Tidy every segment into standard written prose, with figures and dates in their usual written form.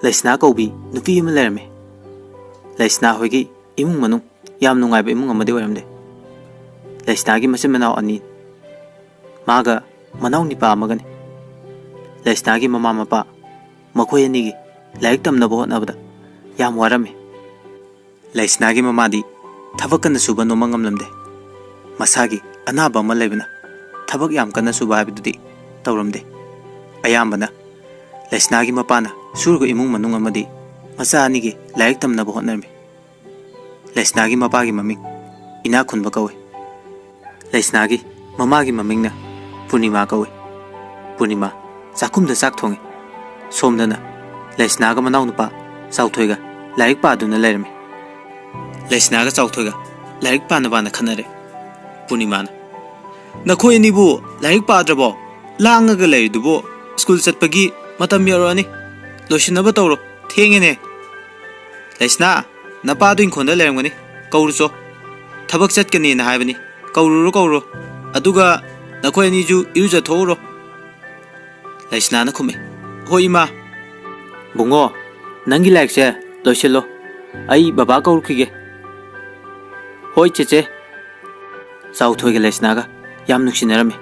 Laisna Kobi, Nupi Malerme. Laisna Hogi, Imung Manu, Yam Nungai Imung Amaderamde. Laisnagi Masimana Ani Maga, Manau Nipa Magan. Laisnagi Mama Pa, Makoyanigi, like them Nabo Nabda, Yam Warame. Laisnagi Mamadi, Tavakan the Suba no Mangamlamde. Masagi, Anaba Malevina, Tabak Yam Kana Suba Abdi, Tauramde. Ayambana. Laisnagi Mapana, Surgo Imung Manungamadi, Masanigi, like them Nabo Nerme. Laisnagi Mapagi Maming, Inakun Bakawe. Laisnagi, Mamagi Mamingna, Punima Kawe. Punima, Sakum the Saktongi. Somdana, Laisnaga Manaupa, Sautoga, like Paduna Lerme. Laisnaga Sautoga, like Panavana Canare. Punimana. Nakoi Nibu, like Padrabo, Langagale Dubo, School set Pagi, Matamirani, Losinabatoro, Tingene. Laisna, Napadu in Konda Lermani, Kauruso, Tabak Setkani in Havani, Kauru, Aduga, Nakoi Niju, Uja Toro. Laisna Nakumi, Hoima Bungo, Nangi like Sir, Loshelo, Ai Babako Kige. Hoi Cheche South Toga Laisnaga, Yamnuxinerame.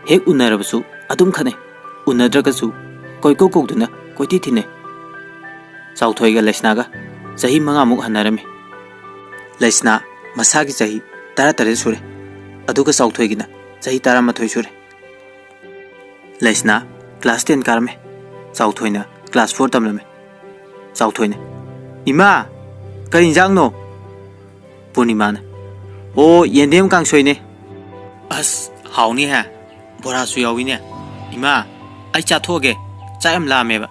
Hek Unarabasu, Adum Kane, Unadragasu, Koiko Koduna, Koitine. South Toga Laisnaga, Sahi Mangamuk Hanarame. Laisna, Masagi Sahi, Taratare, Aduka South Togina, Sahi Taramatoisure. Laisna, Class 10 Carme, South Toina, Class 4 Tamlame. South Toina. Ima, Karinjangno. Punimana. Oh, Yendem Kang Soine. As, how near? Borasuawine. Ima, I chatoge, Cham Lameva.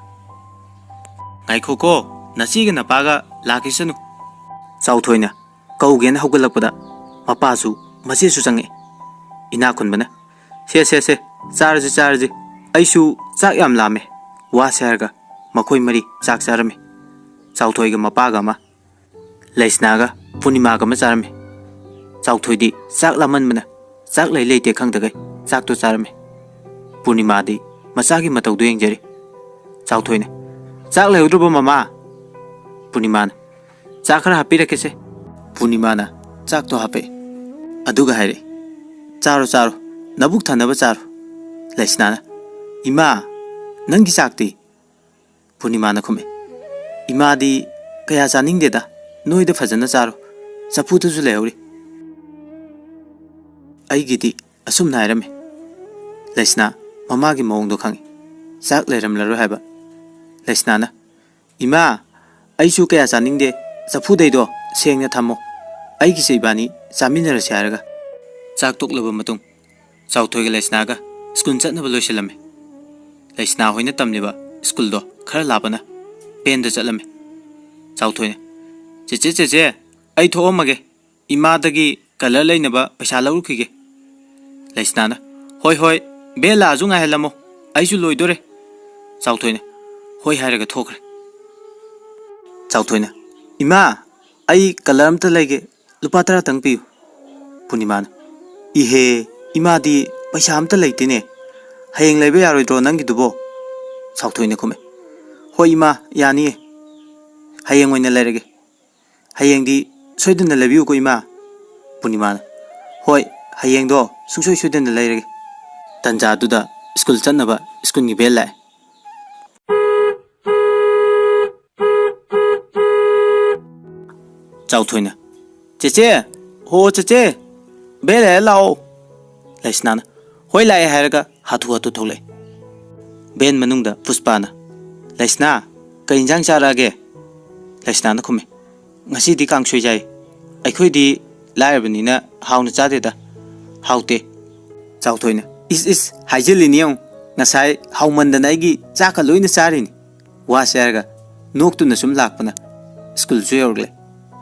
I coco, Nasigan Apaga, Lakisanu. South Toina, Kogan Hogalapada, Mapasu, Masisusange. Inakunbana. Se, Sarzi, Aishu, Sayam Lame, Wasarga, Makoi Mari, Saksarame. South Toiga Mapagama. Laisnaga, Punimaga Masarame. South Toidi, Sak Lamanmana, Sak Late Kangdagay, Sak to Sarame. Punimadi, Masagi Matau doing Jerry. South Toine. Sak Laudruba Mama. Punimana. Sakara Hapirakese. Punimana, Sak to Hape. Aduga Hari. Saro, Nabukta Navasaro. Laisnana. Ima, Nangi Sakti. Punimana Kume. Imadi, Kayasaning Deda, no the Fazana Saro. Saputu Zuleuri. Aigiti, Asum Nairame. Laisna, Mamagi Mondo Kangi. Sak Leram Laruhaba. Laisnana. Ima, Aishu Kayasaning de, Sapude do, saying the Tamo. Aigi Sebani, Samina Saraga. Sak took Lubamatung. South Toga Laisnaga, Skunsat Navaloshalame. Laisna Hoina Tamliba, Skuldo, Karalabana, Pen the Salame. South Toina. Che, I told Mage, Imadagi, Kalala Naba, Pashalauki. Laisnana, Hoi, Bella Zunga Helamo, I should loidore. South Toina. Hoi Haraga Talker. South Toina. Ima, I Kalam the Lege, Lupatra Tangpi. Punimana. Ihe, Imadi, Pashamta Latine. Haying Lebe Aridro Nangi Dubo. South Toina Come. Hoima, Yani. Hayang Wina Lerege. Hayang di, Sweden the Levu Goima. Punimana. Hoi, Hayang do, Suso Sweden the Lerege. Tanja Duda, School Tanaba, Skungi Bella. South Toina. Cheche, Ho Cheche, Bella Lao. Laisnana. Hoi Lai Haraga, Hatu Tole. Ben Manunda, Puspana. Laisna, Kainjang Sarage. Laisnana Kume. Nasi di Kang Sujai. I could di Larabanina, how Nazadeda. How te. South Toina. Is Hajelinium. Nasai, how Mandanagi, Zaka Luina Sarin. Was erga. Nok to Nasum Lakpana. School Jogle.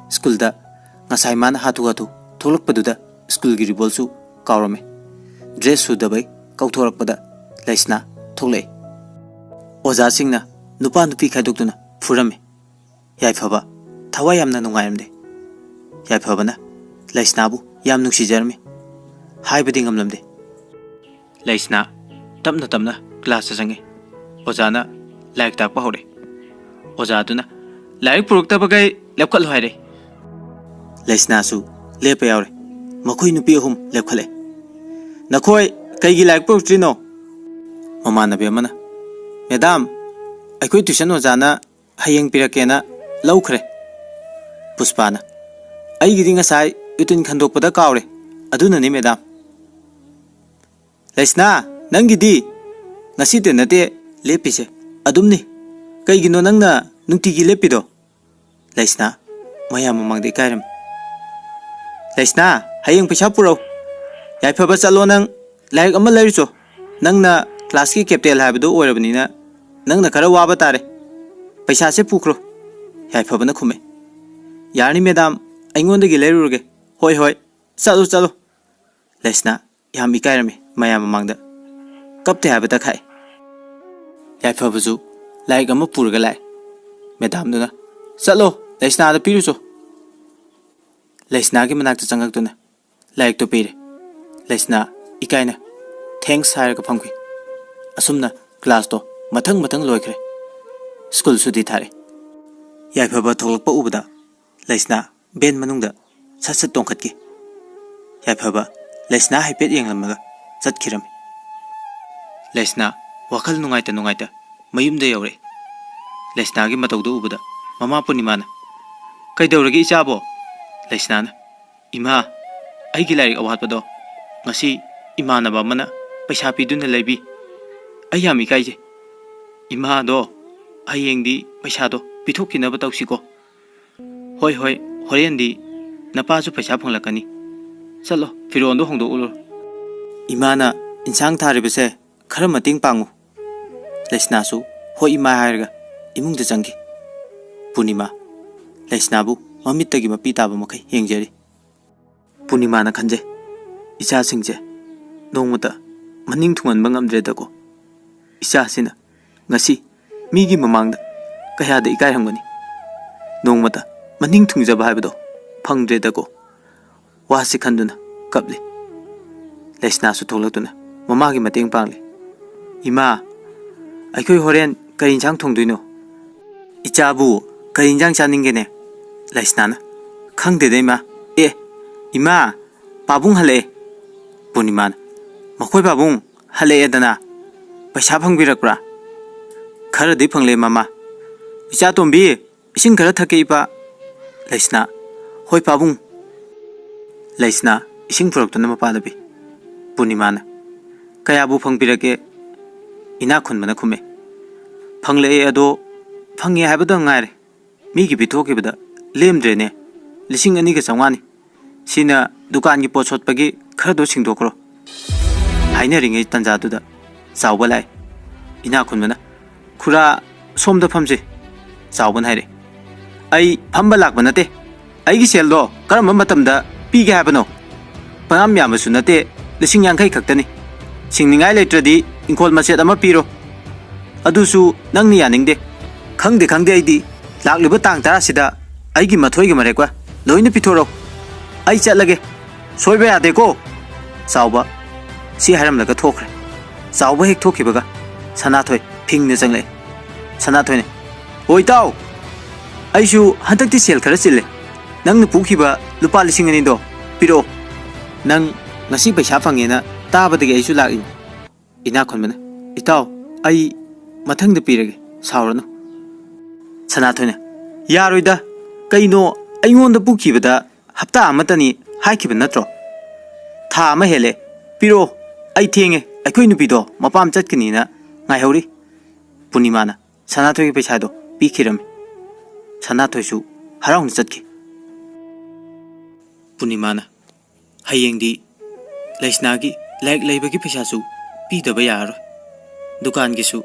School da. Nasai man Hatu, Tolok Paduda, School Giribolsu, Kaurame. Dress Sudabai, Kautorapada, Laisna, Tole. Oza Singna, Nupan Pikadukuna, Furame. Yaifaba, Tawayamna Nungayamde. Yaifabana, Laisnabu, Yam Nuxi Jeremy. Hibedingam Lamde. Laisna, Tamna, Glasses Ozana, like that Pahore. ओजादुना like पुरुक्तबगै लेपखल हायरे लेसनासु लेप यावरे मखोय नुपी अहुम लेपखले नखोय कैगी like पुरुक्त्रिनो ममानबे अमना मैडम अखोय ट्यूशन ओजाना हयेंग पिरकेना लौखरे पुष्पाना अईगिदि ngасai युतिन खंदोकपदा कावरे अदुननि मैडम लेसना नंगिदि ngasi te nate lepise adumni kaigino nangna nungtigi lepido leisna mayam mamangde kairam leisna hayeng paisa puro yai phaba chalo nang laik ama lairicho nangna class ki captain haibdo oirabni na nangna khara waba tare paisa se pukro yai phaba na khume yani madam aingonde gi lairuge hoi hoi chalo chalo leisna yam ikairame mayam mamangda kapte haibda khai yai phaba like अमा पुरगा लाइ madam दुना चलो Lesana the पिरुचो Lesana की मनाक चंगक दुना like तो पिरे Lesana इकाइना thanks higher का फंगखि असुमना class तो मथंग मथंग लोइखरे स्कूल सुदी थारे याइ फबा थोलप उबदा Lesana Ben मनुंगदा ससत तोंखतकि याइ फबा Lesana हाइपेट येंगलमगा चतखिरम Lesana वखल नुंगाइता नुंगाइता मयुमदे you're लेसनागी मतौदो उबदा mama पूर्णिमाना कैदौरगे इचाबो लेसनाना इमा अईगी लाइक अवातपदो ngasi इमानबा मना पैसा पिदुना लेबी अयामी काइजे इमा दो हयेंदी पैसा दो पिथोकिनब तौसिको होय होय होरेंदी नपासु पैसा फंगलकनी चलो फिरोंदो होंदो उलो इमाना इंसांग थारिबसे खरा मतिंग पांगु लेसनासु हो इमा हायरगा इमुंग दे चंगी पूर्णिमा लेसनाबु ममित्तगी मपी ताबा मखै येंगजेरी पूर्णिमाना खंजे इचा सिंगजे नोंगमता मनिंग थुंगनबा ngamdredako इचा सिना ngasi मीगी ममांगदा कयादा इकायरंगनी नोंगमता मनिंग थुंगजबा हायबदो फंगद्रेदको वासि खंदुना कपले लेसनासु थोलतुना ममागी मतेंग पांगले इमा अखोय होरेन करी इंजांग थोंदुइनो इचाबु करी इंजांग चानिंगेने लेसनाना खंगदेदे इमा ए इमा पाबुंग हले पूर्णिमाना मखोय पाबुंग हले एदना पैसा फंगबिरकब्रा खरदि फंगले मामा इचा तोंबी इसिंग खरा थके इपा लेसना होय पाबुंग लेसना इसिंग पुरक्तुना मपादबि पूर्णिमाना कयाबु फंगबिरके इना खुनमना खुमे फंगले अदो फंगे हाबदो ngaire मीगी पिथोकिबदा लेमद्रेने 2,250 सिना दुकान की पोछोटपगी खरदो सिंगदोक्रो हाइनरिङै तन्जादुदा चावबा लाइ इना खुनमना खुरा सोमदा फमजे चावबन हाइरे आई फंबा लाकबा नते आइगी सेलदो करम मतमदा पीगे हाबनो पनाम यामसु नते 2,50 खक्तनी सिंगनिङाइ लेट्रदी इंखोल मसेट अमा पीरो अदुसु नंगनि यानिंगदे खंगदे खंगदे आइदी लाक्लिबा तांग तारासिदा आइगी मथोइगे मरेक्वा लोइना पिथोरो आई चलगे सोइबा यादेको चावबा सि हारमलगा थोखरे चावबा हेक थोखिबगा सनाथोय फिंगने चंगले सनाथोयने ओइ ताव आइसु हंतक्ति सेल खरा चिल्ले नंगन पुखिबा लुपा 2,000 दो पिरो नंग ngasi पैसा फंगेना ताबदगे आइसु लाइन इना खनमना इताव आई मथंग पीरगे सावरनु सनाथोने यारोइदा कईनो अइंगोंद पुखिबदा हप्ता अमतनी हाइखिब नत्रो था अमा हेले पिरो आई थेंगे अखोय नुपीदो मपाम चटकनीना ngaihori पूर्णिमाना सनाथोयगे पैसादो पीखिरम सनाथोयसु हराउन चटकी पूर्णिमाना हयेंदी लेसनागी लाइक लेबगी पैसासु पीदबा यारो दुकान गिसु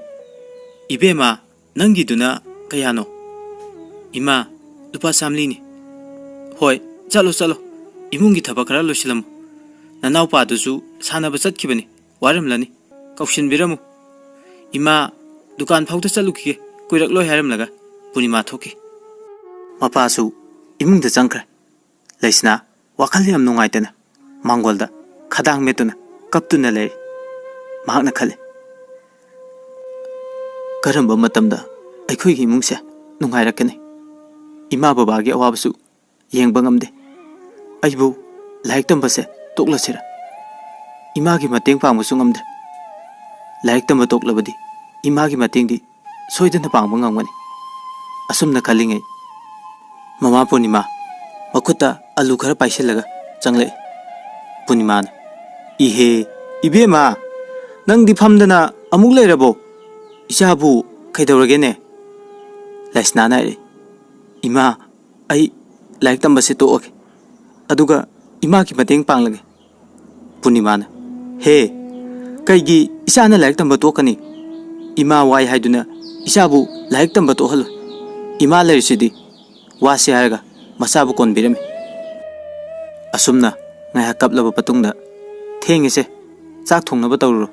इबेमा नंगिदुना कयानो इमा लुपा सामलीनी होय चलो चलो इमुंगी थबा खरा लोसिलम ननाव पादुसु सानबा चटखिबनी वारमलानी कौशिनबिरमु इमा दुकान फाउता चलुखिगे कुइरकलोय हारमलगा पूर्णिमा थोकी मपासु इमुंगदा चंखरे लेसना वाखल याम नुंगाइतना मांगोलदा खदांग मेतुना कप्तुना ले मागना खले Karamba मतमदा अखोयगी इमुंगसे nungairakani. Ima babagi awabasu yengba ngamde. Aibu laik tambase toklasira. Imagi mateng pangbasu ngamde. Laik tamba toklabadi imagi matengdi soidana pangba ngamgani. Asumna khalingai Mama Purnima makuta alu khara paisilaga changle. Purnima ihe ibema nang di famdana amuk leirabo isabu kaidawragene. Laisna nai ima ai laik tambase toke aduga ima ki mateng panglage. Purnima he kaigi isana laik tamba tokani ima wai haiduna isabu laik tamba tohal ima lerisidi wasi harga masabu konbirame. Asumna ngaya kaplaba patungda thengise chak thongnaba tawru.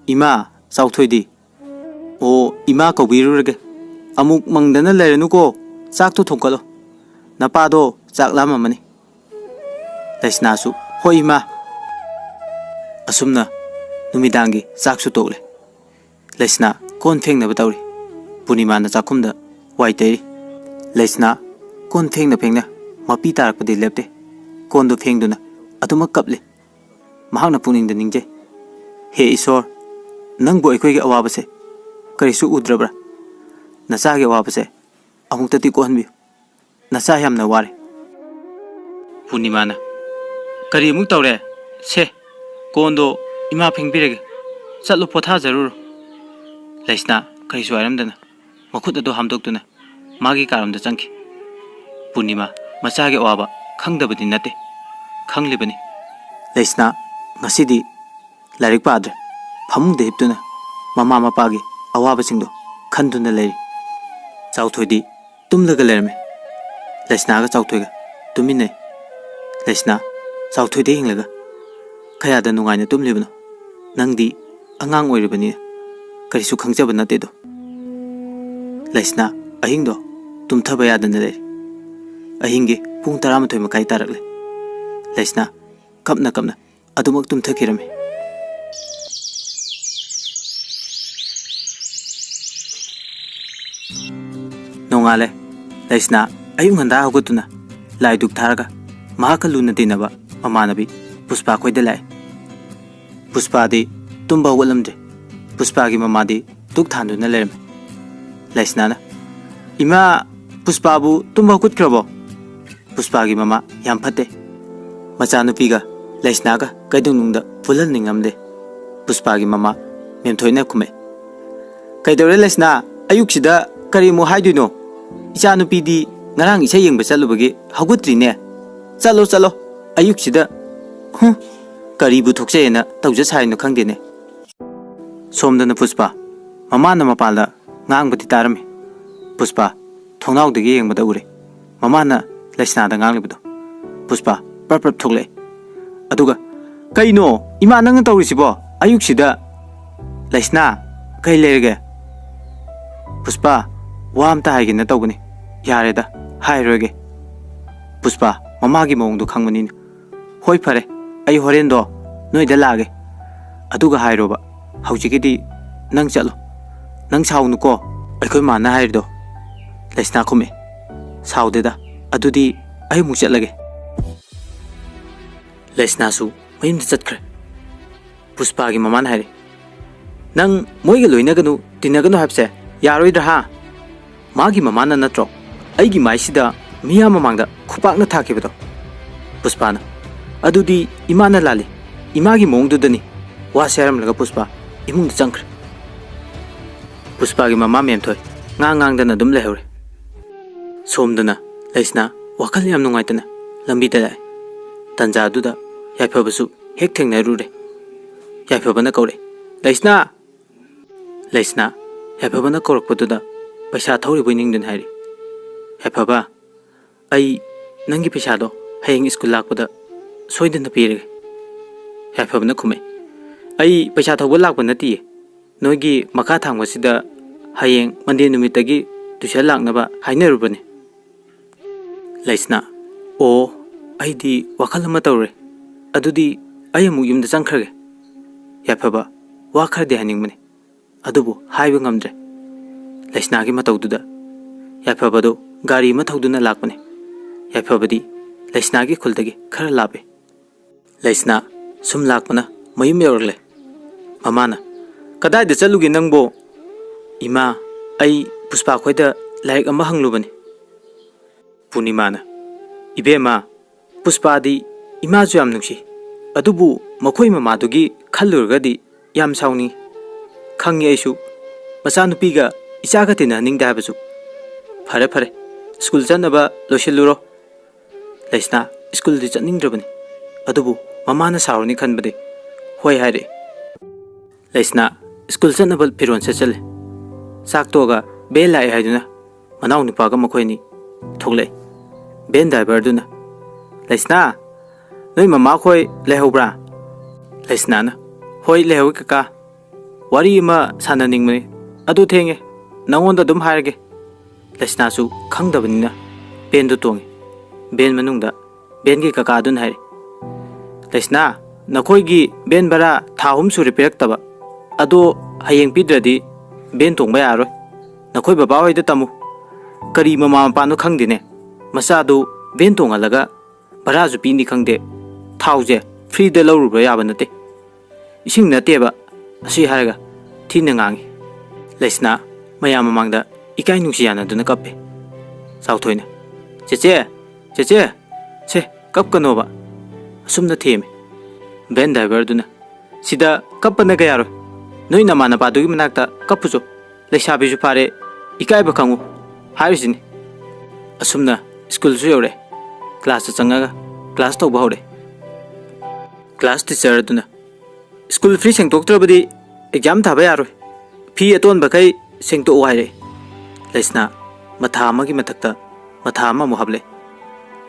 Ima chauthoidi o ima kawbirurage amuk mangdana leranu ko chak to thongkalo napado chak lamamani. Laisnasu hoi ima. Asumna numidangi chaksu tokle. Laisna kon thengnaba tawri. Purnima na chakumda waiteri. Laisna kon thengna phengna mapi tarakpadi lepte. Kon do phengduna atuma kaple. Mahakna puningda ningje. He Isor nangbo aikoigi awabase karisu udrabra. Nasagi awabase amuktati kohanbiyu. Nasa yamna ware. Purnima na kari amuk tawre se kondo ima phengpirege chatlo potha jarur. Laisna karisu airamdana makhut ado hamdoktuna magi karamda changki. Purnima machagi awaba khangdabadi nate khanglibani. Laisna ngasidi larik padre phamungda hiptuna mama mapagi awaba singdo khanduna leri. Chauthoidi tumlaga lerme. Laisna ga chauthoiga tuminne. Laisna chauthoide hinglaga khayada nungaina tumlibano. Nangdi angang oiribani karisu khangjaba nate do. Laisna ahingdo tumthaba yadana leri. Ahingi pung 12 makai tarakle. Laisna kapna kapna adumak tumthakirame. Nongale Laisna ayung handa hagutuna laiduk tharaga mahaka luna dinaba mamanabi Puspa khoide lai. Puspa di tumba walamde. Puspa gi mamadi tuk thanduna lerme. Laisna na ima Puspa bu tumba kutkrabo. Puspa gi mama yam phate. Machanupiga Laisna ga kaidunungda pulal ningamde. Puspa gi mama memthoina khume. Kaidore Laisna ayuksida kari mo haiduno. Ichanupidi ngarang isai yengba chalubagi hagutrine. Chalo chalo ayuksida karibu thokchayena tawja saino khangdene. Somdana Puspa mamana mapalda ngangbati tarame. Puspa thongnawdagi yengbada ure. Mamana Laisna da nganglibado. Puspa prap thokle. Aduga kaino ima nang tawrisibo ayuksida. Laisna kai lerge. Puspa wamta haigena tawgani yareda hairoge. Puspa mamagi mawngdu khangmanin hoi phare ai horendo noida lage aduga hairoba haujigidi nang chalo nang saunu ko aikoi mana hairdo. Laisna khume saudeda adudi ai mu chatlage. Laisna su mayum chatkre. Puspa gi maman haire nang moiga loinaganu tinaganu habse yaroidra ha. Magi mamana natro aigi maisida miya mamangda khupakna thakibado. Puspa na adudi imana lali imagi mongdudani wasaram laga Puspa imung changkre. Puspa gi mama memthoi ngang dana dum lehore. Somdana Laisna wakal yam nungaitana lambi da lai. Tanja aduda yaifabasu hek thengna rure. Yaifabana kaure Laisna. Laisna yaifabana kaurakpaduda paisa thori boiningden hairi. Yaifaba ai nangi paisa do hayeng school lakpada soidana pirege. Yaifabana khume ai paisa thawba lakpa nati noigi makha thangwasida hayeng mande numitagi tuition laknaba hainarubani. Laisna o aidi wakal ama tawre adudi ai amu yumda changkhrage. Yaifaba wa kharde haningmani adubu haiba ngamdre. Laisna gi matawduda ꯌꯥꯏꯐꯕꯗꯣ ꯒꯥꯔꯤ ꯑꯃ ꯊꯧꯗꯨꯅ ꯂꯥꯛꯄꯅꯤ ꯌꯥꯏꯐꯕꯗꯤ ꯂꯩꯁꯅꯥꯒꯤ ꯈꯨꯜꯗꯒꯤ ꯈꯔ ꯂꯥꯞꯄꯦ ꯂꯩꯁꯅꯥ ꯁꯨꯝ ꯂꯥꯛꯄꯅ ꯃꯌꯨꯝ ꯌꯧꯔꯛꯂꯦ ꯃꯃꯥꯅ ꯀꯗꯥꯏꯗ ꯆꯠꯂꯨꯒꯦ ꯅꯪꯕꯣ ꯏꯃꯥ ꯑꯩ ꯄꯨꯁꯄꯥ ꯈꯣꯏꯗ ꯂꯥꯏꯔꯤꯛ ꯑꯃ ꯍꯪꯂꯨꯕꯅꯤ ꯄꯨꯔꯅꯤꯃꯥꯅ 이베마 푸스파디 이마주 ꯌꯥꯝ ꯅꯨꯡꯁꯤ ꯑꯗꯨꯕꯨ ꯃꯈꯣꯏ ꯃꯃꯥꯗꯨꯒꯤ ꯈꯜꯂꯨꯔꯒꯗꯤ ꯌꯥꯝ ꯁꯥꯎꯅꯤ ꯈꯪꯉꯤ ꯑꯩꯁꯨ ꯃꯆꯥꯅꯨꯄꯤꯒ ꯏꯆꯥꯒ ꯇꯤꯟꯅꯍꯟꯅꯤꯡꯗꯦ ꯍꯥꯏꯕꯁꯨ ꯐꯔꯦ ꯐꯔꯦ ꯁ꯭ꯀꯨꯜ ꯆꯠꯅꯕ ꯂꯣꯏꯁꯤꯜꯂꯨꯔꯣ ꯂꯩꯁꯅꯥ ꯁ꯭ꯀꯨꯜꯗꯤ ꯆꯠꯅꯤꯡꯗ꯭ꯔꯕꯅꯤ ꯑꯗꯨꯕु ꯃꯃꯥꯅ ꯁꯥꯎꯔꯅꯤ ꯈꯟꯕꯗꯤ ꯍꯣꯏ ꯍꯥꯏꯔꯦ ꯂꯩꯁꯅꯥ ꯁ꯭ꯀꯨꯜ ꯆꯠꯅꯕ ꯐꯤꯔꯣꯟ ꯁꯦꯠꯆꯜꯂꯦ ꯆꯥꯛ ꯇꯣꯛꯑꯒ ꯕꯦꯟ ꯂꯥꯛꯑꯦ ꯍꯥꯏꯗꯨꯅ ꯃꯅꯥꯎ ꯅꯨꯄꯥꯒ ꯃꯈꯣꯏꯅꯤ ꯊꯣꯛꯂꯛꯑꯦ ꯕꯦꯟ ꯗ꯭राꯏꯚꯔꯗꯨꯅ ꯂꯩꯁꯅꯥ ꯅꯣꯏ ꯃꯃꯥ ꯈꯣꯏ ꯂꯩꯍꯧꯕ꯭ꯔꯥ ꯂꯩꯁꯅꯥꯅ ꯍꯣꯏ ꯂꯩꯍꯧꯏ ꯀꯀꯥ ꯋꯥꯔꯤ ꯑꯃ ꯁꯥꯟꯅꯅꯤꯡꯕꯅꯤ ꯑꯗꯨ ꯊꯦꯡꯉꯦ ꯅꯉꯣꯟꯗ ꯑꯗꯨꯝ ꯍꯥꯏꯔꯒꯦ ꯂꯩꯁꯅꯥꯁꯨ ꯈꯪꯗꯕꯅꯤꯅ ꯕꯦꯟꯗꯨ ꯇꯣꯡꯉꯦ ꯕꯦꯟ ꯃꯅꯨꯡꯗ ꯕꯦꯟꯒꯤ ꯀꯀꯥꯗꯨꯅ ꯍꯥꯏꯔꯦ ꯂꯩꯁꯅꯥ ꯅꯈꯣꯏꯒꯤ ꯕꯦꯟ ꯚꯔꯥ ꯊꯥ 3 ꯁꯨꯔꯦ ꯄꯤꯔꯛꯇꯕ ꯑꯗꯣ ꯍꯌꯦꯡ ꯄꯤꯗ꯭ꯔꯗꯤ ꯕꯦꯟ ꯇꯣꯡꯕ ꯌꯥꯔꯣꯏ ꯅꯈꯣꯏ ꯕꯕꯥ ꯍꯣꯏꯗ ꯇꯝꯃꯨ ꯀꯔꯤ ꯃꯃꯥ ꯃꯄꯥꯅꯣ ꯈꯪꯗꯦꯅꯦ ꯃꯆꯥꯗꯨ ꯕꯦꯟ ꯇꯣꯡꯍꯜꯂꯒ ꯚꯔꯥꯁꯨ ꯄꯤꯅꯤ ꯈꯪꯗꯦ ꯊꯥꯎꯁꯦ ꯐ꯭ꯔꯤꯗ ꯂꯧꯔꯨꯕ ꯌꯥꯕ ꯅꯠꯇꯦ ꯏꯁꯤꯡ ꯅꯠꯇꯦꯕ ꯑꯁꯤ ꯍꯥꯏꯔꯒ ꯊꯤꯅ ꯉꯥꯡꯉꯤ ꯂꯩꯁꯅꯥ ꯃꯌꯥꯝ ꯃꯃꯥꯡꯗ ꯏꯀꯥꯏ ꯅꯨꯡꯁꯤ ꯌꯥꯅꯗꯨꯅ ꯀꯞꯄꯦ ꯆꯥꯎꯊꯣꯏꯅ ꯆꯦꯆꯦ ꯆꯦꯆꯦ ꯁꯦ ꯀꯞꯀꯅꯣꯕ ꯑꯁꯨꯝꯅ ꯊꯦꯝꯃꯦ ꯕꯦꯟ ꯗ꯭राꯏꯚꯔꯗꯨꯅ ꯁꯤꯗ ꯀꯞꯄꯅ ꯀꯌꯥꯔꯣꯏ ꯅꯣꯏ ꯅꯃꯥꯟꯅꯄꯥꯗꯨꯒꯤ ꯃꯅꯥꯛꯇ ꯀꯞꯄꯨꯆꯣ ꯂꯩꯁꯥꯕꯤꯁꯨ ꯐꯥꯔꯦ ꯏꯀꯥꯏꯕ ꯈꯪꯉꯨ ꯍꯥꯏꯔꯤꯁꯤꯅꯤ ꯑꯁꯨꯝꯅ ꯁ꯭ꯀꯨꯜꯁꯨ ꯌꯧꯔꯦ क्लास चंगा क्लास तब हौरे क्लास टीचर अदुना स्कूल फ्री सेंगतोक्त्रबदी एग्जाम थाबा यारोय फी अतोन बखै सेंगतो हायरे लैसना मथा अमगी मथक्ता मथा अमा मुहाबले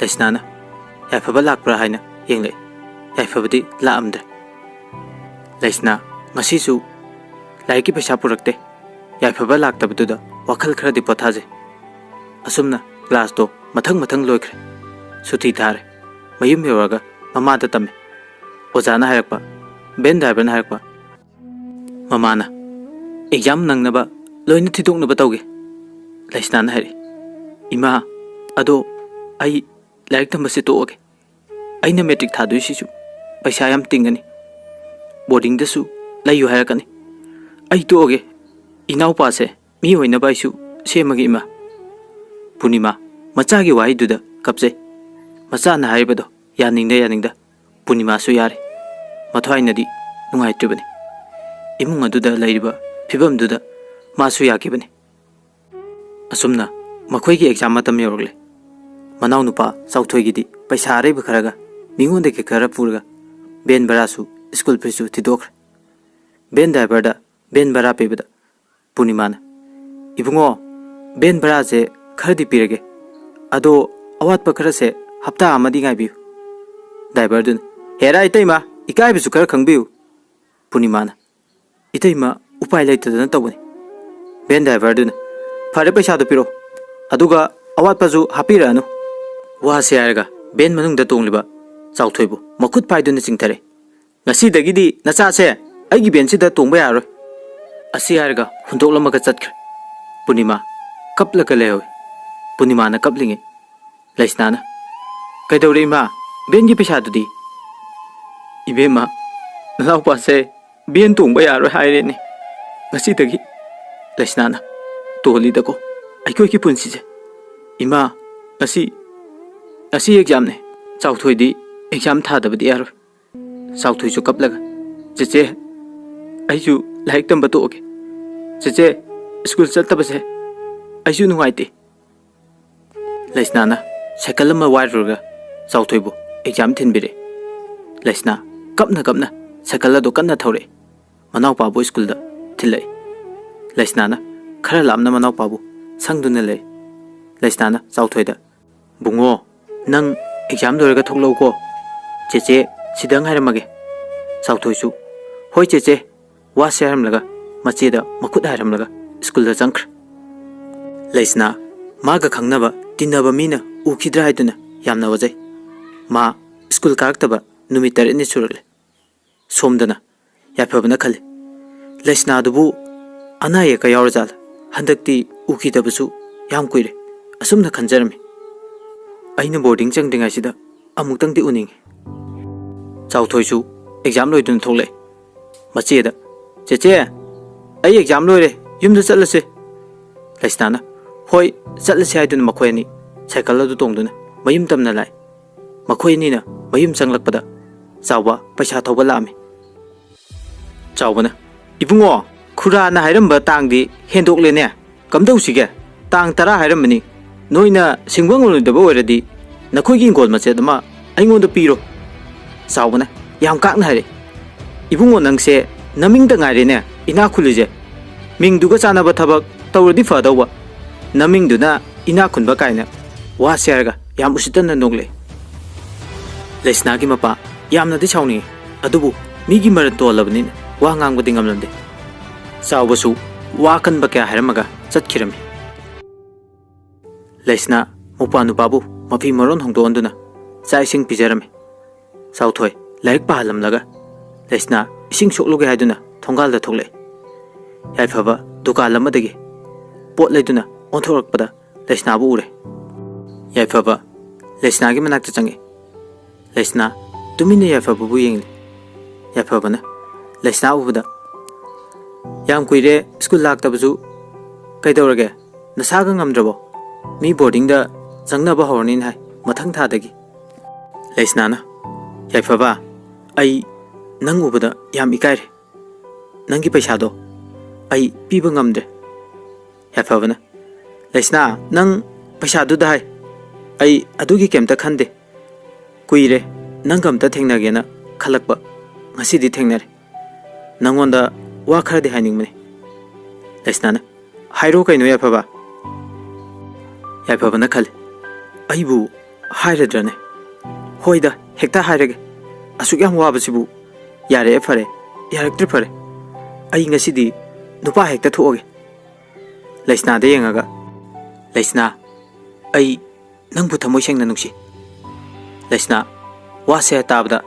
लैसनाना याफबा लाकप्रा हायना येंगले याफबदी लाअमद्रे लैसना मसीसु लाइकी पैसा पुरक्ते याफबा लाक्तबदुदा वखल खरदि पथाजे असुमना क्लास तो मथंग मथंग लोइख्रे सुथी थारे मयुम यौरगा ममादा तमे ओजाना हायरक्पा बेन ड्राइवरना हायरक्पा ममाना एग्जाम नंगनबा लोइना थिदोकनबा तौगे लैसनाना हायरे इमा अदो आई लाइक तंबसे तोगे आइना मैट्रिक थादुइसिसु पैसा याम तिंगनी बोर्डिंग दसु लैयु हायरकनी आई तोगे इनाउ पासे मी होइनबा आइसु सेमगे इमा पूर्णिमा मचागी वाहिदुदा कपजे मचाना हाइबदो यानिंगदा पूर्णिमासु यारे मथ्वाइनदी नुंगाइत्रिबनी इमुंग अदुदा लैरिबा फिबमदुदा मासु याकिबनी असुमना मखोइगी एग्जाम मतम यौरगले मनाउ नुपा चौथोइगिदी पैसा अरेब खरगा मिंगोंदे खरा पुरगा बेन बरासु स्कूल फीसु थिदोख्रे बेन ड्राइवरदा बेन बरा पेबदा पूर्णिमाना इबुंगो बेन बराजे खरदी पिरगे अदो अवात खरसे हप्ता अमदी गाइबियु ड्राइवरदुन हेरा इतैमा इकाइबसु खर खंगबियु पूर्णिमाना इतैमा उपाय लैतदना तौबनी बेन ड्राइवरदुन फरे पैसा पिरो अदुगा अवातपजु हापिरानु वासे हायरगा बेन मनुंगदा तोंगलिबा चाउथोइबु मखुत पाइदुना चिंथरे ngasiदगिदी नचासे आइगी बेनसिदा तोंबा यारोय असि हायरगा हुंदोकलमगा चतख्रे पूर्णिमा कपलका लेहोय पूर्णिमाना कपलिंगे लैसनाना कैदौरे इमा बेनगी पैसादुदी इबेमा नलाउपासे बेन तोंबा यारोय हायरेने ngasiदगी लैसनाना तोलीदको आइकोइकी पुंसिजे इमा ngasi एग्जाम ने चाउथोइदी एग्जाम थादबदी यारोय चाउथोइसु कपलगा चेचे आइसु लाइक तंबा तोगे चेचे स्कूल चलतबसे आइसु नुंगाइते लैसनाना साइकल अमा वाइरुगा चाउथोइबु एग्जाम थिनबिरे लैसना कपना साइकल अदो कन्ना थौरे मनाउपाबु स्कूल दा थिलै लैसनाना खरा लामना मनाउपाबु संगदुना लै लैसनाना चाउथोइदा बुंगो नंग एग्जाम लोरगा थोकलौको चेचे सिदंग हायरमगे चाउथोइसु होय चेचे वासे हायरमलगा मचेदा मखुद हायरमलगा स्कूल दा चंख्र लैसना मागा खंगनबा तिन्नबा मीना उखिद्रा हायदुना यामना वजै मा स्कूल कारक्तबा नुमि 3 नि सुरले सोमदना याफबना खले लैसना दुबु अनाये का यावरजाल हंदक्ति उखिदबसु याम कुइरे asumna khanjarami aina boarding changdingai sida amuktang di uning chauthoi chu exam loidun tholai mache da cheche ai exam loire yumda chatlase laisna hoi chatlase haidun makhoi ni cycle adu tongduna mayum tamna lai makhoi ni na mayum changlakpada chawba paisa thoba lami chawbana ibungo khura na hairamba tangdi hendokle ne kamdau sige tang tara hairambani noina singwangul deba oiradi nakhoi gi gol mache dama aingonda piro chawbana yam kakna haire ibungo nangse naming da ngaire ne ina khulije ming duga chana ba thabak tawradi fadawba naming duna ina khunba kaina wa serga yam usitana nogle lesna gi mapa yamna di chawni adubu migi maran tolabni wa ngang budi ngamlande chawbasu wa kan ba kya haramaga chatkirami lesna mupanu babu mafi maron hongdo anduna chaising pijarami chawthoi laik pahalam laga lesna ising sokloge haiduna thongal da thogle yai phaba dukan amadagi pot leiduna onthorakpada lesna bu ure yai phaba lesna gi manak change lesna tumine yai phaba bu yeng yai phaba na lesna ubada yam kuire school laktabuju kaidorage nasaga ngamdrabo mi boarding da changna ba hornin hai mathang tha dagi lesna na yai phaba ai nang ubada yam ikaire nangi paisa do ai piba ngamde yai phaba na lesna nang paisa du dai ai adugi kemta khande kuire nang kamta thengnage na khalakba ngasi di thengnare nangonda wa kharadi haining mane lesna na hairo kaino yai phaba na khal aibu hairedrane hoida hekta hairege asuk yam wabasibu yare fare yaraktre fare ai ngasi di nupa hekta thoge lesna de yengaga lesna ai nang bu thamoi sengna nungsi lesna wa se tabda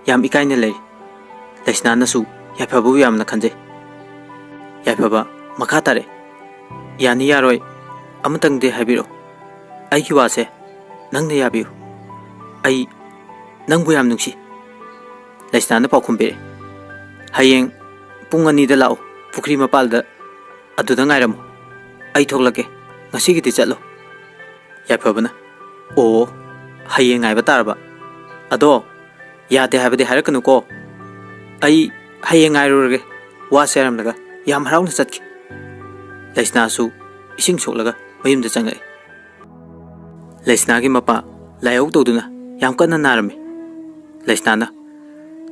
yam ikaina lei lesna nasu yaiphabu yamna khanje yaipaba makha tare yani yaroi amutang de habiro ai ki wase nangne yabiu ai nangbu yam nungsi lesna na paukhumbe hayeng pung ani da lao pukri mapal da aduda ngairam ai thoklake ngasi gi ti chatlo yaiphabana o hayeng ai batarba ado yate habade harakanu ko ai hayeng ai rurge wa seram laga yam haraung chatki lesna su ising soklaga mayum da changai lesna gi mapa layau toduna yam kana narami lesna na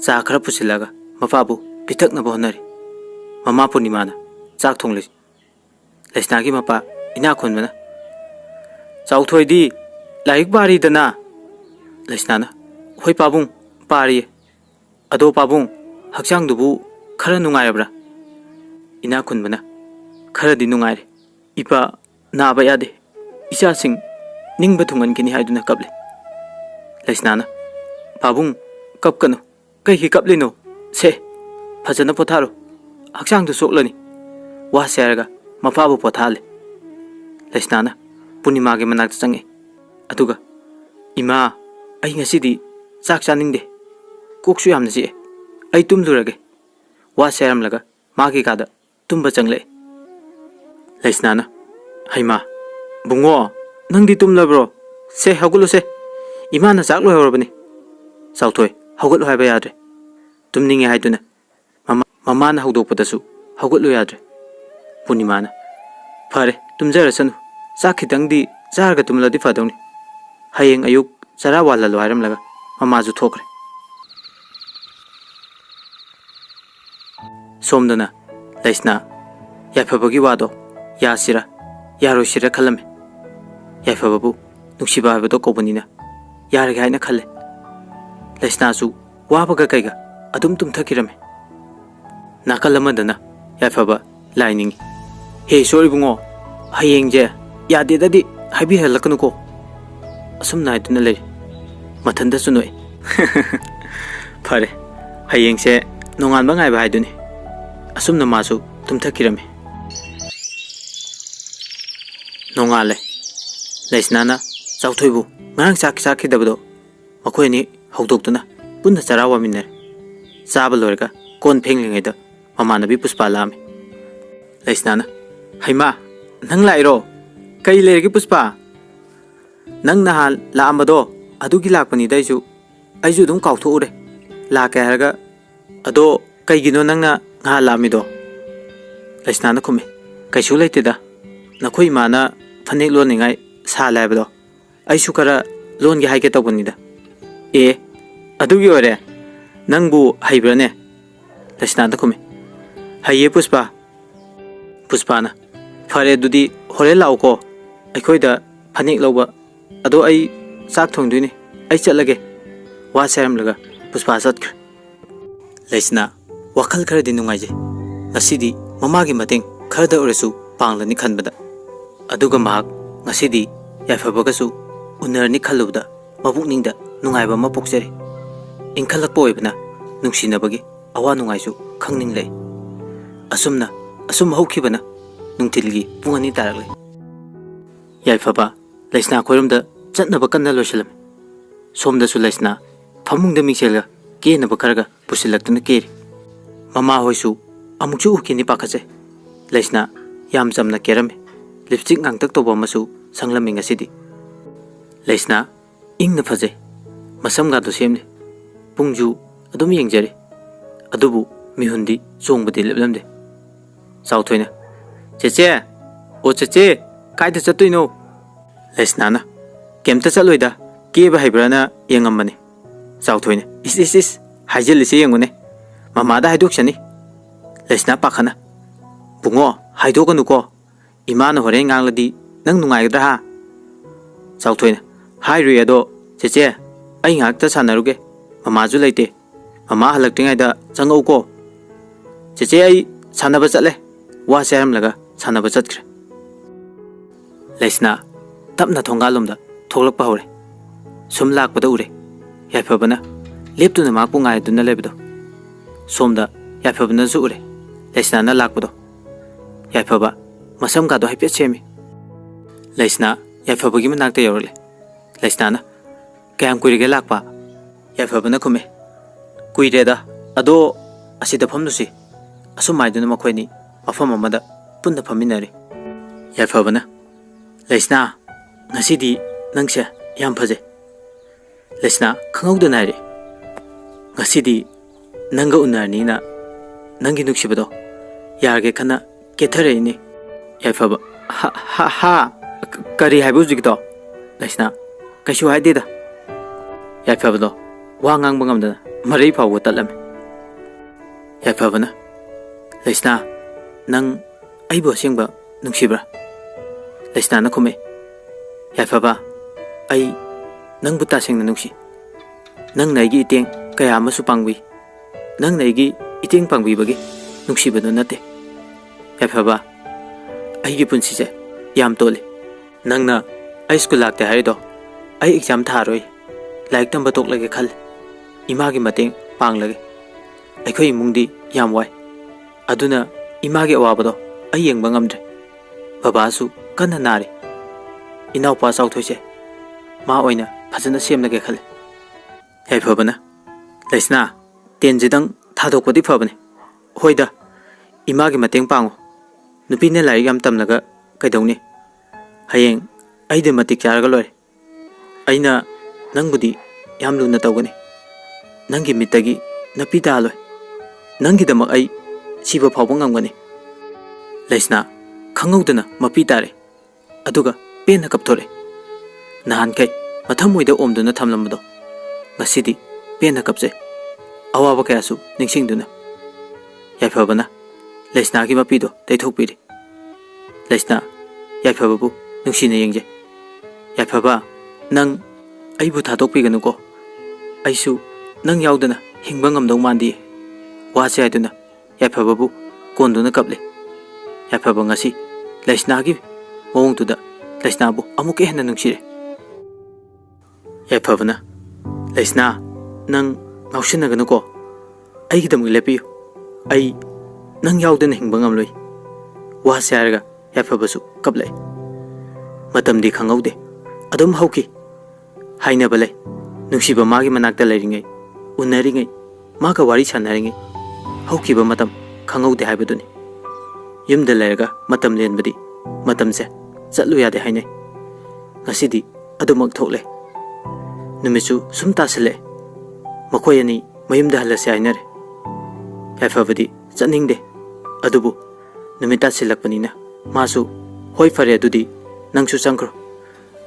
cha khara pusilaga mapabu pitak na bonari mama punimana chak thongli lesna gi mapa ina khonbana chauthoi di laik bari dana lesna na hoi pabung pari ado pabung hakchang dubu khara nungairabra ina khonbana khara di nungaire ipa na ba yade isa sing ningba thungan kini haiduna kable lesna na pabung kapkanu kai hi kaplino se phajana potharo hakchang du soklani wa serga mapabu pothale lesna na punima ge manak change atuga ima ai ngasidi chak chaningde koksu yamna ji ai tumlurage wa seram laga magi kada tumba changle lesna na haima bungo nangdi tumlabro se hagulo se ima na chak lo horobani sauthoi haugat haiba yadre tumninge haiduna mama na hawdokpadasu haugat lo yadre punima na phare tumjarasanu chak khitangdi charga tumladi fadawni hayeng ayuk chara wala lo hairam laga mama ju thokre somdana lesna yaiphabagi wado yasira yarosira khalame yaifababu nungsiba habado kobunina yarga haina khalle lesna su wabaga kaiga adum tumthakirame nakalamadana yaifaba lining he sorry bungo hayengje yade dadi habi halakanu ko asum na iduna le mathanda sunoi phare hayengse nongan ba ngai ba haiduni asum na masu tumthakirame nongale Laisnana Chauthoibu ngarang chakidabdo makoini haudoktuna punna chara waminner chaba loirga kon phenglingaida mamanabi Puspa lami Laisnana haima nang lairo kai lergi Puspa nang nahal laambado adugi lakpani daisu aisu dum kautho ure la ka harga ado kaigino nangna nga lamido Laisnana khume kaisu leitida nakhoi mana phanek loningai sa laibdo aisu kara longi haike tawbunida e adugi ore nangbu haibrane Laisnana khume haye Puspana fare dudi hore lauko aikhoida phanek lawba ado ai sak thongduini ai chatlage wa seram laga Puspa satkra Laisna wakal khara di nungaije ngasidi mamagi mateng khada uresu panglani khanbada aduga mahak ngasidi yaifabagasu unerni khalubda mabukningda nungaiba ma pokjari ingkhalakpa oibna nungsinabagi awa nungaisu khangninglei asum haukhibana nungtilgi pungani taragle yaifaba Laisna khoirumda chatnaba kanna loisalam somdasu Laisna famungda mingselga kenaba kharaga pusilaktuna keri mama hoisu amukchu ukini pakhache Laisna yam jamna kerame lipstick ngangtak toba masu sanglaminga sidi Laisna ingna phaje masam ga do semne pungju adum yengjari adubu mihundi chongbadi leplamde Chauthoina cheche o cheche kaida chatuino Laisna na kemta chaloida keba haibrana yengammani Chauthoina is haijilise yengune mamada haidokshani Laisna pakhana bungo haidoganuko imana hore ngangladi nang nungaigadra ha Chauthoina hairui ado cheche ai ngakta sanaruge mamaju leite mama halaktingaida changauko cheche ai sanaba chatle wa seram laga sanaba chatkre Laisna tapna thongalomda thoglakpa hore sum lakpada ure yaifabana leptuna makpu ngaiduna lebdo somda yaifabana su ure Laisna na lakpado yaifaba masam gado haipet semi Laisna yaifabagi manakta yorole Laisna na kayam kuirige lakpa yaifabana khume kuireda ado asida phamnusi asumaiduna makhoini mafam amada punna phaminari yaifabana Laisna ngasidi nangse yam phaje Laisna khangauda nari ngasidi nanga unarni na nangi nuksibado yarge khana kethare ni yaifaba ha kari haibu jigdo Laisna kaisu haideda yaifabado wa ngang bangamda marei phawo tatlame yaifabana Laisna nang aibo sengba nuksibra Laisna na khume yaifaba ai nang buta sengna nungsi nang naigi iteng kaya amasu pangwi nang naigi iteng pangwi bagi nuksibado nate yaifaba aigi punsise yam tole nangna ai school lakte haido ai exam tharoi laik tamba toklage khal imagi mateng panglage aikhoi imungdi yam wai aduna imagi awabado ai yengba ngamdre babasu kanna nari inaupa Chauthoise ma oina phajana semlage khal yaifabana Laisna tenjidang thadokpadi phabane hoida imagi mateng pango nupine larik yam tamlaga kaidongni hayeng aide matik charaga lore aina nangbudi yam luna tawgani nangi mitagi napi daloi nangi damak ai siba phawba ngamgani Laisna khangaudana mapi tare aduga pena kapthore nahan kai matham oida omduna thamlambado ngasidi pena kapje awaba kayasu ningsingduna yaifabana Laisna gi mapido taithokpiri Laisna yaifababu nungsina yengje yaifaba nang aibu thadokpiganuko aisu nang yaudana hingba ngamdau mandi wase aiduna yaifababu konduna kaple yaifaba ngasi Laisna gi mawongtuda Laisna bu amuke hena nungsire yaifabana Laisna nang ngausinaganuko aigidamuk lepiyu ai nang yaudana hingba ngamloi wase araga yaifabasu kaplai matamdi khangaude adum hauki haina bale nungsiba magi manakta lairingai unaringai maga wari sanaringai hauki ba matam khangaude haibaduni yumda lairaga matam lenbadi matamse chatlu yade hainai ngasidi adumak thokle numisu sumta sele makoyani mayumda halase hainare yaifabadi chatningde adubu numita silakpanina masu hoi fare adudi nangsu changkro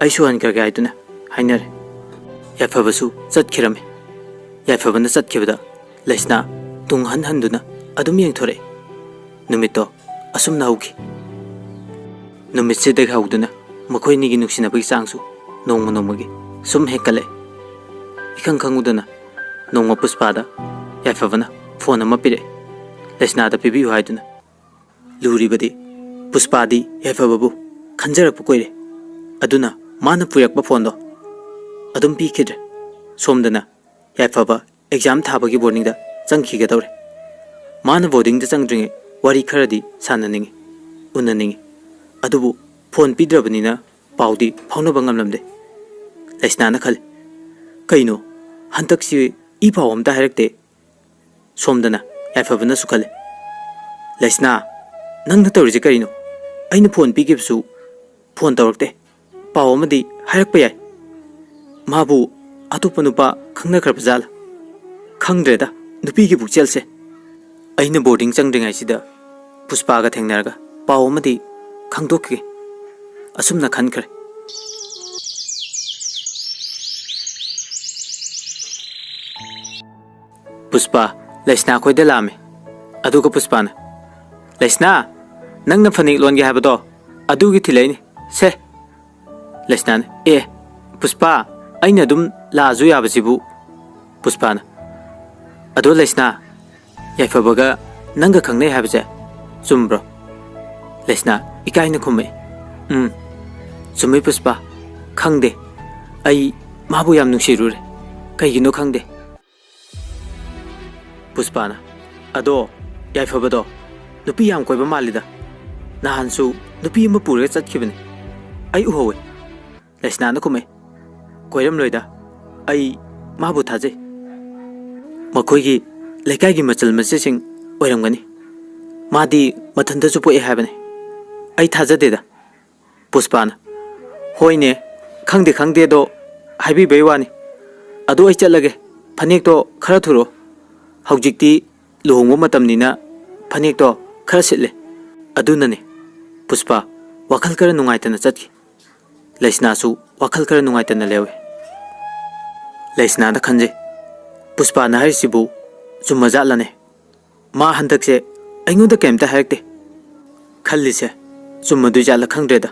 aisu hankrage haiduna hainare yaifabasu chatkirame yaifabana chatkibada laisna tung han handuna adum yengthore numito asumna hauki numitse deg hauduna makoyni gi nuksinabagi changsu nongma nongmagi sum hekale ikang khangudana nongma puspada yaifabana phone ama pire laisna da pibi haiduna luribadi puspadi yaifababu khanjarak pukoire aduna mana puyak ba phone do adum pi khidre somdana yaifaba exam thabagi boarding da changki ga dawre mana boarding da changdringe wari kharadi sananingi unaningi adubu phone pidrabanina paudi phawna bangamlamde laisna na khal kaino hantaksi I pawam ta harakte somdana yaifabana sukhale laisna nang na tawrije karino aina phone pigibsu phone tawrakte pawamadi harakpa yai mabu atopa nupa khangna kharpajala khangdreda nupi gi bukchelse aina boarding changdringai sida puspa ga thengnaraga pawamadi khangdokke asumna khankhre puspa laisna khoida lame aduga puspana laisna nangna fanik longe habado adugi thilaini se laisna puspa aina dum laaju yabasibu puspana adu laisna yaifabaga nanga khangnai habase chumbro laisna ikaina khumai chumai puspa khangde ai mabu yam nungsirure kaigino khangde puspana ado yaifabado nupi yam koiba malida nahansu nupi ma pure chatkibani ai uhowe laisna na kumai koiram loida ai mabu thaje makoigi lekai gi machal masing oiramgani madi mathanda chu poe habane ai thajade da puspana hoine khangde do haibi beiwani adu ai chalage phanek to khara thuro haujikti luhongwa matamnina phanek to khara sitle adunane puspa wakhal kara nungaitana chatki laisna su wakhal kara nungaitana lewe laisna da khanje puspa na harisibu chummaja lane ma handakse aingoda kemta harakte khallise chummadu jala khangdreda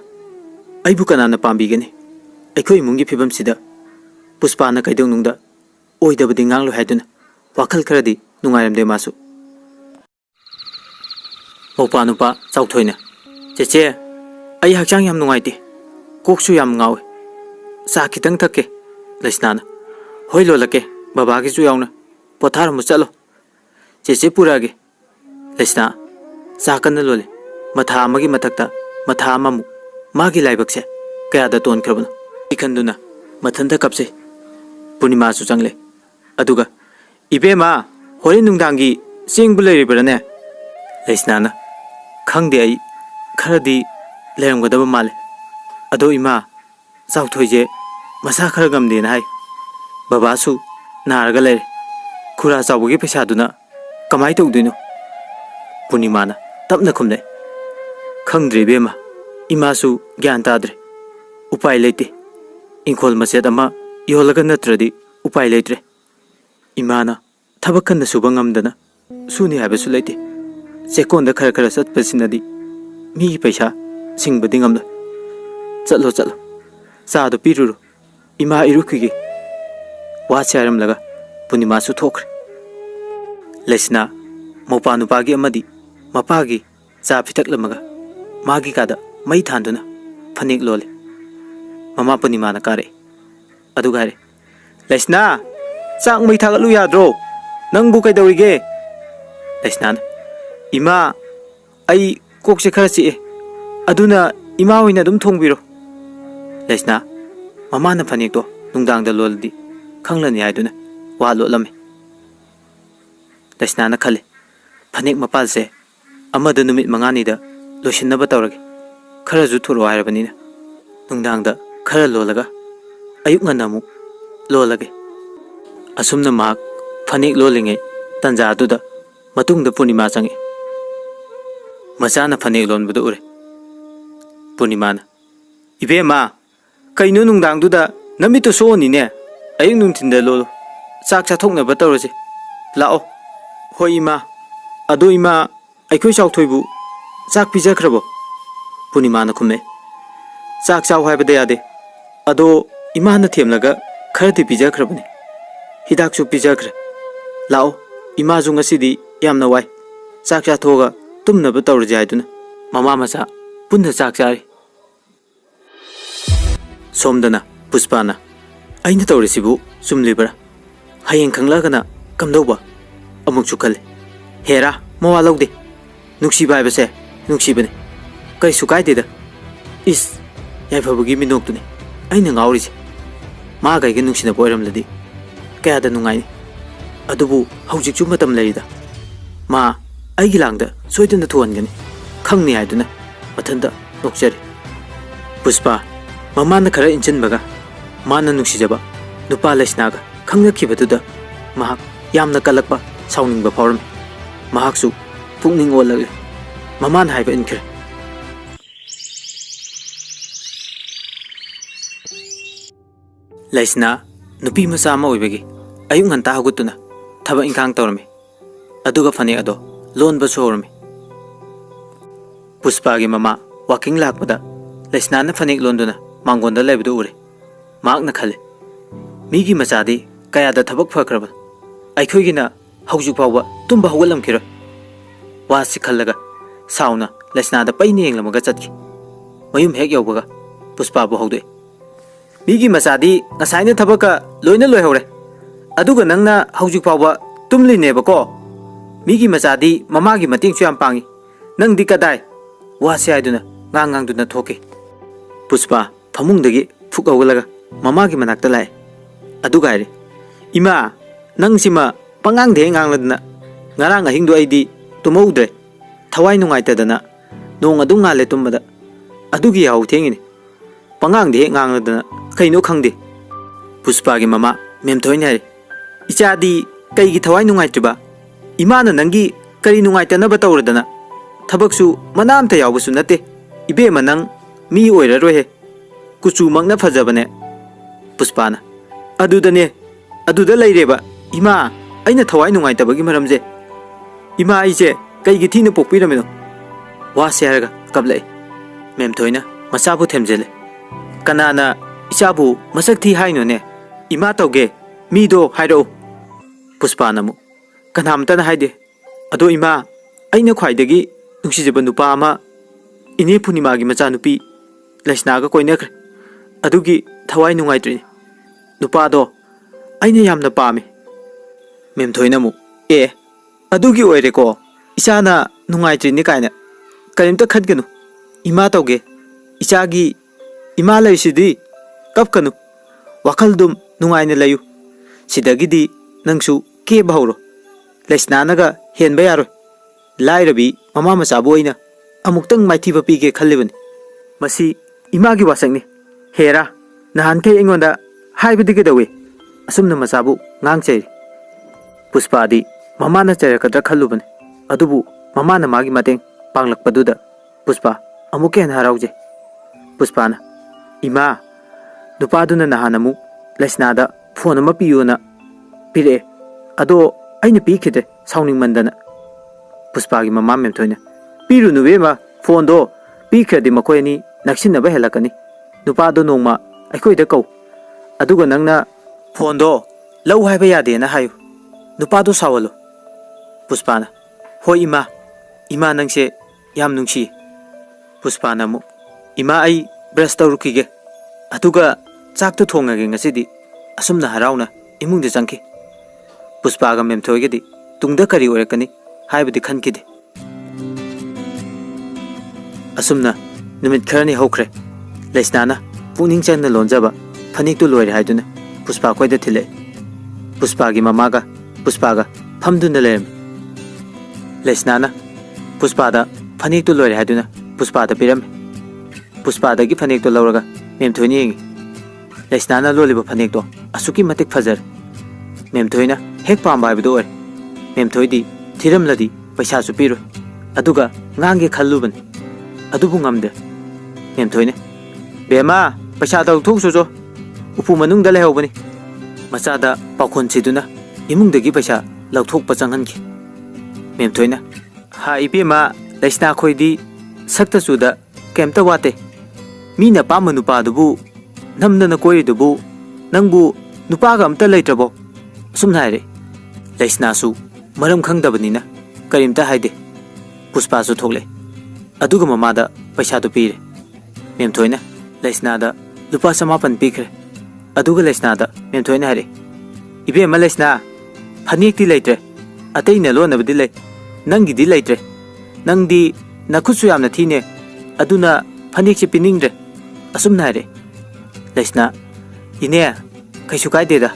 aibu kanana pambigani aikhoi imungi phibam sida puspa na kaidong nungda oidabadi nganglo haiduna wakhal kharadi nungairamde masu mopa nupa chauthoina cheche ai hakchang yam nungaiti koksu yam ngawe sa khitang thakke laisnana hoi lolake baba gi chu yauna pothar mu chalo cheche purage laisna sa kan lole matha amagi mathakta matha amamu magi laibakse kaya da ton khrabna ikhanduna mathanda kapse purnima su changle aduga ibema hore nungdangi singbu leiribrane laisnana khangde ai kharadi leramgadaba male ado ima chauthoije masa khara gamde na hai baba su naraga lere khura chawgi paisa duna kamai tawdino purnimana tapna khumne khangdre bema ima su gyan tadre upai lete ingkhol maset ama yolaga natradi upai letre imana thabakanna subangamdana suni habesu lete sekonda khara khara sat pasinadi mi paisa singbadi ngamda chalo sa do piruru ima irukhige wa charam laga punima su thokre laisna mopa nupagi amadi mapagi cha phitak lamaga magi kada mai thanduna phanik lole mama punima na kare adugare laisna chang mai thagalu yadro nangbu kaidawrige laisna ima ai kokse khara chi aduna ima hoina dum thongbiro laisna ꯃꯃꯥꯅ ꯐꯅꯦꯛꯇꯣ ꯅꯨꯡꯗꯥꯡꯗ ꯂꯣꯜꯂꯗꯤ ꯈꯪꯂꯅꯤ ꯍꯥꯏꯗꯨꯅ ꯋꯥ ꯂꯣꯠꯂꯝꯃꯤ꯫ ꯂꯩꯁꯅꯥꯅ ꯈꯜꯂꯤ, ꯐꯅꯦꯛ ꯃꯄꯥꯜꯁꯦ ꯑꯃꯗ ꯅꯨꯃꯤꯠ 5ꯅꯤꯗ ꯂꯣꯏꯁꯤꯟꯅꯕ ꯇꯧꯔꯒꯦ, ꯈꯔꯁꯨ ꯊꯨꯔꯣ ꯍꯥꯏꯔꯕꯅꯤꯅ ꯅꯨꯡꯗꯥꯡꯗ ꯈꯔ ꯂꯣꯜꯂꯒ ꯑꯌꯨꯛ ꯉꯟꯅ ꯑꯃꯨꯛ ꯂꯣꯜꯂꯒꯦ꯫ ꯑꯁꯨꯝꯅ ꯃꯍꯥꯛ ꯐꯅꯦꯛ ꯂꯣꯜꯂꯤꯉꯩ ꯇꯟꯖꯥ ꯑꯗꯨꯗ ꯃꯇꯨꯡꯗ ꯄꯨꯔꯅꯤꯃꯥ ꯆꯪꯉꯛꯏ꯫ ꯃꯆꯥꯅ ꯐꯅꯦꯛ ꯂꯣꯟꯕꯗꯨ ꯎꯔꯦ꯫ ꯄꯨꯔꯅꯤꯃꯥꯅ, "ꯏꯕꯦꯝꯃ, ꯀꯩꯅꯣ ꯅꯨꯡꯗꯥꯡꯗꯨꯗ ꯅꯃꯤꯠꯇꯨ ꯁꯣꯛꯑꯅꯤꯅꯦ, ꯑꯌꯨꯛ ꯅꯨꯡꯊꯤꯟꯗ ꯂꯣꯜꯂꯨ, ꯆꯥꯛ ꯆꯥꯊꯣꯛꯅꯕ ꯇꯧꯔꯁꯤ, ꯂꯥꯛꯑꯣ." "ꯍꯣꯏ ꯏꯃꯥ, ꯑꯗꯣ ꯏꯃꯥ, ꯑꯩꯈꯣꯏ ꯆꯥꯎꯊꯣꯏꯕꯨ ꯆꯥꯛ ꯄꯤꯖꯈ꯭ꯔꯕꯣ?" ꯄꯨꯔꯅꯤꯃꯥꯅ ꯈꯨꯝꯃꯛꯑꯦ꯫ "ꯆꯥꯛ ꯆꯥꯎ ꯍꯥꯏꯕꯗ ꯌꯥꯗꯦ, ꯑꯗꯣ ꯏꯃꯥꯅ ꯊꯦꯝꯂꯒ ꯈꯔꯗꯤ ꯄꯤꯖꯈ꯭ꯔꯕꯅꯤ, ꯍꯤꯗꯥꯛꯁꯨ ꯄꯤꯖꯈ꯭ꯔꯦ꯫ ꯂꯥꯛꯑꯣ, ꯏꯃꯥꯁꯨ ꯉꯁꯤꯗꯤ ꯌꯥꯝꯅ ꯋꯥꯏ, ꯆꯥꯛ ꯆꯥꯊꯣꯛꯑꯒ ꯇꯨꯝꯅꯕ ꯇꯧꯔꯁꯤ" ꯍꯥꯏꯗꯨꯅ ꯃꯃꯥ ꯃꯆꯥ ꯄꯨꯟꯅ ꯆꯥꯛ ꯆꯥꯔꯤ꯫ ꯁꯣꯝꯗꯅ ꯄꯨꯁꯄꯥꯅ, "ꯑꯩꯅ ꯇꯧꯔꯤꯁꯤꯕꯨ ꯆꯨꯝꯂꯤꯕ꯭ꯔꯥ? ꯍꯌꯦꯡ ꯈꯪꯂꯛꯑꯒꯅ ꯀꯝꯗꯧꯕ?" ꯑꯃꯨꯛꯁꯨ ꯈꯜꯂꯤ꯫ "ꯍꯦꯔꯥ, ꯃꯋꯥ ꯂꯧꯗꯦ, ꯅꯨꯡꯁꯤꯕ ꯍꯥꯏꯕꯁꯦ ꯅꯨꯡꯁꯤꯕꯅꯤ, ꯀꯩꯁꯨ ꯀꯥꯏꯗꯦꯗ." ꯏꯁ, ꯌꯥꯏꯐꯕꯒꯤ ꯃꯤꯅꯣꯛꯇꯨꯅꯤ ꯑꯩꯅ ꯉꯥꯎꯔꯤꯁꯦ꯫ ꯃꯥꯒ ꯑꯩꯒ ꯅꯨꯡꯁꯤꯅꯕ ꯑꯣꯏꯔꯝꯂꯗꯤ ꯀꯌꯥꯗ ꯅꯨꯡꯉꯥꯏꯅꯤ, ꯑꯗꯨꯕꯨ ꯍꯧꯖꯤꯛꯁꯨ ꯃꯇꯝ ꯂꯩꯔꯤꯗ, ꯃꯥ ꯑꯩꯒꯤ ꯂꯥꯡꯗ ꯁꯣꯏꯗꯅ ꯊꯨꯍꯟꯒꯅꯤ, ꯈꯪꯅꯤ ꯍꯥꯏꯗꯨꯅ ꯃꯊꯟꯇ ꯅꯣꯛꯆꯔꯤ꯫ ꯄꯨꯁꯄꯥ ꯃꯃꯥꯅ ꯈꯔ ꯏꯟꯁꯤꯟꯕꯒ ꯃꯥꯅ ꯅꯨꯡꯁꯤꯖꯕ ꯅꯨꯄꯥ ꯂꯩꯁꯅꯥꯒ ꯈꯪꯅꯈꯤꯕꯗꯨꯗ ꯃꯍꯥꯛ ꯌꯥꯝꯅ ꯀꯜꯂꯛꯄ, ꯁꯥꯎꯅꯤꯡꯕ ꯐꯥꯎꯔꯝꯃꯤ꯫ ꯃꯍꯥꯛꯁꯨ ꯄꯨꯛꯅꯤꯡ ꯑꯣꯜꯂꯛꯂꯦ, ꯃꯃꯥꯅ ꯍꯥꯏꯕ ꯏꯟꯈ꯭ꯔꯦ꯫ ꯂꯩꯁꯅꯥ ꯅꯨꯄꯤ ꯃꯆꯥ ꯑꯃ ꯑꯣꯏꯕꯒꯤ ꯑꯌꯨꯛ ꯉꯟꯇꯥ ꯍꯧꯒꯠꯇꯨꯅ ꯊꯕꯛ ꯏꯟꯈꯥꯡ ꯇꯧꯔꯝꯃꯤ, ꯑꯗꯨꯒ ꯐꯅꯦꯛ ꯑꯗꯣ ꯂꯣꯟꯕꯁꯨ ꯍꯧꯔꯝꯃꯤ꯫ ꯄꯨꯁꯄꯥꯒꯤ ꯃꯃꯥ ꯋꯥꯀꯤꯡ ꯂꯥꯛꯄꯗ ꯂꯩꯁꯅꯥꯅ ꯐꯅꯦꯛ ꯂꯣꯟꯗꯨꯅ ꯃꯥꯡꯒꯣꯟꯗ ꯂꯩꯕꯗꯨ ꯎꯔꯦ꯫ ꯃꯍꯥꯛꯅ ꯈꯜꯂꯤ, ꯃꯤꯒꯤ ꯃꯆꯥꯗꯤ ꯀꯌꯥꯗ ꯊꯕꯛ ꯐꯈ꯭ꯔꯕꯅꯣ, ꯑꯩꯈꯣꯏꯒꯤꯅ ꯍꯧꯖꯤꯛ ꯐꯥꯎꯕ ꯇꯨꯝꯕ ꯍꯧꯒꯠꯂꯝꯈꯤꯔꯣꯏ꯫ ꯋꯥꯁꯤ ꯈꯜꯂꯒ ꯁꯥꯎꯅ ꯂꯩꯁꯅꯥꯗ ꯄꯩꯅ ꯌꯦꯡꯂꯝꯃꯒ ꯆꯠꯈꯤ꯫ ꯃꯌꯨꯝ ꯍꯦꯛ ꯌꯧꯕꯒ ꯄꯨꯁꯄꯥꯕꯨ ꯍꯧꯗꯣꯛꯏ꯫ "ꯃꯤꯒꯤ ꯃꯆꯥꯗꯤ ꯉꯁꯥꯏꯅ ꯊꯕꯛꯀ ꯂꯣꯏꯅ ꯂꯣꯏꯍꯧꯔꯦ, ꯑꯗꯨꯒ ꯅꯪꯅ ꯍꯧꯖꯤꯛ ꯐꯥꯎꯕ ꯇꯨꯝꯂꯤꯅꯦꯕꯀꯣ? ꯃꯤꯒꯤ ꯃꯆꯥꯗꯤ ꯃꯃꯥꯒꯤ ꯃꯇꯦꯡꯁꯨ ꯌꯥꯝ ꯄꯥꯡꯉꯤ, ꯅꯪꯗꯤ ꯀꯗꯥꯏ?" ꯋꯥꯁꯤ ꯍꯥꯏꯗꯨꯅ ꯉꯥꯡꯗꯨꯅ ꯊꯣꯛꯈꯤ꯫ ꯄꯨꯁꯄꯥ ꯐꯃꯨꯡꯗꯒꯤ ꯐꯨꯛ ꯍꯧꯒꯠꯂꯒ ꯃꯃꯥꯒꯤ ꯃꯅꯥꯛꯇ ꯂꯥꯛꯑꯦ, ꯑꯗꯨꯒ ꯍꯥꯏꯔꯦ, "ꯏꯃꯥ, ꯅꯪꯁꯤꯃ ꯄꯉꯥꯡꯗ ꯍꯦꯛ ꯉꯥꯡꯂꯗꯅ ꯉꯔꯥꯡ ꯑꯍꯤꯡꯗꯣ ꯑꯩꯗꯤ ꯇꯨꯝꯍꯧꯗ꯭ꯔꯦ, ꯊꯋꯥꯏ ꯅꯨꯡꯉꯥꯏꯇꯗꯅ ꯅꯣꯡ ꯑꯗꯨꯝ ꯉꯥꯜꯂꯦ ꯇꯨꯝꯕꯗ, ꯑꯗꯨꯒꯤ ꯌꯥꯍꯧ ꯊꯦꯡꯉꯤꯅꯤ, ꯄꯉꯥꯡꯗ ꯍꯦꯛ ꯉꯥꯡꯂꯗꯅ ꯀꯩꯅꯣ ꯈꯪꯗꯦ." ꯄꯨꯁꯄꯥꯒꯤ ꯃꯃꯥ ꯃꯦꯝꯊꯣꯏꯅ ꯍꯥꯏꯔꯦ, "ꯏꯆꯥꯗꯤ ꯀꯩꯒꯤ ꯊꯋꯥꯏ ꯅꯨꯡꯉꯥꯏꯇ꯭ꯔꯤꯕ? ꯏꯃꯥꯅ ꯅꯪꯒꯤ ꯀꯔꯤ ꯅꯨꯡꯉꯥꯏꯇꯅꯕ ꯇꯧꯔꯗꯅ? ꯊꯕꯛꯁꯨ ꯃꯅꯥ ꯑꯝꯇ ꯌꯥꯎꯕꯁꯨ ꯅꯠꯇꯦ, ꯏꯕꯦꯝꯃ ꯅꯪ ꯃꯤ ꯑꯣꯏꯔꯔꯣꯏꯍꯦ, ꯀꯨꯆꯨꯃꯛꯅ ꯐꯖꯕꯅꯦ." ꯄꯨꯁꯄꯥꯅ, "ꯑꯗꯨꯗꯅꯦ, ꯑꯗꯨꯗ ꯂꯩꯔꯦꯕ ꯏꯃꯥ ꯑꯩꯅ ꯊꯋꯥꯏ ꯅꯨꯡꯉꯥꯏꯇꯕꯒꯤ ꯃꯔꯝꯁꯦ, ꯏꯃꯥ ꯑꯩꯁꯦ ꯀꯩꯒꯤ ꯊꯤꯅ ꯄꯣꯛꯄꯤꯔꯝꯃꯤꯅꯣ?" ꯋꯥꯁꯤ ꯍꯥꯏꯔꯒ ꯀꯞꯂꯛꯏ꯫ ꯃꯦꯝꯊꯣꯏꯅ ꯃꯆꯥꯕꯨ ꯊꯦꯝꯖꯤꯜꯂꯦ, "ꯀꯅꯥꯅ ꯏꯆꯥꯕꯨ ꯃꯁꯛ ꯊꯤ ꯍꯥꯏꯅꯣꯅꯦ? ꯏꯃꯥ ꯇꯧꯒꯦ, ꯃꯤꯗꯣ ꯍꯥꯏꯔꯛꯎ." ꯄꯨꯁꯄꯥꯅ ꯑꯃꯨꯛ, "ꯀꯅꯥꯝꯇꯅ ꯍꯥꯏꯗꯦ, ꯑꯗꯣ ꯏꯃꯥ ꯑꯩꯅ ꯈ꯭ꯋꯥꯏꯗꯒꯤ ꯅꯨꯡꯁꯤꯖꯕ ꯅꯨꯄꯥ ꯑꯃ ꯏꯅꯦ ꯄꯨꯔꯅꯤꯃꯥꯒꯤ ꯃꯆꯥꯅꯨꯄꯤ ꯂꯩꯁꯅꯥꯒ ꯀꯣꯏꯅꯈ꯭ꯔꯦ, ꯑꯗꯨꯒꯤ ꯊꯋꯥꯏ ꯅꯨꯡꯉꯥꯏꯇ꯭ꯔꯤꯅꯤ, ꯅꯨꯄꯥꯗꯣ ꯑꯩꯅ ꯌꯥꯝꯅ ꯄꯥꯝꯃꯤ." ꯃꯦꯝꯊꯣꯏꯅ ꯑꯃꯨꯛ, "ꯑꯦ, ꯑꯗꯨꯒꯤ ꯑꯣꯏꯔꯦꯀꯣ ꯏꯆꯥꯅ ꯅꯨꯡꯉꯥꯏꯇ꯭ꯔꯤꯅꯤ ꯀꯥꯏꯅ, ꯀꯔꯤꯝꯇ ꯈꯟꯒꯅꯨ, ꯏꯃꯥ ꯇꯧꯒꯦ, ꯏꯆꯥꯒꯤ ꯏꯃꯥ ꯂꯩꯔꯤꯁꯤꯗꯤ, ꯀꯞꯀꯅꯨ, ꯋꯥꯈꯜꯗꯨꯝ ꯅꯨꯡꯉꯥꯏꯅ ꯂꯩꯌꯨ, ꯁꯤꯗꯒꯤꯗꯤ ꯅꯪꯁꯨ ꯀꯦꯕ ꯍꯧꯔꯣ, ꯂꯩꯁꯅꯥꯅꯒ ꯍꯦꯟꯕ ꯌꯥꯔꯣꯏ, ꯂꯥꯏꯔꯕꯤ ꯃꯃꯥ ꯃꯆꯥꯕꯨ ꯑꯩꯅ ꯑꯃꯨꯛꯇꯪ ꯃꯥꯏꯊꯤꯕ ꯄꯤꯒꯦ ꯈꯜꯂꯤꯕꯅꯤ, ꯃꯁꯤ ꯏꯃꯥꯒꯤ ꯋꯥꯁꯛꯅꯤ, ꯍꯦꯔꯥ ꯅꯍꯥꯟꯈꯩ ꯑꯩꯉꯣꯟꯗ ꯍꯥꯏꯕꯗꯤ ꯀꯩꯗꯧꯏ?" ꯑꯁꯨꯝꯅ ꯃꯆꯥꯕꯨ ꯉꯥꯡꯆꯩꯔꯤ꯫ ꯄꯨꯁꯄꯥꯗꯤ ꯃꯃꯥꯅ ꯆꯩꯔꯛꯀꯗ꯭ꯔꯥ ꯈꯜꯂꯨꯕꯅꯤ, ꯑꯗꯨꯕꯨ ꯃꯃꯥꯅ ꯃꯥꯒꯤ ꯃꯇꯦꯡ ꯄꯥꯡꯂꯛꯄꯗꯨꯗ ꯄꯨꯁꯄꯥ ꯑꯃꯨꯛꯀ ꯍꯦꯟꯅ ꯍꯔꯥꯎꯖꯩ꯫ ꯄꯨꯁꯄꯥꯅ, "ꯏꯃꯥ, ꯅꯨꯄꯥꯗꯨꯅ ꯅꯍꯥꯟ ꯑꯃꯨꯛ ꯂꯩꯁꯅꯥꯗ ꯐꯣꯟ ꯑꯃ ꯄꯤꯌꯨꯅ ꯄꯤꯔꯛꯑꯦ, ꯑꯗꯣ ꯑꯩꯅ ꯄꯤꯈꯤꯗ꯭ꯔꯦ ꯁꯥꯎꯅꯤꯡꯃꯟꯗꯅ." ꯄꯨꯁꯄꯥꯒꯤ ꯃꯃꯥ ꯃꯦꯝꯊꯣꯏꯅ, "ꯄꯤꯔꯨꯅꯨ ꯏꯕꯦꯝꯃ, ꯐꯣꯟꯗꯣ ꯄꯤꯈ꯭ꯔꯗꯤ ꯃꯈꯣꯏ ꯑꯅꯤ ꯅꯛꯁꯤꯟꯅꯕ ꯍꯦꯜꯂꯛꯀꯅꯤ, ꯅꯨꯄꯥꯗꯣ ꯅꯣꯡꯃ ꯑꯩꯈꯣꯏꯗ ꯀꯧ, ꯑꯗꯨꯒ ꯅꯪꯅ ꯐꯣꯟꯗꯣ ꯂꯧ ꯍꯥꯏꯕ ꯌꯥꯗꯦꯅ ꯍꯥꯏꯌꯨ, ꯅꯨꯄꯥꯗꯣ ꯁꯥꯎꯍꯜꯂꯨ." ꯄꯨꯁꯄꯥꯅ, "ꯍꯣꯏ ꯏꯃꯥ, ꯏꯃꯥ ꯅꯪꯁꯦ ꯌꯥꯝ ꯅꯨꯡꯁꯤꯌꯦ." ꯄꯨꯁꯄꯥꯅ ꯑꯃꯨꯛ, "ꯏꯃꯥ ꯑꯩ ꯕ꯭ꯔꯁ ꯇꯧꯔꯨꯈꯤꯒꯦ, ꯑꯗꯨꯒ ꯆꯥꯛꯇꯣ ꯊꯣꯡꯉꯒꯦ ꯉꯁꯤꯗꯤ." ꯑꯁꯨꯝꯅ ꯍꯔꯥꯎꯅ ꯏꯃꯨꯡꯗ ꯆꯪꯈꯤ꯫ ꯄꯨꯁꯄꯥꯒ ꯃꯦꯝꯊꯣꯏꯒꯗꯤ ꯇꯨꯡꯗ ꯀꯔꯤ ꯑꯣꯏꯔꯛꯀꯅꯤ ꯍꯥꯏꯕꯗꯤ ꯈꯟꯈꯤꯗꯦ꯫ ꯑꯁꯨꯝꯅ ꯅꯨꯃꯤꯠ ꯈꯔꯅꯤ ꯍꯧꯈ꯭ꯔꯦ꯫ ꯂꯩꯁꯅꯥꯅ ꯄꯨꯛꯅꯤꯡ ꯆꯪꯅ ꯂꯣꯟꯖꯕ फनेक तो लोरे हाइदुना पुष्पा खोइदा थिले पुष्पागी ममागा पुष्पागा फमदुना लेरम लेसनाना पुष्पादा फनेक तो लोरे हाइदुना पुष्पादा पिरम पुष्पादगी फनेक तो लौरगा मेमथोइनी येंगी लेसनाना लोलिबा फनेक तो असुकी मतिक फजर मेमथोइना हेक पाम हाइबदो ओरे मेमथोइदी थिरमलदी पैसा सु पिरो अदुगा ngange khalluban adubu ngamde memthoine bema paisa da thok so upu manung da lehobani macha da pakhon chiduna imung dagi paisa lauthok pa changhan ki memthoine ha ibema laisna khoidi sakta suda kemta wate mina pa manupa dubu namna na koi dubu nangbu nupa ga amta leitrabo sumna re laisna su maram khangdabani na karimta haide Pushpa सु थोले अदुगा ममादा पैसा तो पीरे मेमथोइना लेसनादा लुपा समापन पीखरे अदुगा लेसनादा मेमथोइना हरे इबे म लेसना फनेकती लेत्रे अतैना लोनबदी ले नंगीदी लेत्रे नंगदी नखुसु यामना थीने अदुना फनेकसे पिनिंग्रे असुमना हरे लेसना इने कैसु कायदेदा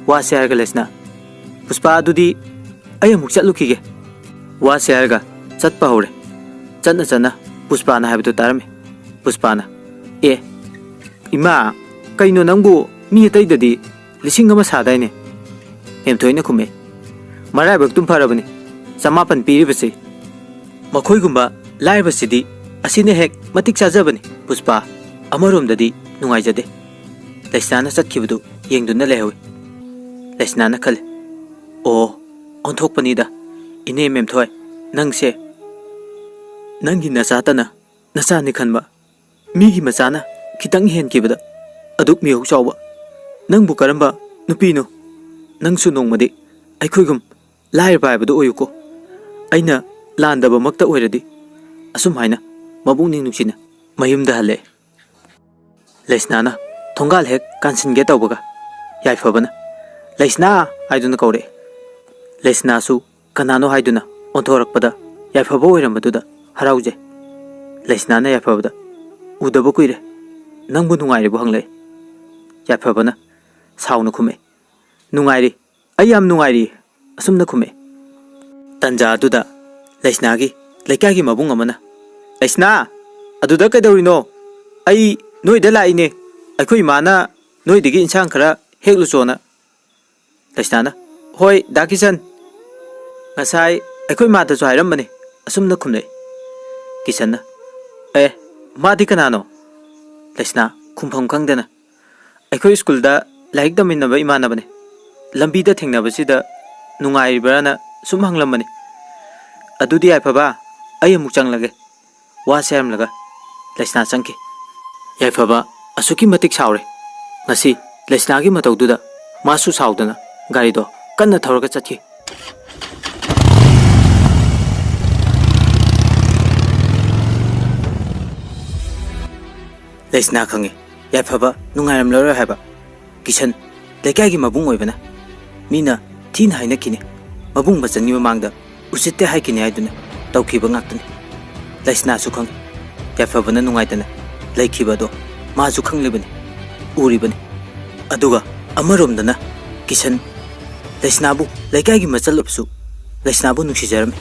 वासे हरगा लेसना पुष्पा अदुदी अय अमुक चलुखिगे वासे हरगा चटपा हौरे चना चना पुष्पाना हाइबदो तारमे पुष्पाना ए इमा कइनो नंगबु मी अतैददी लिसिंग अमा सादाइने मेमथोइना खुमे मराइबक तुम फरबने समापन पीरिबसे मखोइगुम्बा लाइबसिदी असिने हेक मतिक चाजबने पुष्पा अमरोमददी नुंगाइजदे लेसनाना चटखिबदु येंगदुना लेहवे लेसनाना खले ओ ओंथोकपनीदा इने मेमथोइ नंगसे नंगी नचातना नचानी खनबा मीगी मचाना खितंग हेनकिबदा अदुक मिहौ चावबा नंगबु करंबा नुपीनो नंगसु नोंगमदि अखोइगुम लाइर बायबदो ओयुको अइना लांदबा मक्ता ओइरदि असुम हाइना मबुंगनिंग नुसिना मयुमदा हले लेसनाना थोंगाल हेक कांसिनगे तौबगा याइफबना लेसना हाइदुना कौरे लेसनासु कनानो हाइदुना ओंथोरकपदा याइफबो ओइरमबदुदा हराउजे लेसनाना याइफबदा उदबो कुइरे नंगबु नुंगाइरेबो हंगले याइफबना साउना खुमे नुंगाइरी अयाम नुंगाइरी असुमना खुमे तंजा अदुदा लेसनागी लेकागी मबुंग अमना लेसना अदुदा कैदौरिनो अई नोइदा लाइने अखोइ माना नोइदगी इंसान खरा हेकलुचोना लेसनाना होय दाकिसन ngasai अखोइ माता जो हाइरमबने असुमना खुमले किसना ए मादी कनानो लेसना खुमफम खंगदना अखोइ स्कूलदा लाइक दमिनबा इमानबने लंबीदा थेंनबसिदा नुंगाइबराना सुम हंगलमबने अदुदी आइफबा अय अमुक चंगलगे वा सेरमलगा लेसना चंके याइफबा असुकी मतिक सावरे ngasi लेसनागी मतौदुदा मासु सावदना गारिदो कन्ना थौरगा चतखि लेसना खंगे याइफबा नुंगाइरम लरो हाइबा किशन लेकागी मबुंग ओइबना मीना थीन हाइना किने मबुंग बचंगी ममांगदा उसिते हाइकिने हाइदुना तौखिबा ngaktani लेसना सु खंग याइफबना नुंगाइदना लेखिबदो मासु खंगलिबने उरिबने अदुगा अमरोमदना किशन लेसनाबु लेकागी मचलबसु लेसनाबु नुसिजरमे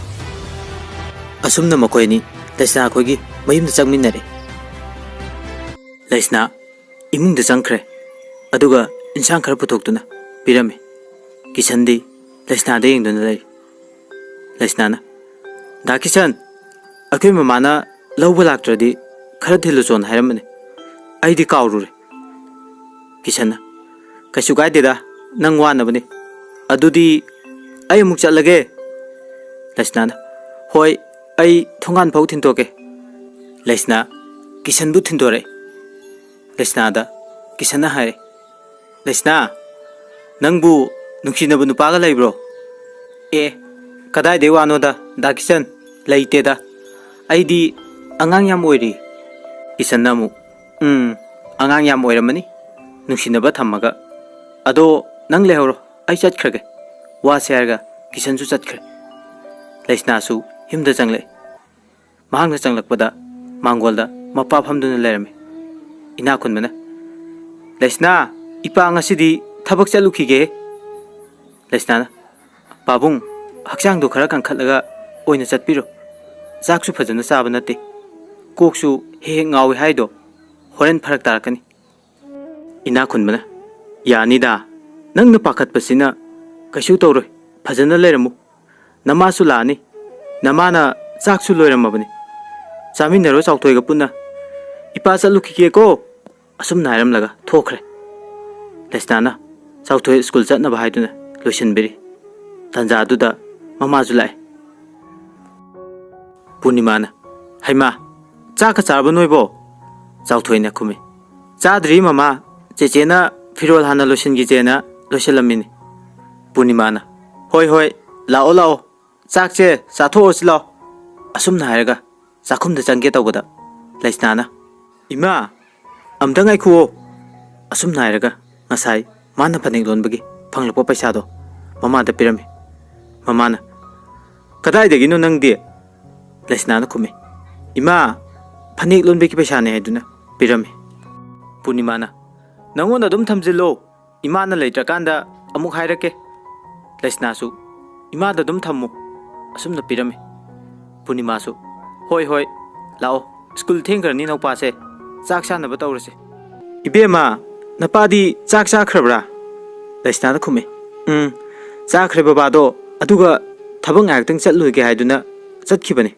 असुमना मकोइनी लेसना खोगी मयुमदा चंगमिनरे लेसना इमुंगदा चंखरे अदुगा इंसान खर पुथोक्तुना पिरमे किशनदी लेसनादा येंगदुना लैरि लेसनाना दा किशन अखोइ ममाना लौबा लाक्ट्रदि खर थिलुचोन हाइरमने अइदि काउरुरे किशनना कैसु कायदेदा नंग वानबने अदुदी अय अमुक चलगे लेसनाना होय अई थोंगान फाउ थिनतोके लेसना किशनबु थिनतोरे लेसनादा किशनना हाय लेसना नंगबु नुखिनबु नुपागा लैब्रो ए कदाय दे वानोदा दा किशन लैतेदा अइदी अंगांग याम ओइरी किशनना मु अंगांग याम ओइरमनी नुखिनबा थम्मगा अदो नंग लेहरो अइ चटखरगे वा सेरगा किशनसु चटखरे लेसनासु हिमदा चंगले मांगना चंगलकपदा मांगोलदा मपा फमदुना लेरमे इना खुनबना Lesna, ipa ngasidi thabak chalukige. Lesna, Pabung, hakchang do khara kangkhatlaga oina chatpiro. Chaksu phajana chaba nate. Koksu he ngawi haido. Horen pharak tarakani. Ina khunbana. Yanida, nangna pakhatpasina kaisu tawroi. Phajana leiramu. Namasu laani. Namana chaksu loiramabani. Chaminaro chawthoiga punna. Ipa chalukige ko. Asum nairam laga thokre. Lesna chawthoi school chatna bahaiduna loisinbiri. Tanja aduda mama julai. Punimana. Haima. Chaka charba noibo. Chawthoi na khumi. Chadri mama. Chechena firol hana loisingi jena loisilamini. Punimana. Hoi hoi. Lao lao. Chakche chatho osilo. Asum nairaga. Chakhumda changge tawbada. Lesna Ima. Amdang ai khuo. Asum nairaga. Ngasai. Mana paning lonbagi. Phanglakpa paisa do. Mama da pirami. Mama na. Kadai dagi no nang di. Lesna khumi. Ima. Paning lonbagi paisa ne haiduna. Pirami. Punimana. Nangon adum thamjilo. Ima na leitra kanda amuk hairake. Lesna su. Ima da dum thammu. Asum na pirami. Punima su. Hoi hoi. Lao. School thengrani nau pa se. Chak na batawrase. Ibema. Napadi chak khrabra. Lesna khumi. Chakre babado. Aduga thabang acting chatluge haiduna chatkibani.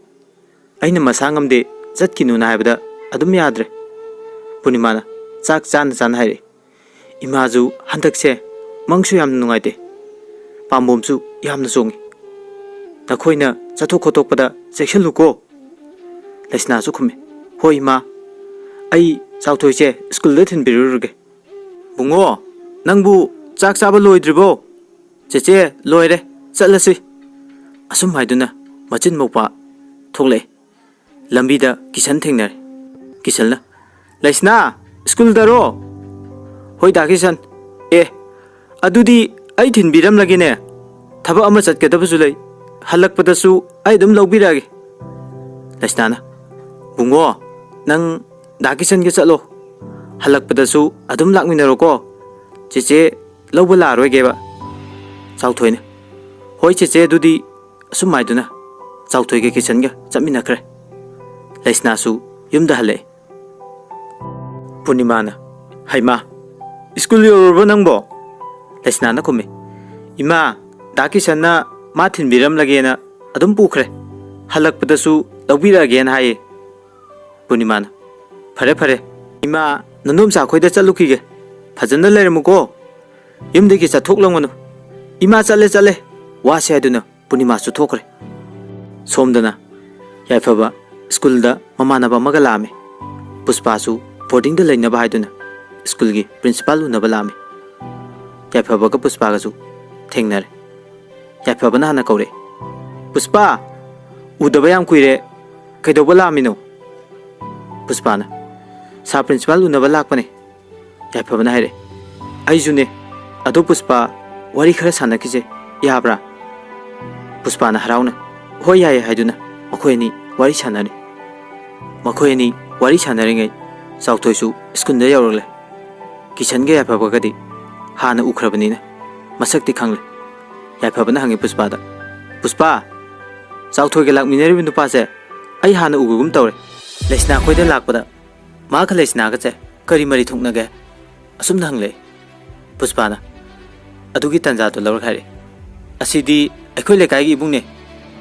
Aina masangamde chatkinu na haibada adum yadre. Punimana. Chak chan haire. Imaju handakse mangsu yam nungaite. Pambomsu yamna songi. Nakhoina chathok khotokpada cheksaluko. Lesna su khumi. Hoi ma. Ai chawthoise school da thinbiruruge. Bungo nangbu chak chaba loidribo. Cheche loire chatlasi. Asum haiduna machin mokpa thoklei. Lambida kisan thengnare. Kisalna. Lesna school daro. Hoi da kisan. Adudi ai thinbiram lagine. Thaba ama chatkedabasu lei. Halakpadasu ai dum lobirage. Lesna Bungo nang dakisan ge chatlo. Halakpadasu adum lakminaro ko. Cheche lawba laroige ba. Chawthoine. Hoi cheche dudi sumaiduna. Chawthoige kisan ga chaminakre. Lesna su yumda hale. Punimana. Haima. School yorbo nangbo. Lesna na khumi. Ima dakisan na ma thinbiram lagena adum pukre. Halakpadasu lawbirage na haye. Punimana. Pare. Ima nanum sa khoida chalukige. Phajana leiramuko. Yumdegi chathoklamanu. Ima chale. Wase aduna Punima su thokre. Somdana. Yaifaba school da mamanaba magalame. Puspa su boarding da lainaba haiduna. School gi principal unaba lame. Yaifaba ka Puspa ga su thengnare. Yaifaba na hana kaure. Puspa udaba yam kuire kaidoba lamino. Puspana. Sa principal unaba lakpane. Yaifaba na haire. Aijune ado Puspa wari khara sanakije yabra. Puspana harauna. Hoi yaye haiduna. Makoini wari sanare. Makoini wari sanare ngai. Chawthoisu school da yaurole. Kisan ge Yaifaba gadi hana ukhrabani na. Masakti khangle. Yaifaba na hangi Puspa da. Puspa. Chawthoi ge lakminare bindu pa se. Ai hana ugugum tawre. Lesna khoida lakpada. Ma kha Lesna ga che kari mari thukna ge. Asum hangle. Puspana. Adugi tanja to lawr khare. Asidi akhoi lekai gi ibungne.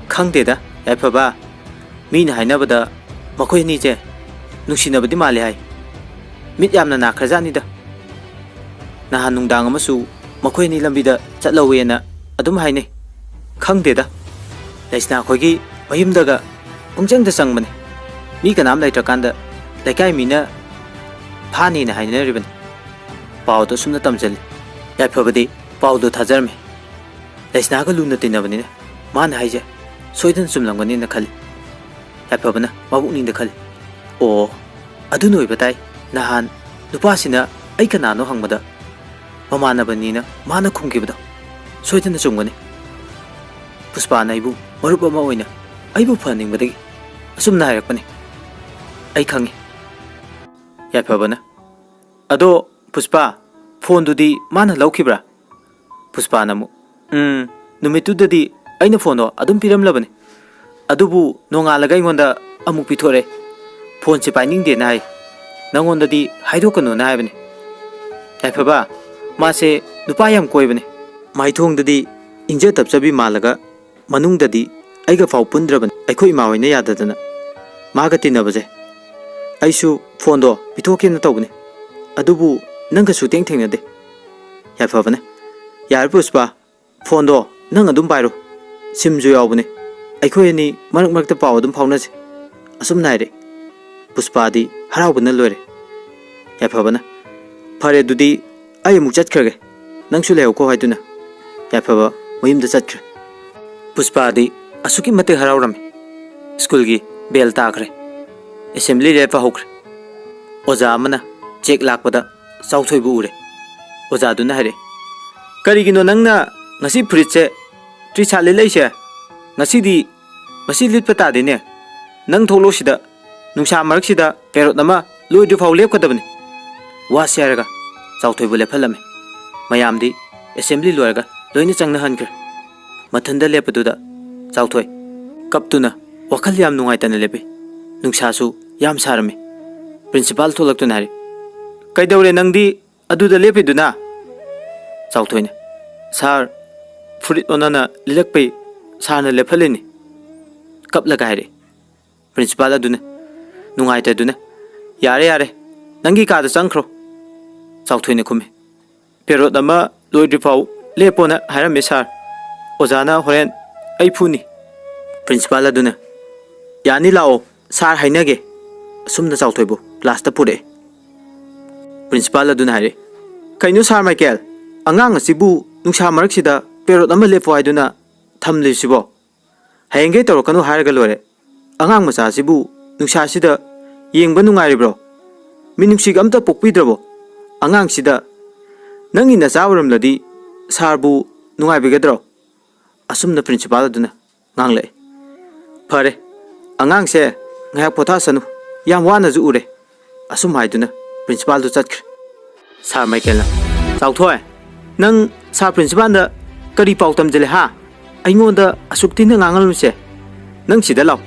Khangde da Yaifaba. Mina hainabada makhoi ni je nungsinabadi male hai. Mit yamna na khrajani da. Nahan nungdang amasu makhoi ni lambida chatlawe na adum haine. Khangde da. Lesna khoigi mayumdaga pungjangda changbane. Mi kanam laitrakanda lekai mina phani na hainaribane. Pawdo sumna tamjali. Yaifabadi pawdo thajarme. Lesna ga luna tinabani man haije soidan sumlangani na khali. Yaifabana mabukning da khali. O adu noi batai nahan nupasina ai kanano hangmada mamanabani na mana khumgibada soidan chungani. Puspa na ibu marup ama oina aibu phaningbadagi asumna hairakpani. Ai khangi. Yaifabana ado Puspa phone dudi mana laukibra Puspa namu numitudadi aina phone do adum piram labani adubu nongalaga ingonda amuk pithore phone se paining de nai nangondadi haidokanu na haibani yaifaba mase nupa yam koibani maithong dadi inja tapchabi malaga manung dadi aiga fau pundraban aikhoi ma hoina yadadana maga tinabaje aisu phone do pithoke na tawbani adubu nanga su teng teng na de yaifabane yar Puspa phone do nang adum bairo sim ju yawbani aikhoi ni marak marak ta paw adum phaunase asum naire Puspa di haraubana loire yaifabana phare dudi ai amuk chatkhage nangsu lehau ko haiduna yaifaba mayumda chatkre Puspa di asuki mate harauram school gi bel takre assembly le pa hokre oja amana check lakpada sauthoi bu ure oja duna hare karigino nangna ngasi fridge tri chale leise ngasi di masi litpa ta de ne nang tholo sida nungsa marak sida perot nama loidu phau lep kadabani wa seraga sauthoi bu lephalame mayam di assembly loiraga loina changna hankre mathanda lepaduda sauthoi kaptuna wakhal yam nungai tana lepe nungsa su yam sarame principal tholak tuna hari kaidawre nangdi aduda lepiduna sauthoi ne sar furit onana lilakpe sarna lephaleni kapla gaire principal aduna nungai ta duna yare yare nangi ka da changkhro sauthoi ne khume perot ama loidri phau lepona harame sar ojana horen ai phuni principal aduna yani lao sar hainage sumna sauthoi bu class ta pure principal aduna hare kaino sar Michael angang asibu nungsa marak sida perot ama lepo aiduna thamle sibo hayenge torokanu haraga lore angang macha sibu nungsa sida yengba nungai bro minungsi amta pokpidrabo angang sida nangi na chawaram ladi sarbu nungai bigadro asumna principal aduna ngangle phare angang se ngayak potha sanu yam wana ju ure asum haiduna principal du chatkre sar Michael na sauthoi nang sa principal da kari pautam jele ha aingonda asukti na ngangal se nang sida law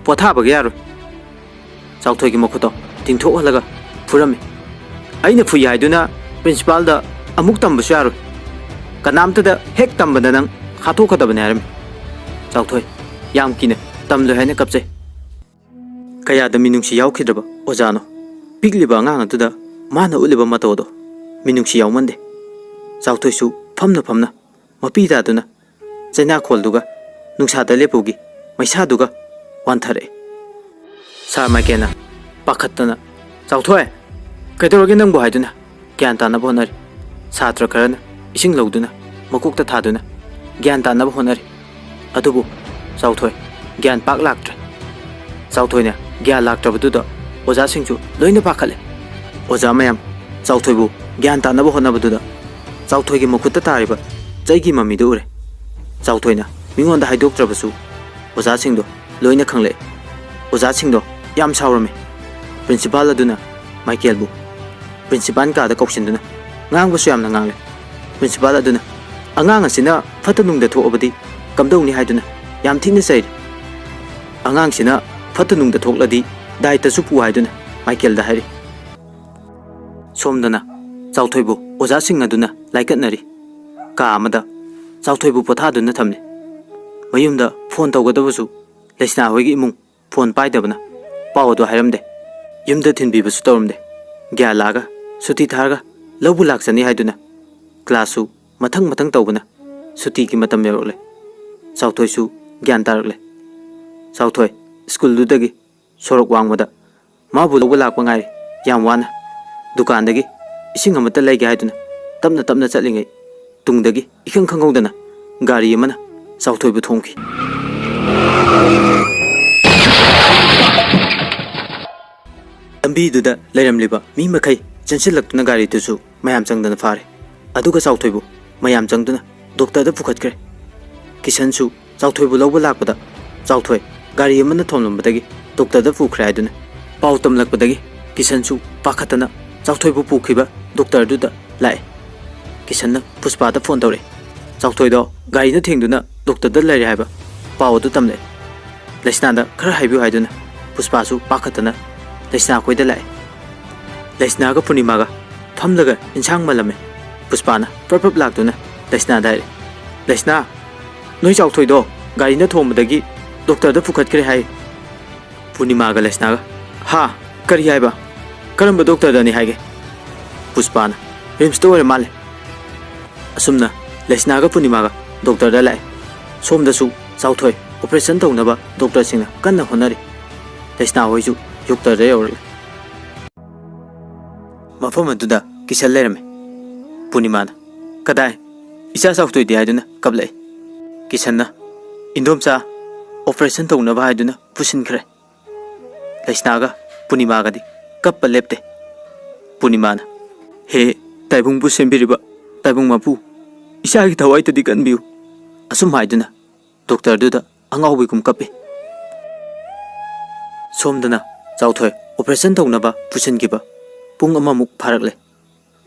potha ba yaru sauthoi gi mokhoto tingtho halaga furame aina phu yaiduna principal da amuk tamba yaru kanamta da hek tamba da nang khato khadabane aram sauthoi yam kine tamlo haina kapse kaya da minungsi yaukhidraba ojano pigliba ngang atuda mana uliba matodo minungsi yaumande sauthoi su famna mapi da duna chaina kholduga nungsa da lepugi maisa duga wanthare sar Michael pakhatana sauthoi kaidoroge nangbo haiduna gyan ta na bonari satra karana ising loduna makukta thaduna gyan ta na bonari adubu sauthoi gyan pak laktra sauthoi ne gyan laktra bududa oja singchu loina pakhale oja mayam sauthoi bu gyan ta na bonna bududa sauthoi gi mukutta tariba chaigi mami du ure sauthoi na mingonda haidok trabasu oja singdo loina khangle oja singdo yam saurame principal aduna Michael bu principal ka da koksinduna ngang bu syam na ngangle principal aduna angang asina fatanung da thobadi kamdongni haiduna yam thingna sai angang sina fatanung da thokladi daita su pu haiduna Michael da hari somdana sauthoi bu oja sing aduna laikatnari ka amada sauthoi bu potha duna thamne mayumda phone tawgadabusu lesna hoigi imung phone paidabana pawdo hairamde yumda thinbi basu tawramde gya laga suti tharga lobu laksani haiduna classu mathang tawbana suti ki matam yorole sauthoi su gyan tarakle sauthoi school dudagi sorok wangmada mabu lobu lakpa ngai yam wana dukan dagi ising amata lege haiduna tapna chatlingai tungdagi ikhang khangodana gari amana sauthoi bu thongki lambi duda leiramliba mi makai chansilaktuna gari tusu mayam changdana fare aduga sauthoi bu mayam changduna doctor da pukhatkre kisansu sauthoi bu lobu lakpada sauthoi gari amana thomlambadagi doctor da pukhrai aduna pau tamlakpadagi kisansu pakhatana sauthoi bu pukhiba doctor du da lai kisan na Puspa da phone tawre chawthoi do gari na thengduna doctor da lai haiba paw du tamle Lesna da khar haibu haiduna Puspa su pakhatana Lesna khoi da lai Lesna ga Punima ga phamlaga insang malame Puspa na prap lakduna Lesna da Lesna noi chawthoi do gari na thomdagi doctor da phukhat kre hai Punima ga Lesna ga ha kari haiba karamba doctor da ni haige Puspa na rims to ore male asumna Lesna ga Punima ga doctor da lai som da su chawthoi operation tawnaba doctor singna kanna honari Lesna hoi ju doctor da yor mafam aduda kisal lerme Punima na kadai isa chawthoi di haiduna kablai kisanna indomcha operation tawnaba haiduna pusin khre Lesna ga Punima ga di kappa lepte Punima na he taibung bu sembiriba taibung mapu isa gi thawai to di kan biu asum haiduna doctor du da angau bi kum kape somdana chawthoi operation tawnaba pusin giba pung amamuk pharakle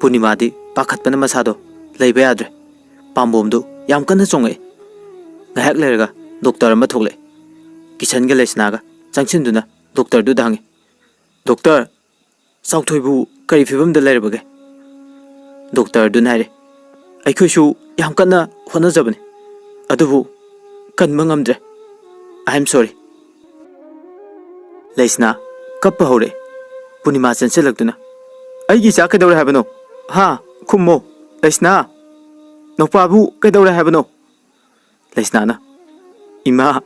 Punima di pakhatpana masado leiba yadre pambom du yam kana chongai ngahak lerga doctor ma thokle kisan ga Lesna ga changchin duna doctor du dangi doctor chawthoi bu kari phibam da lerbage doctor du nare aikhoi su yam kana hona jabane adubu kan mangamdre I am sorry Lesna kappa hore Punima chanselakduna aigi cha kadawre habano ha khummo Lesna nopabu kadawre habano Lesna na ima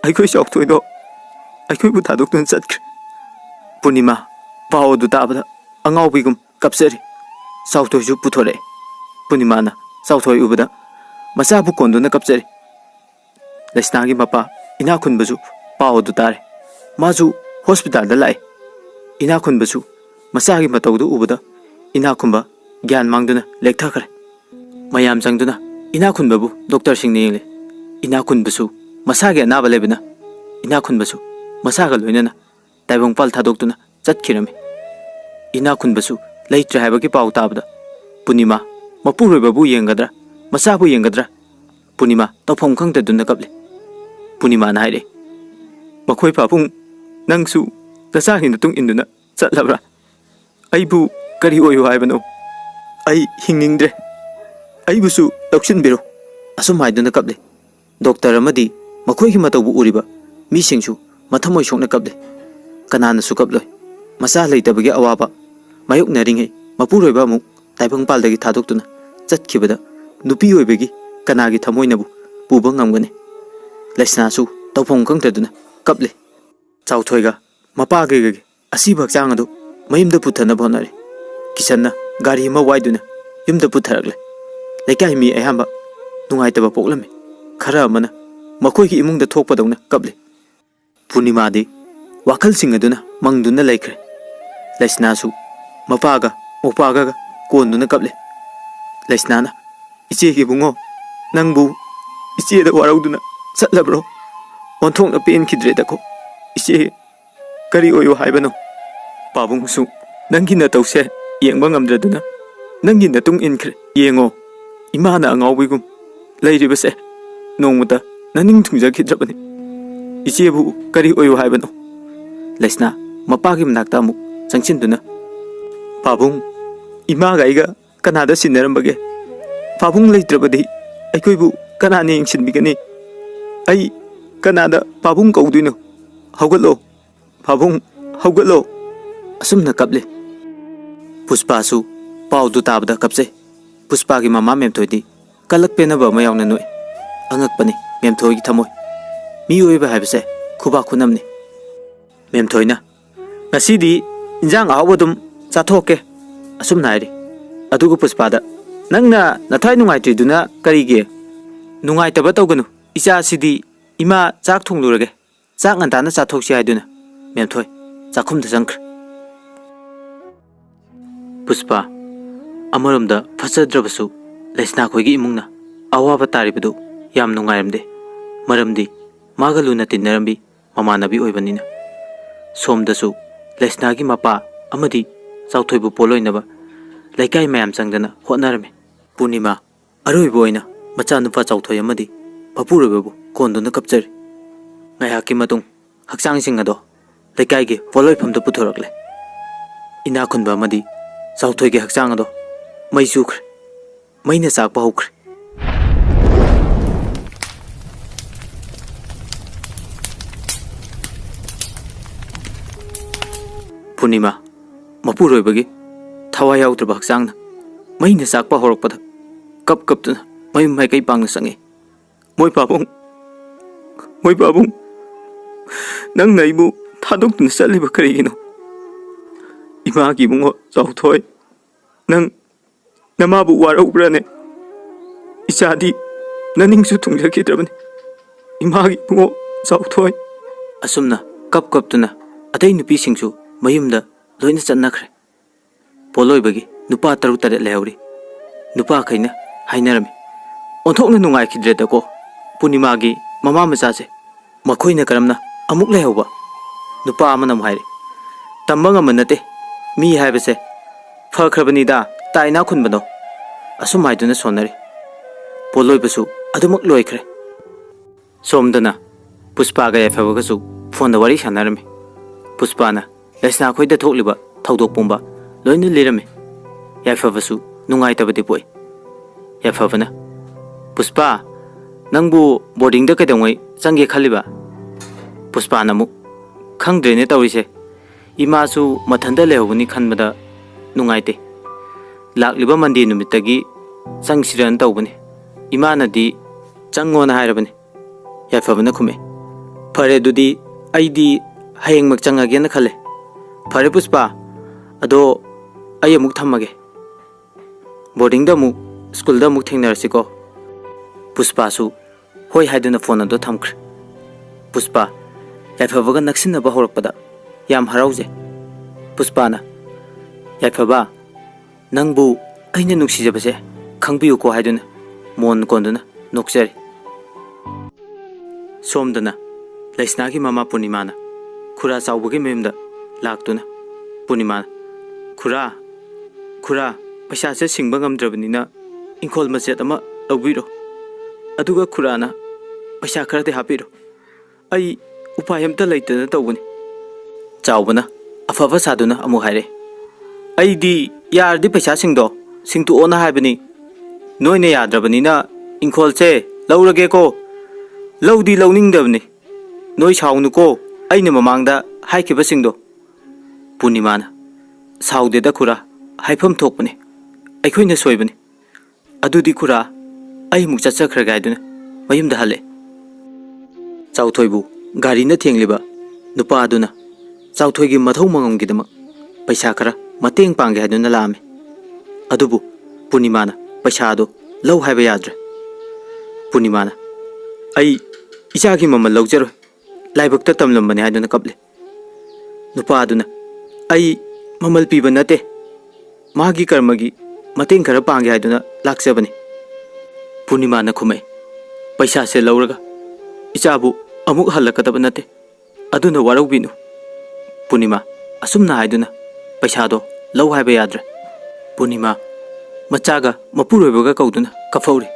aikhoi chawthoi do aikhoi bu thadok tun chatkre Punima paw du tabada angau bigum kapseri chawthoi ju puthore Punima na chawthoi ubada masa bu konduna kapseri Lesna gi mapa ina khunbaju paw du tare maju hospital da lai ina khunbaju masa gi matau du ubada ina khumba gyan mangduna lektha khare mayam jangduna ina khunbabu doctor sing ne ina khunbaju masa gi na balebina ina khunbaju masa ga loinana taibong pal thadokduna chatkirame ina khunbaju leitre haiba ki paw tabda Punima mapuroi babu yengadra masa bu yengadra Punima tawphom khangta dunna kaple Punima na haire makhoi papung nangsu tasa hin tung induna chatlabra aibu kari oyu haibano ai hingingdre aibu su doksin biro asum haiduna kaple doctor amadi makhoi gi mataw bu uriba mi singsu mathamoi sokna kaple kanana su kaploi masa leitabagi awaba mayuk naringai mapuroi ba mu taibang pal dagi thadokduna chatkibada nupi oibagi kanagi thamoinabu puba ngamgani Lesna su tawphom khangtaduna kaple chawthoi ga mapa ge asibak chang adu mayimda puthana bonare kisanna gari ma waiduna yumda putharakle lekai mi ayamba nungaitaba poklame khara mana makhoi gi imungda thokpadawna kaple Punima di wakhal sing aduna mangduna laikre Lesna su mapa ga opaga ga konduna kaple Lesna na iche gi bungo nangbu iche da warauduna chatlabro onthong na pen khidre dako iche kari oyo haibano pabung su nangi na tawse yengba ngamdraduna nangi na tung in khre yengo ima na angawbigum leiribase nongmuta naning thungja khidrabani iche bu kari oyo haibano Lesna mapa gi manakta mu changchin pabung ima ga iga kanada sinarambage pabung leitrabadi aikoibu kanane yengsinbigani ai kanada pabung kauduino haugatlo pabung haugatlo asumna kaple Puspa su paw du tabda kapse Puspa gi mama memthoi kalak pena ba mayawna noi angakpani memthoi gi thamoi mi oiba haibse khuba khunamni memthoi na ngasidi injang awodum chathoke asum nairi adugu Puspa da nangna nathai nungai tiduna karige nungai taba tawganu icha sidi ima chak thonglurage chak ngantana chathoksi haiduna memthoi chakhumda jangkhr Puspa amaramda phasadrabasu Lesna khoigi imungna awaba taribadu yam nungairamde maramdi magaluna tinnarambi mamanabi oibanina somdasu Lesna gi mapa amadi chawthoi bu poloinaba ꯂꯩꯀꯥꯏ ꯃꯌꯥꯝ ꯆꯪꯗꯅ ꯍꯣꯠꯅꯔꯝꯃꯤ ꯄꯨꯔꯅꯤꯃꯥ ꯑꯔꯣꯏꯕ ꯑꯣꯏꯅ ꯃꯆꯥꯅꯨꯄꯥ ꯆꯥꯎꯊꯣꯏ ꯑꯃꯗꯤ ꯃꯄꯨꯔꯣꯏꯕꯕꯨ ꯀꯣꯟꯗꯨꯅ ꯀꯞꯆꯔꯤ ꯉꯥꯏꯍꯥꯛꯀꯤ ꯃꯇꯨꯡ ꯍꯛꯆꯥꯡꯁꯤꯡ ꯑꯗꯣ ꯂꯩꯀꯥꯏꯒꯤ ꯄꯣꯠꯂꯣꯏꯐꯝꯗ ꯄꯨꯊꯣꯔꯛꯂꯦ ꯏꯅꯥꯛ ꯈꯨꯟꯕ ꯑꯃꯗꯤ ꯆꯥꯎꯊꯣꯏꯒꯤ ꯍꯛꯆꯥꯡ ꯑꯗꯣ ꯃꯩ ꯆꯨꯈ꯭ꯔꯦ ꯃꯩꯅ ꯆꯥꯛꯄ ꯍꯧꯈ꯭ꯔꯦ ꯄꯨꯔꯅꯤꯃꯥ ꯃꯄꯨꯔꯣꯏꯕꯒꯤ ꯊꯋꯥꯏ ꯌꯥꯎꯗ꯭ꯔꯕ ꯍꯛꯆꯥꯡꯅ ꯃꯩꯅ ꯆꯥꯛꯄ ꯍꯧꯔꯛꯄꯗ ꯀꯞꯇꯨꯅ ꯃꯌꯨꯝ ꯃꯥꯏꯀꯩ ꯄꯥꯡꯅ ꯆꯪꯉꯤ ꯃꯣꯏ ꯄꯥꯕꯨꯡ ꯅꯪꯅ ꯑꯩꯕꯨ ꯊꯥꯗꯣꯛꯇꯨꯅ ꯆꯠꯂꯤꯕ ꯀꯔꯤꯒꯤꯅꯣ 이마기 붕어 자우토이 능 나마부 와라우브라네 이자디 나닝수 퉁자기드라버니 이마기 붕어 자우토이 asumna kaptuna atai nupi singsu mayumda loina channakre poloibagi nupa taru tare lehauri nupa khaina hainarami onthokna nungai khidreda ko punimagi mama macha makoina karamna amuk lehauba nupa amanam haire tambanga manate mi haibase fakhrabani da taina khunbano asum haiduna sonari poloibasu adumak loikhre somdana puspa ga yafabagasu phone da wari sanarami puspana lesna khoida thokliba thaudok pomba loina lirami yafabasu nungai tabadi poi yafabana puspa nangbu boarding da kadangoi change khaliba puspa namu khangdrene tawrise imasu mathanda lehobuni khanbada nungaite lakliba mandi numitagi changsiran tawbani imanadi changona hairabani yafabana khume fare dudi aidi hayeng mak changage na khale fare puspa ado ay amuk thamage boarding da mu school da muk thengnarasi ko puspa su hoi haiduna phone ado thamkhre puspa yafabaga naksinna ba horakpada yam harauje puspana yafaba nangbu aina nuksijabase khangbiyu ko haiduna mon konduna nokjari somdana laisnagi mama punimana khura chawbagi memda laktuna punimana khura paisa se singba ngamdrabanina ingkhol machet ama lawbiro aduga khurana paisa kharade hapiro ai upayam ta leitana tawbani chawbana afaba saduna amu haire aidi yardi paisa singdo singtu ona haibani noine yadrabanina ingkhol se lawrage ko lawdi lawningdabni noi saunu ko aina mamangda haikhiba singdo punimana saude da khura haifam thokpani aikhoina soibani adudi khura ai muk chachakra gaiduna mayumda hale chauthoibu gari na thengliba nupa aduna chauthoigi mathau mangomgidamak paisa khara mateng pangge haduna lame adubu punimana paisa do law haiba yadre punimana ai ichagi mama lawjaro laibakta tamlambani haduna kaple nupa aduna ai mamal piba nate magi karmagi mateng khara pangge haduna laksabani punimana khumai paisa se lawraga ichabu amuk halakadaba nate aduna waraubinu punima asumna haiduna paisa do law haiba yadre punima machaga mapuroibaga kauduna kafauri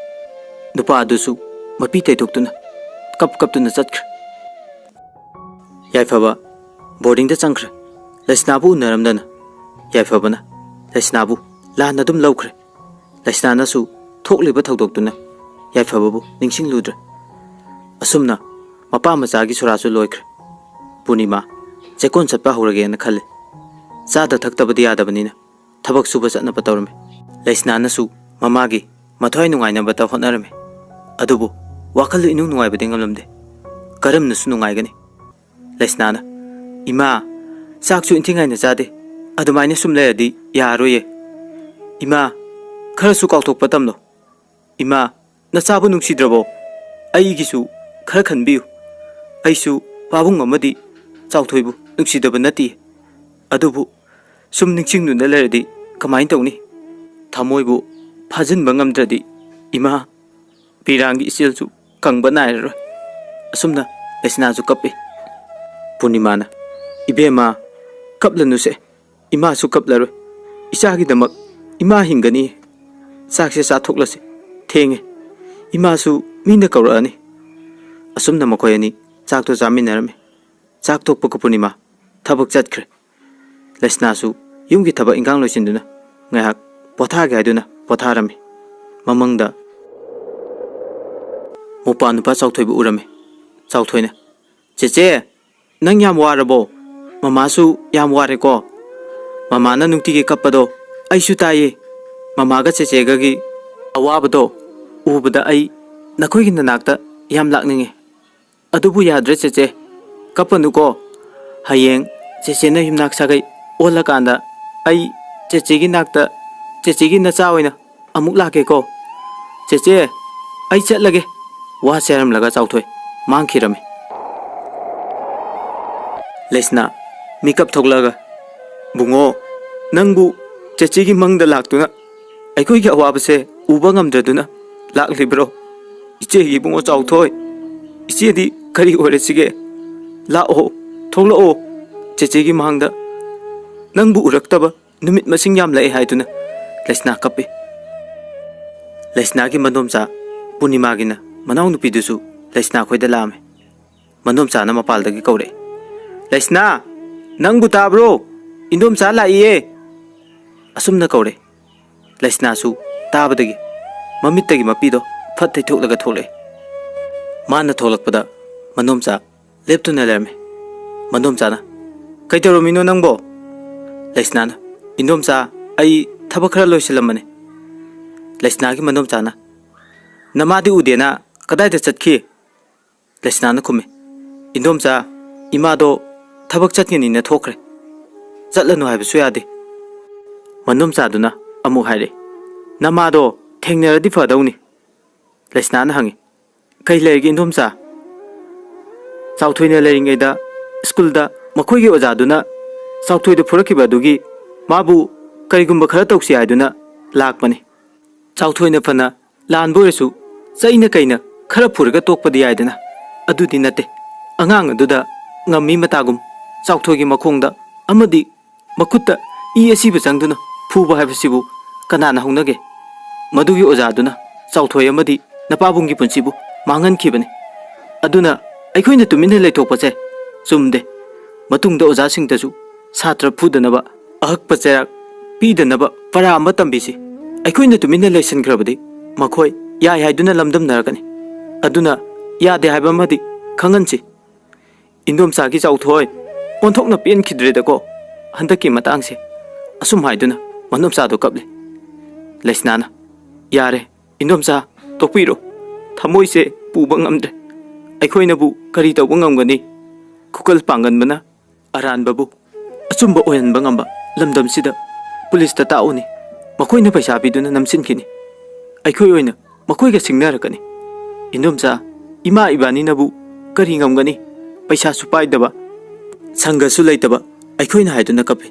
nupa adusu mapi taidoktuna kaptuna chatkre yaifaba boarding da changkre laisnabu naramdana yaifabana laisnabu lana dum lawkre laisnana su thokliba thaudokduna yaifababu ningsing ludre asumna mapa machagi surasu loikre punima chekon chatpa horage na khale chada thaktabadi yadabanina thabak suba chatna patawrame laisnana su mamagi mathoi nungaina bata honarame adubu wakal inung nungai bading ngamlamde karam nasu nungai gani laisnana ima sakchu inthingai na chade adumaina sumle adi yaroye ima khara su kawthok patamno ima na chabu nungsidrabo aigisu khara khanbiu aisu pabung amadi chauthoibu nungsidaba nati adubu sum ningsingnu na leradi kamain tawni thamoibu phajinba ngamdradi ima pirangi isilsu kangba nairro asumna laisnasu kapi punimana ibema kaplanu se ima su kaplaroi isagi damak Ima hingani sakse sathoklasꯤ thenge imasu mina kaurani asumna makoyani chakto jaminarame chak thokpa ko punima thabak chatkhre lesnasu yumgi thaba ingang loisinduna ngahak potha ga duna potharame mamangda mopa nupa chauthoibu urame chauthoina cheche nang yam warabo mamasu yam ware ko mama na nungti ge kapado aisu taye mama ga cheche ga gi awabado ubada ai nakoi gi nanakta yam lakninge adubu yadre cheche kapanu ko hayeng cheche na himnak sagai ola kanda ai cheche gi nakta cheche gi na chaoina amuk lake ko cheche ai chatlage wa seram laga chauthoi mangkhirame lesna makeup thoklaga bungo nangbu cheche gi mangda laktuna aikoi gi awabase uba ngamdraduna laklibro iche gi bungo chauthoi iche di kari ore sige lao tholao cheche gi mangda nangbu uraktaba numit masing yam lai haiduna lesna kape lesna gi mandomcha punima gina manaw nupi dusu lesna khoida lame mandomcha na mapal dagi kaure lesna nangbu tabro indomcha laiye asumna kaure lesna su tabadagi mamittagi mapido phatte thoklaga thole mana tholakpada mandomcha leptuna lerme mandomcha na kaitaro mino nangbo lesna na indomcha ai thabakhara loisilamane lesna gi mandomcha na namadi udena kadai da chatkhi lesna na khume indomcha imado thabak chatngini na thokre chatlanu haibasu yade mandomcha duna amu haire namado thengnaradi fadawni lesna na hangi kai leigi indomcha chauthoina leringeda school da makhoi gi oja duna chauthoi da phurakiba dugi mabu karigumba khara tausi aiduna lakpani chauthoina phana lan boisu chaina kaina khara phurga tokpadi aidana adudi nate angang aduda ngami matagum chauthogi makhongda amadi makutta esi bachangduna phuba haibasibu kanana hongnage madugi oja duna chauthoi amadi napabungi punsibu mangan khibane aduna aikhoina tumina leithokpache chumde matungda oja singtasu satra phudanaba ahakpa cherak pidanaba para ama tambisi aikhoina tumina lesson grabadi makhoi yai haiduna lamdam narakani aduna yade haiba madi khanganchi indomcha gi chauthoi onthokna pen khidreda ko handaki matangse asum haiduna mandomcha do kaple lesnana yare indomcha tokpiro thamoise puba ngamdre aikhoina bu kari tawba ngamgani khukal pangan bana aran babu achumba oyan bangamba lamdam sida police ta tauni makoina paisa biduna namsin kini aikoi oina makoi ga singnarakani indomcha ima ibani nabu kari ngamgani paisa supai daba sanga su laitaba aikhoina haiduna kape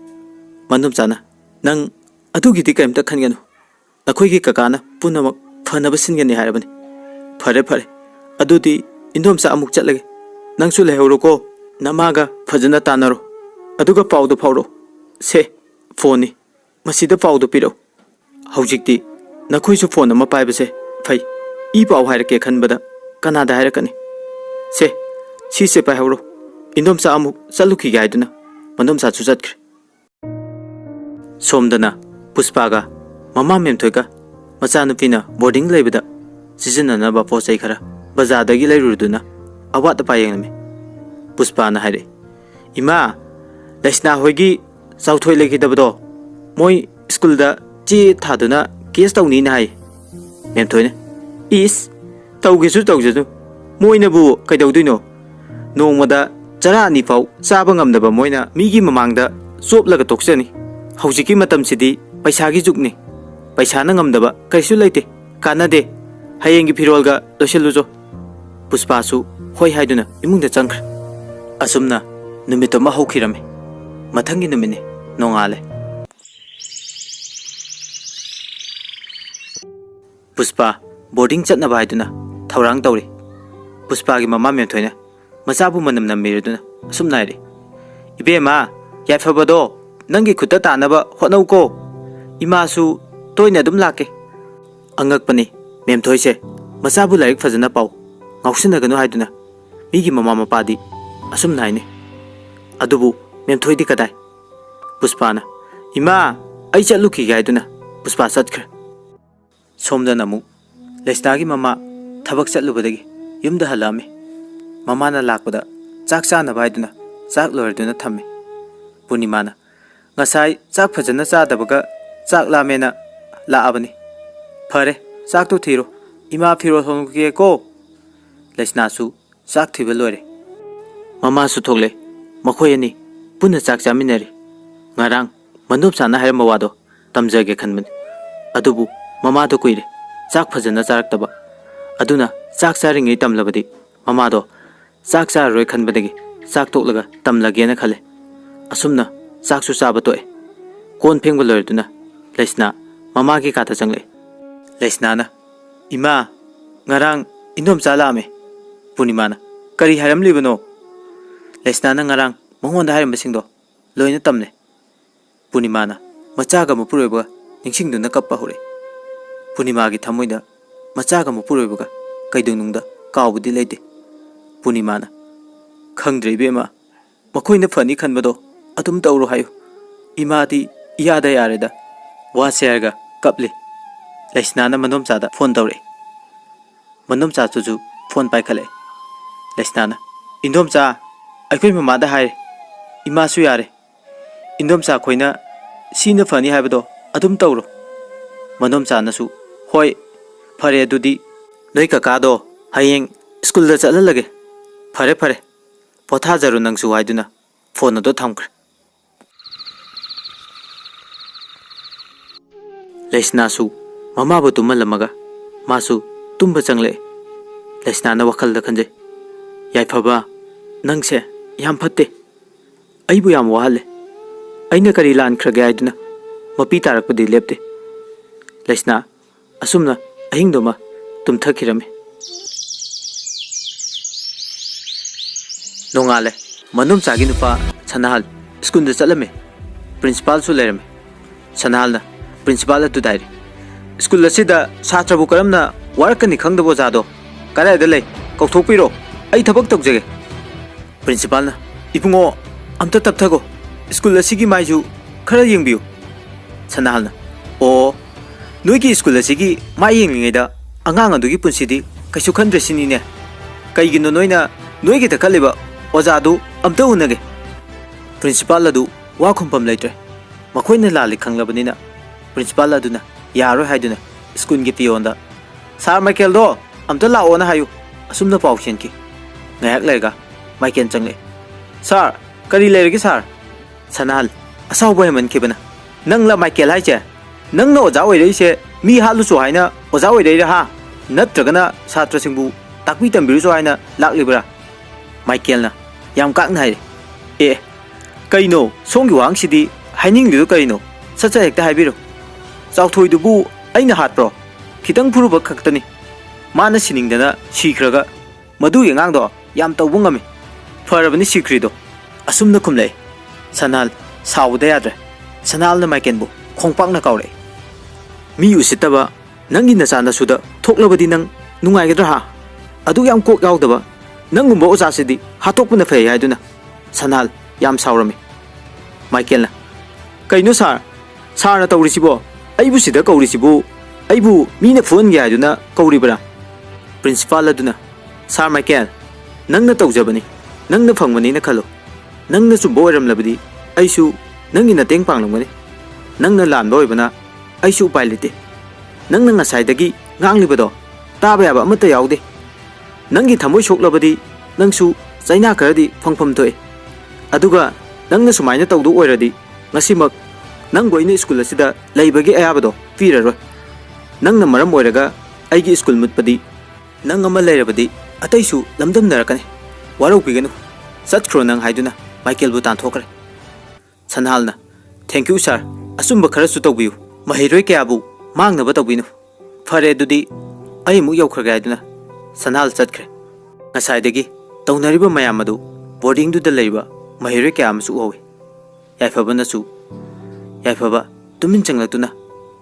mandomcha na nang adugi di kaimta khanganu nakoi gi kakana punamak phanaba singani harabani phare phare adudi indomcha amuk chatlage nangsu lehoro ko namaga phajana tanaro aduga paudu phawro se phone ni masida paudu piro haujikti nakoi su phone ama paibase phai I pau hairake khanbada kanada hairakani se si se pai hawro indomcha amuk chaluki gaiduna mandomcha chu chatkre somdana puspaga mama memthoiga machanupina boarding leibada sijinana ba posai khara bazadagi leiruduna awat payengme puspa na haire ima lesna hoigi chauthoi legidabdo moi school da chi thaduna case tawni na hai memthoine is tawgisu tawjadu moina bu kaidawduino nongmada chara ani pau chaba ngamdaba moina migi mamangda choplaga toksani haujiki matam sidi paisa gi jukni paisa na ngamdaba kaisu leite kanade hayengi phirolga loselujo puspa su hoi haiduna imungda changkhra asumna numitoma hokhirame mathangi numine nongale puspa boarding chatna baiduna thaurang tawri puspa gi mama memthoina machabu manam namiruduna asum naire ibema yaifabado nangi khutta tanaba honau ko imasu toina adum lake. Angakpani memthoise masabu laik fajana pau ngausinaganu haiduna migi mama mapadi asum naine adubu memthoidi kadai Puspana ima ai chatluki gaiduna Puspa satkre somdana mu Lesnagi mama thabak chatlubadagi yumda halame mama na lakpada chak chana baiduna chak loردuna thamme Punimana ngasai chak phajana chadabaga chak lamena laabani phare chak to thiro ima phiro thongke ko Lesna su chak thiba lore mama su thogle makhoi ani punna chak chaminari ngarang mandup sana hair mawado tamjage khanbani adubu mama do kuire chak phajana charaktaba aduna chak charingi tamlabadi mama do chak cha roi khanbadagi chak toklaga tamlagena khale asumna chak su chaba toe kon phengba loردuna Lesna mama gi katha changle Lesna na ima ngarang indom chalame Punimana kari haram libano Lesna na ngarang mongonda haram basingdo loina tamne Punimana machaga mupuroiba ningsingduna kappa hore Punima gi thamoida machaga mupuroiba kaidunungda kaubudi leite Punimana khangdrei bema makoina phani khanbado adum tawro hayo imadi iyada yareda wa serga kaple Lesna na manom chada phone tawre manom cha chu phone pai khale Lesna na indom cha aikoi mama da hai ima su yare indom cha khoina sina phani haibado adum tawro manom cha na su hoi phare adudi noi kaka do hayeng school da chalalage phare potha jaru nang su haiduna phone do thamkre Lesna su mama bu tumalamaga masu tumba changle Lesna na wakal da khanje yai phaba nangse yam phatte aibu yam wahale aina kari lan khrage aiduna mapi tarakpadi lepte Lesna asumna ahingdoma tumthakirame nongale manum chagi nupa Sanahal school da chalame principal su lerame Sanahal na principal atu daire school asida satra bu karamna warakani khangdabo jado karai da lei kauthokpiro ai thabak tawjage principal na ipungo amta tapthago school asigi maiju khara yengbiu Sanahal na o noigi school asigi mai yenglingeda angang adugi punsidi kaisu khandre sinine kaigino noina noigi ta khaliba ojadu amta unage principal adu wa khumpam leitre makhoina lali khanglabnina principal aduna yaro haiduna school gi pionda sar Michael do amta laona hayu asumna paw chenki ngayak lega Michael changle sir kari leregi sir Sanahal asaw boy man kibana nangla Michael haiche nangna oja oi rei se mi halu so haina oja oi rei ha natragana satra singbu takbi tambiru so haina laklibra Michael na yam kak nai e kaino songi wang sidi haining lidu kaino sacha hekta haibiru chawthoi dubu aina hatpro khitang phuruba khaktani mana siningdana sikhraga madu yengang do yam tawbu ngami farabani sikrido asumna khumlei Sanahal sawda yadre Sanahal na Michael bu khongpak na kaure mi usitaba nangi nachana suda thoklabadi nang nungaigadra ha adu yam kok yawdaba nangumba oja sidi hatokpuna fei haiduna Sanahal yam sawrami Michael na kaino sar na tawrisibo aibu sida kaurisibo aibu mina phone gi haiduna kauribra principal aduna sar Michael nangna tawjabani nangna phangmani na khalo nangna chumbo oram labadi aisu nangi na teng panglangmani nangna lanba oibana aisu upai lite nangna ngasai dagi nganglibado taba yaba amata yaude nangi thamoi soklabadi nangsu chaina karadi phangpham thoi aduga nangna sumaina tawdu oiradi ngasimak nang goina school asida leibagi ayabado piraroi nangna maram oiraga aigi school mutpadi nang ama leirabadi ataisu lamdam narakani warau piganu satkhro nang haiduna Michael bu tan thokre Sanahal na thank you sir asumba khara su tawbiu mahiroi kya bu mangna ba tawbinu phare dudi ai mu yaukhraga haiduna Sanahal chatkre ngasai dagi tawnariba mayam adu boarding du da leiba mahiroi kya amsu howe yaifaba tumin changlatuna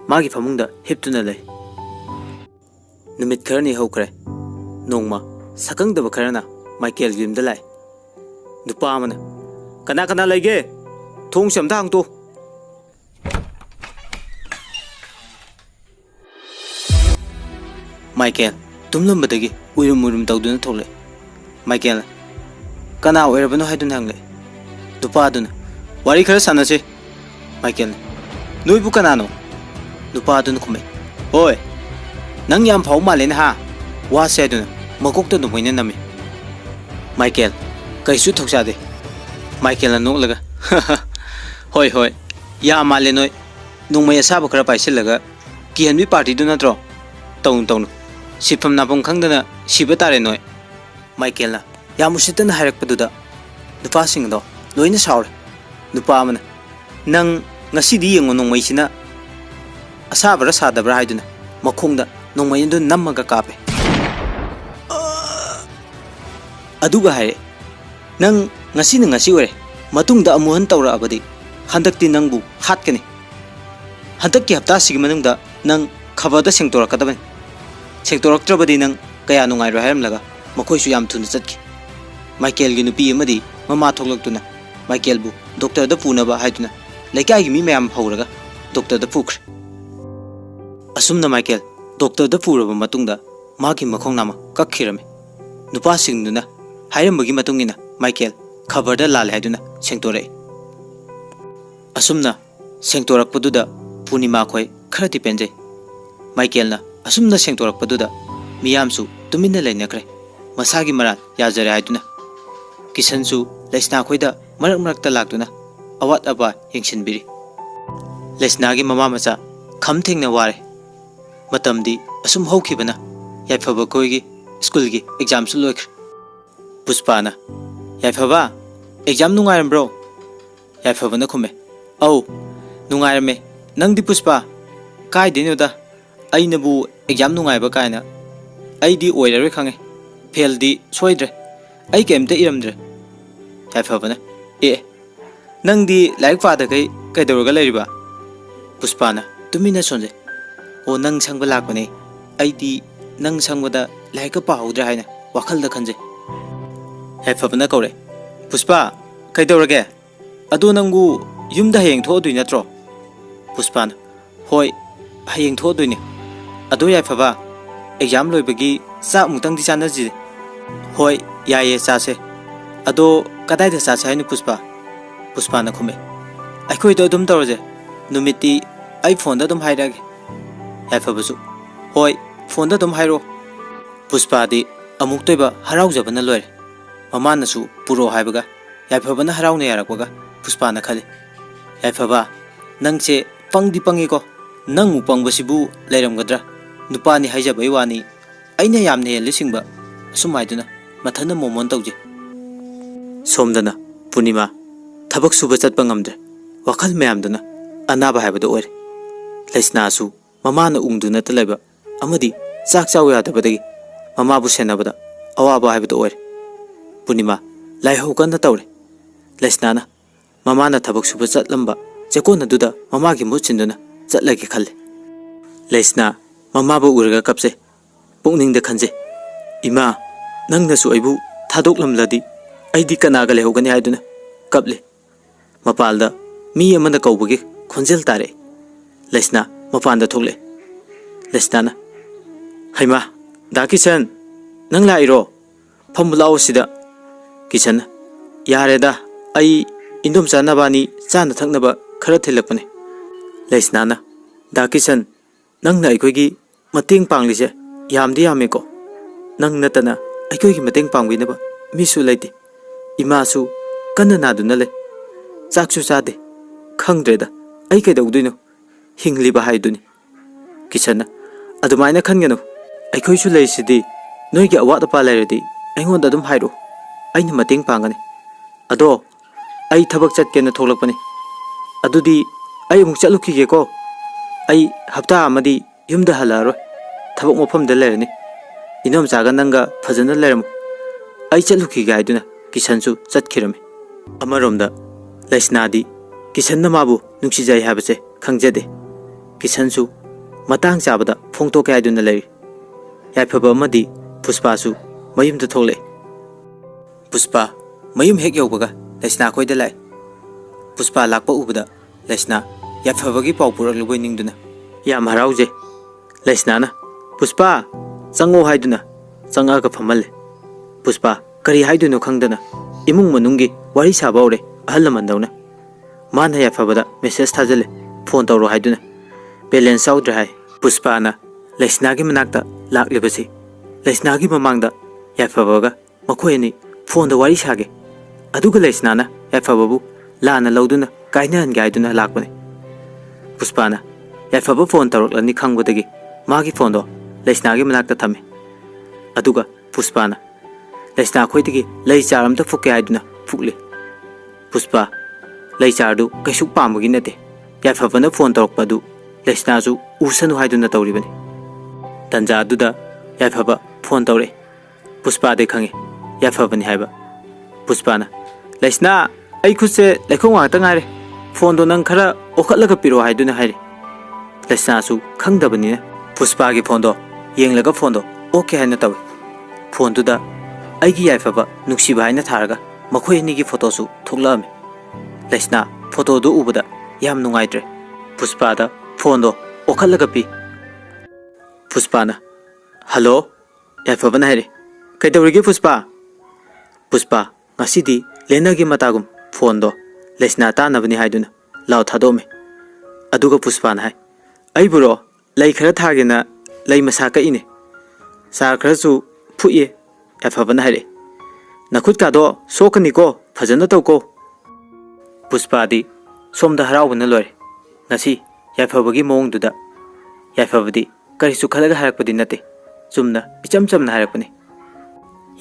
मागी फमुंगदा हिप्तुना लay नुमित खरनी हौखरे Nongma सकंगदब Kharna Michael गिमदा लाय नुपा अमना कना कना लैगे थोंग समता हंगतो Michael तुमलंबदगी उइरुम उइरुम तौदुना थोले Michael कना ओइरबनो हाइदुना हंगले नुपादुना वारी खरा सानसे Michael नोइबु कनानो नुपादुना खुमे ओय नंग याम फाउ मालेना हा वासे अदुना मकोक्ता नुमैना नमे माइकेल कैसु थौसादे माइकेल नोकलगा होय होय या माले नोय नुमै असाब खरा पाइसिलगा किहनबी पार्टी दु नत्रो तौन तौन सिफम नापम खंगदना सिब तारे नोय माइकेलना यामुसितन हायरकपदुदा नुपासिंगदो लोइना सावरे नुपा अमना नंग ngasidi yengo nongmaisina asabra sadabra haiduna makhongda nongmaindu nammaga kape aduga haire nang ngasi na ngasi ore matungda amuhan tawra abadi handakti nangbu hatkani handakki hapta sigi manungda nang khabada sengtora kadaban sengtoraktrabadi nang kaya nungai ro haram laga makoi su yam thuna chatki Michael gi nupi amadi mama thokloktuna Michael bu doctor da puna ba haiduna लेकिन आगे मी ma'am हौरगा doctor द पुख्र असुमना Michael doctor द पुरब मतुंगदा मागी मखोंग नामा कखिरमे नुपा सिंगदुना हायरमबगी मतुंगिना माइकेल खबर द लाल हायदुना सेंगतोरे असुमना सेंगतोरकपदुदा पूर्णिमा खोय खरति पेंजे माइकेलना असुमना सेंगतोरकपदुदा मियामसु तुमिना लेनखरे मसागी मरान याजरे हायदुना किसनसु लेसना खोयदा मरक मरकता लागदुना अवात अबा यंगसिनबिरी लेसनागी ममा मचा खम थेंगना वारे मतमदी असुम हौखिबना याइफबा कोइगी स्कूल की एग्जाम सु लोइख्रे पुष्पाना याइफबा एग्जाम नुंगाइरम्ब्रो याइफबना खुमे औ नुंगाइरमे नंगदी पुष्पा काइदेनोदा अइनबु एग्जाम नुंगाइबा काइना अइदी ओइररे खंगे फेलदी सोइद्रे अइ केमते इरमद्रे याइफबना ए नंगदी लाइक पादा कई दौरगा लेरिबा पुष्पाना तुमिना सोंजे ओ नंग संग लाकने अइदी नंग संगदा लाइक पाहुद्रा हाइना वाखलदा खंजे हेफबना कौरे पुष्पा कई दौरगे अदो नंगु युमदा हयेंग थोदुइ नत्रो पुष्पाना होय हयेंग थोदुइने अदो याइफबा एग्जाम लोइबगी चा मुतंगदी चानजी होय याये चासे अदो कदाइदा चासे हाइनु पुष्पा पुष्पाना खुमे अखोइदो अदुम तौरजे नुमिति आई फोन दा दुम हाइरागे याइफबसु होय फोन दा दुम हाइरो पुष्पादी अमुक तोइबा हराउजबना लोइरे ममानसु पुरो हाइबगा याइफबना हराउने यारकबगा पुष्पाना खले याइफबा नंगसे पंगदी पंगेको नंगु पंगबसिबु लेरमगद्रा नुपानी हाइजबई वानी अइना यामने हेलिसिंगबा असुमाइदुना मथना मोमोन तौजे सोमदना पूर्णिमा थबक सुबह चतप ngamdre wakhal mayamduna anaba haibadu oire leisnasu mamana ungduna talaiba amadi chak chaw yadabadagi mama bu senabada awaba haibadu oire punima laihau kanna tawre leisnana mamana thabak suba chatlamba chekona duda mama gi muchinduna chatlagi khalle leisna mama bu urga kapse pungning da khanje ima nangna su aibu thadoklamladi aidi kanaga lehogani haiduna kaple मपालदा मी अमना कौबगी खोंजेल तारे लेसना मपानदा थोले लेसना हैमा दा किशन नंग लाइरो फमुलाओ सिदा किशन यारेदा आई इंदोम चानाबानी चाना थकनबा खरा थेलकपने लेसना दा किशन नंगना अखोइगी मतेंग पांगलिसे यामदी यामेको नंग नतना अखोइगी मतेंग पांगबिनबा मिसु लैते इमासु कन्ना नादुना ले चाकसु चादे खंगद्रेदा आई कैदौदुइनो हिंगलिबा हाइदुनि किसना अदुमाइना खनगनु अखोइसु लैसिदि नोइगी अवात अपा लैरदि अइंगोंदा अदुम हाइरो अइना मतेंग पांगनी अदो आई थबक चटकेना थोलकपने अदुदि आई अमुक चलुखिगेको आई हप्ता अमदि युमदा हलारो थबक मफमदा लैरनि इनोम चागा नंगा फजना लैरमु आई चलुखिगे हाइदुना किसनसु चटखिरमे अमरोमदा लेसनादी किसन माबू नुक्सीजाई हाबसे खंगजदे Kisansu matang chabada phongto kay aduna lay yaifaba amadi Puspa su mayum da thole Puspa mayum hek yawbaga Laisna khoi da lai Puspa lakpa ubada Laisna yaifaba gi pau purak luboi ningduna yam harauje Laisna na Puspa chango haiduna changa ka phamal Puspa kari haiduno khangdana imung manungi wari saba ore ahal mandawna man yaifaba da message thajale phone tawro haiduna balance out hai Puspa na Laisna gi manakta laklibasi Laisna gi mamangda yaifabaga makhoi ni phone da wari sage aduga Laisna na yaifababu lana lawduna kaina han gaiduna lakbane Puspa na yaifaba phone tawroklani khangbadagi magi phone do Laisna gi manakta thame aduga Puspa na Laisna khoidagi lei charam ta fukke aiduna fukle Puspa lei chardu kaisuk pamagi nate yaifabana phone tawrokpadu Laisna su ursanu haiduna tawribani tanja aduda yaifaba phone tawre Puspa de khange yaifabani haiba Puspa na Laisna ai khuse lekhong wa ta ngare phone do nang khara okhatlaga piro haiduna haire Laisna su khangdabani na Puspa gi phone do yenglaga phone do okay haina taw phone du da aigi yaifaba nuksiba haina tharaga makhoi ni gi photo su thoklame Laisna photo do ubada yam nungaitre Puspa da phone do okhatlaga pi Puspa na hello yaifaba na haire kaidawrige Puspa Puspa ngasidi lena gi matagum phone do Laisna ta nabani haiduna law thadome aduga Puspa na hai ai buro lei khara thagena lei masa ka ine sa khara su phuye yaifaba na haire nakhut ka do sokani ko phajana taw ko Puspa di somda haraubana lore ngasi yaifaba gi mong duda yaifaba di kari su khalaga harakpadi nate chumna icham chamna harakpani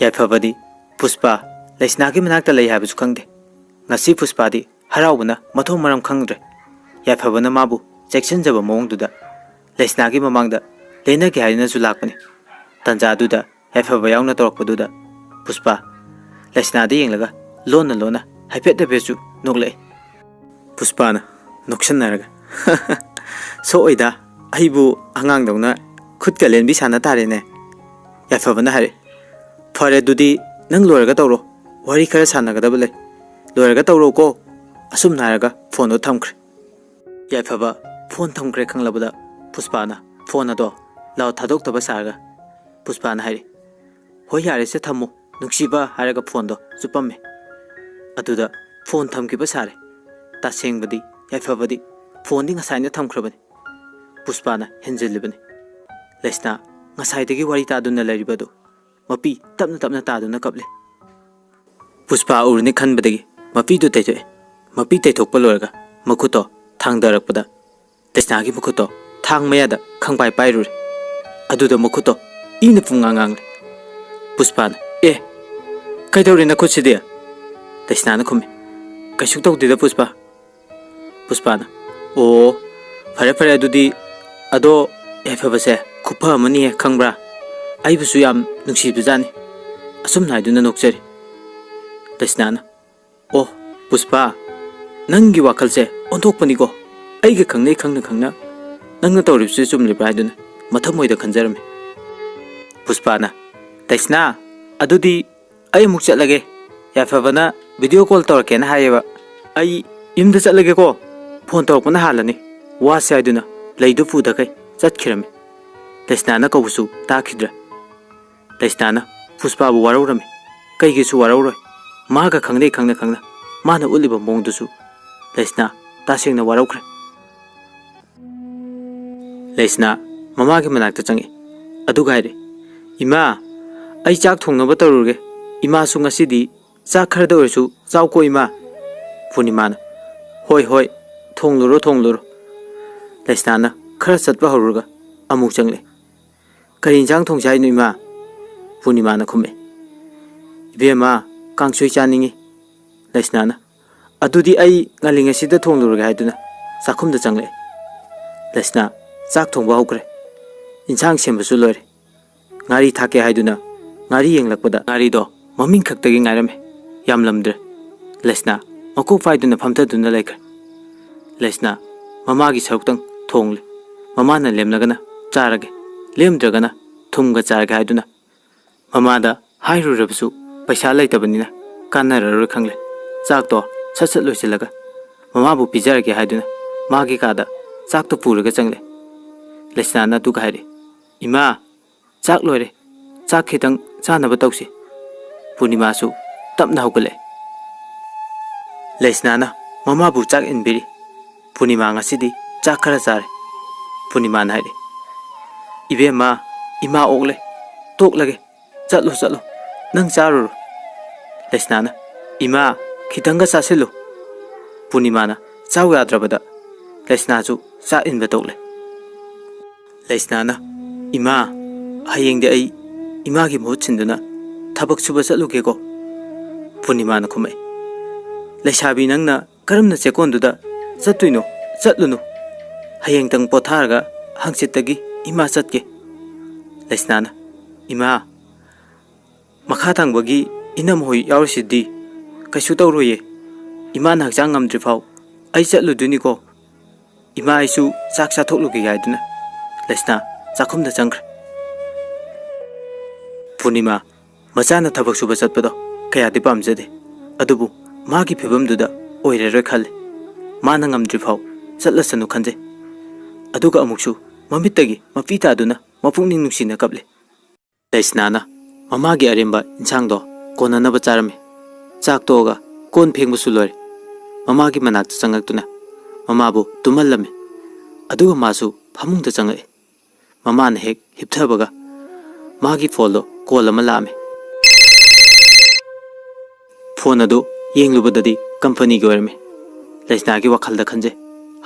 yaifaba di Puspa Laisna gi manakta lei habu su khangde ngasi Puspa di haraubana mathom maram khangdre yaifaba na mabu section jaba mong duda Laisna gi mamangda lena gi haina su lakpani tanja duda yaifaba yauna torokpaduda Puspa Laisna di yenglaga lona haipet da besu nogle Puspa na nokshan naraga so oida aibu angang dawna khut ka len bi sana tare ne yaifaba na hare phare dudi nang loraga tawro wari khara sana ga dabale loraga tawro ko asum naraga phone do thamkhre yaifaba phone thamkhre khanglabada Puspa na phone ado law thadok taba sarga Puspa na hare hoi yare se thammo nuksiba haraga phone do chupamme aduda phone thamkiba sare ta sengbadi yaifabadi phone ding asaina thamkhrabani Puspa na henjelibani Laisna ngasai dagi wari ta duna laribadu mapi tapna ta duna kaple Puspa urni khanbadagi mapi du taijoe mapi taithokpa lorga makhuto thangdarakpada Laisna gi makhuto thangmayada khangpai pairure aduda makhuto ina pungangang Puspa na kaidawri na khutsi dia Laisna na khumi kaisuk tawdida Puspa na o fare adudi ado yaifaba se khupha amani khangbra aibusu yam nuksibujani asum naiduna nokchari Laisna na o Puspa nangi wakal se ontokpani ko aiga khangnei khangna nangna tawribsu chumlibra haiduna mathamoida khanjarame Puspa na Laisna adudi ai muk chatlage yaifaba na video call tawrake na hayeba ai yumda chatlage ko phone tawrapna halani wa se haiduna leidu puda kai chatkhirame Laisna na kawsu takhidra Laisna na Puspa bu waraurame kaigi su warauroi maga khangnei khangna mana uliba mongdusu Laisna tasengna waraukre Laisna mamagi manakta changi aduga haire ima ai chak thongnaba tawruge ima su ngasidi chak kharda oisu chawko ima Purnima na hoi thongluro Laisna na khara chatpa horuga amuk changle kari injang thongchai nu ima Purnima na khume ibema kangsoi chaningi Laisna na adudi ai ngalinga sida thongluro ga haiduna sakhumda changle Laisna chak thongba hokre injang sembasu loire ngari thake haiduna ngari yenglakpada ngari do maming khaktagi ngairame yamlamdre Laisna makuk faiduna phamtaduna laikre Laisna mamagi saruktang thongle mamana lemnagana charage lemdragana thumga charage haiduna mamada hairurabasu paisa laitabnina kanararoi khangle chak to sat loisilaga mama bu pijarage haiduna magi kada chak to puraga changle lesna tu gaire ima chak loire chak khitang chanaba tausi Purnima su tapna hogale lesna mama bu chak inbiri Purnima ngasidi chak khara chare Purnima na haire ibe ma ima ogle tok lage chatlo nang charuro lesna ima khitanga chasilo Purnima na chaw yadrabada lesna su cha inba tokle lesna ima hayeng de ai ima gi mohut chinduna thabak suba chatluge ko Purnima na khumai lesabi nangna karamna chekonduda chattuino chatlunu hayeng tang potharaga hangchitagi ima chatke lesna ima makha tangbagi inam hoi yaursiddi kaisu tawroye ima na hakchang ngamdri phau ai chatluduni ko ima aisu chak chathokluge yaiduna lesna chakhumda changkre Purnima machana thabak suba chatpado kayadi pamjade adubu magi phibamduda oireroi khalle mana ngamdri phau chatlasanu khanje aduga amuksu mamittagi mapita aduna mapungning nungsina kaple lesna mamagi aremba insang do konanaba charame chak toga kon phengbusu lore mamagi manakta changaktuna mamabu tumallame aduga masu phamungda changae mamana hek hipthabaga magi pholo call ama lame phone adu yenglubadadi company gi orme lesna gi wakhalda khanje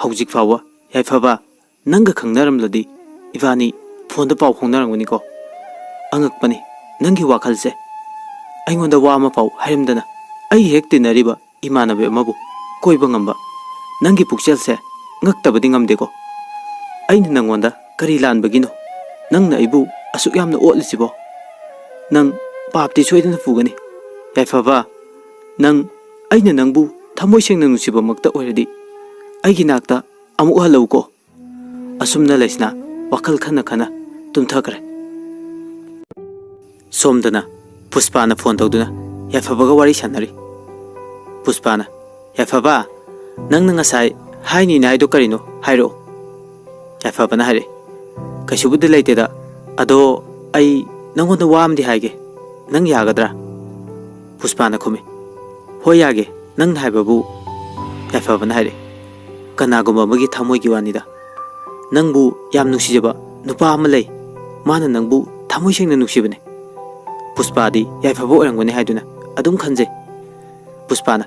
haujik fawa yaifaba nanga khangnaramladi ibani phone da paw khongnaranguni ko angakpani nangi wakhalse aingonda wa ma paw harimdana ai hek tinariba imanabe amabu koiba ngamba nangi pukchelse ngaktabadi ngamde ko aina nangonda kari lanbagino nangna ibu asuk yamna otlisibo nang papti soidana fugani yaifaba nang aina nangbu thamoi sengna nusiba makta oiradi aigi nakta amu halau ko asumna lesna wakhal khana tumthakre somdana puspana phone tawduna yaifabaga wari sanari puspana yaifaba nangna ngasai haini naido karino hairo yaifabana haire kaisubudi leiteda ado ai nangonda wamdi haige nang yagadra puspana khumi hoi yage nang haibabu yaifabana haire kanagumba magi thamoi gi wanida nangbu yam nuksijaba nupa ama lei mana nangbu thamoi sengna nuksibane puspadi yaifaba orangone haiduna adum khanje puspana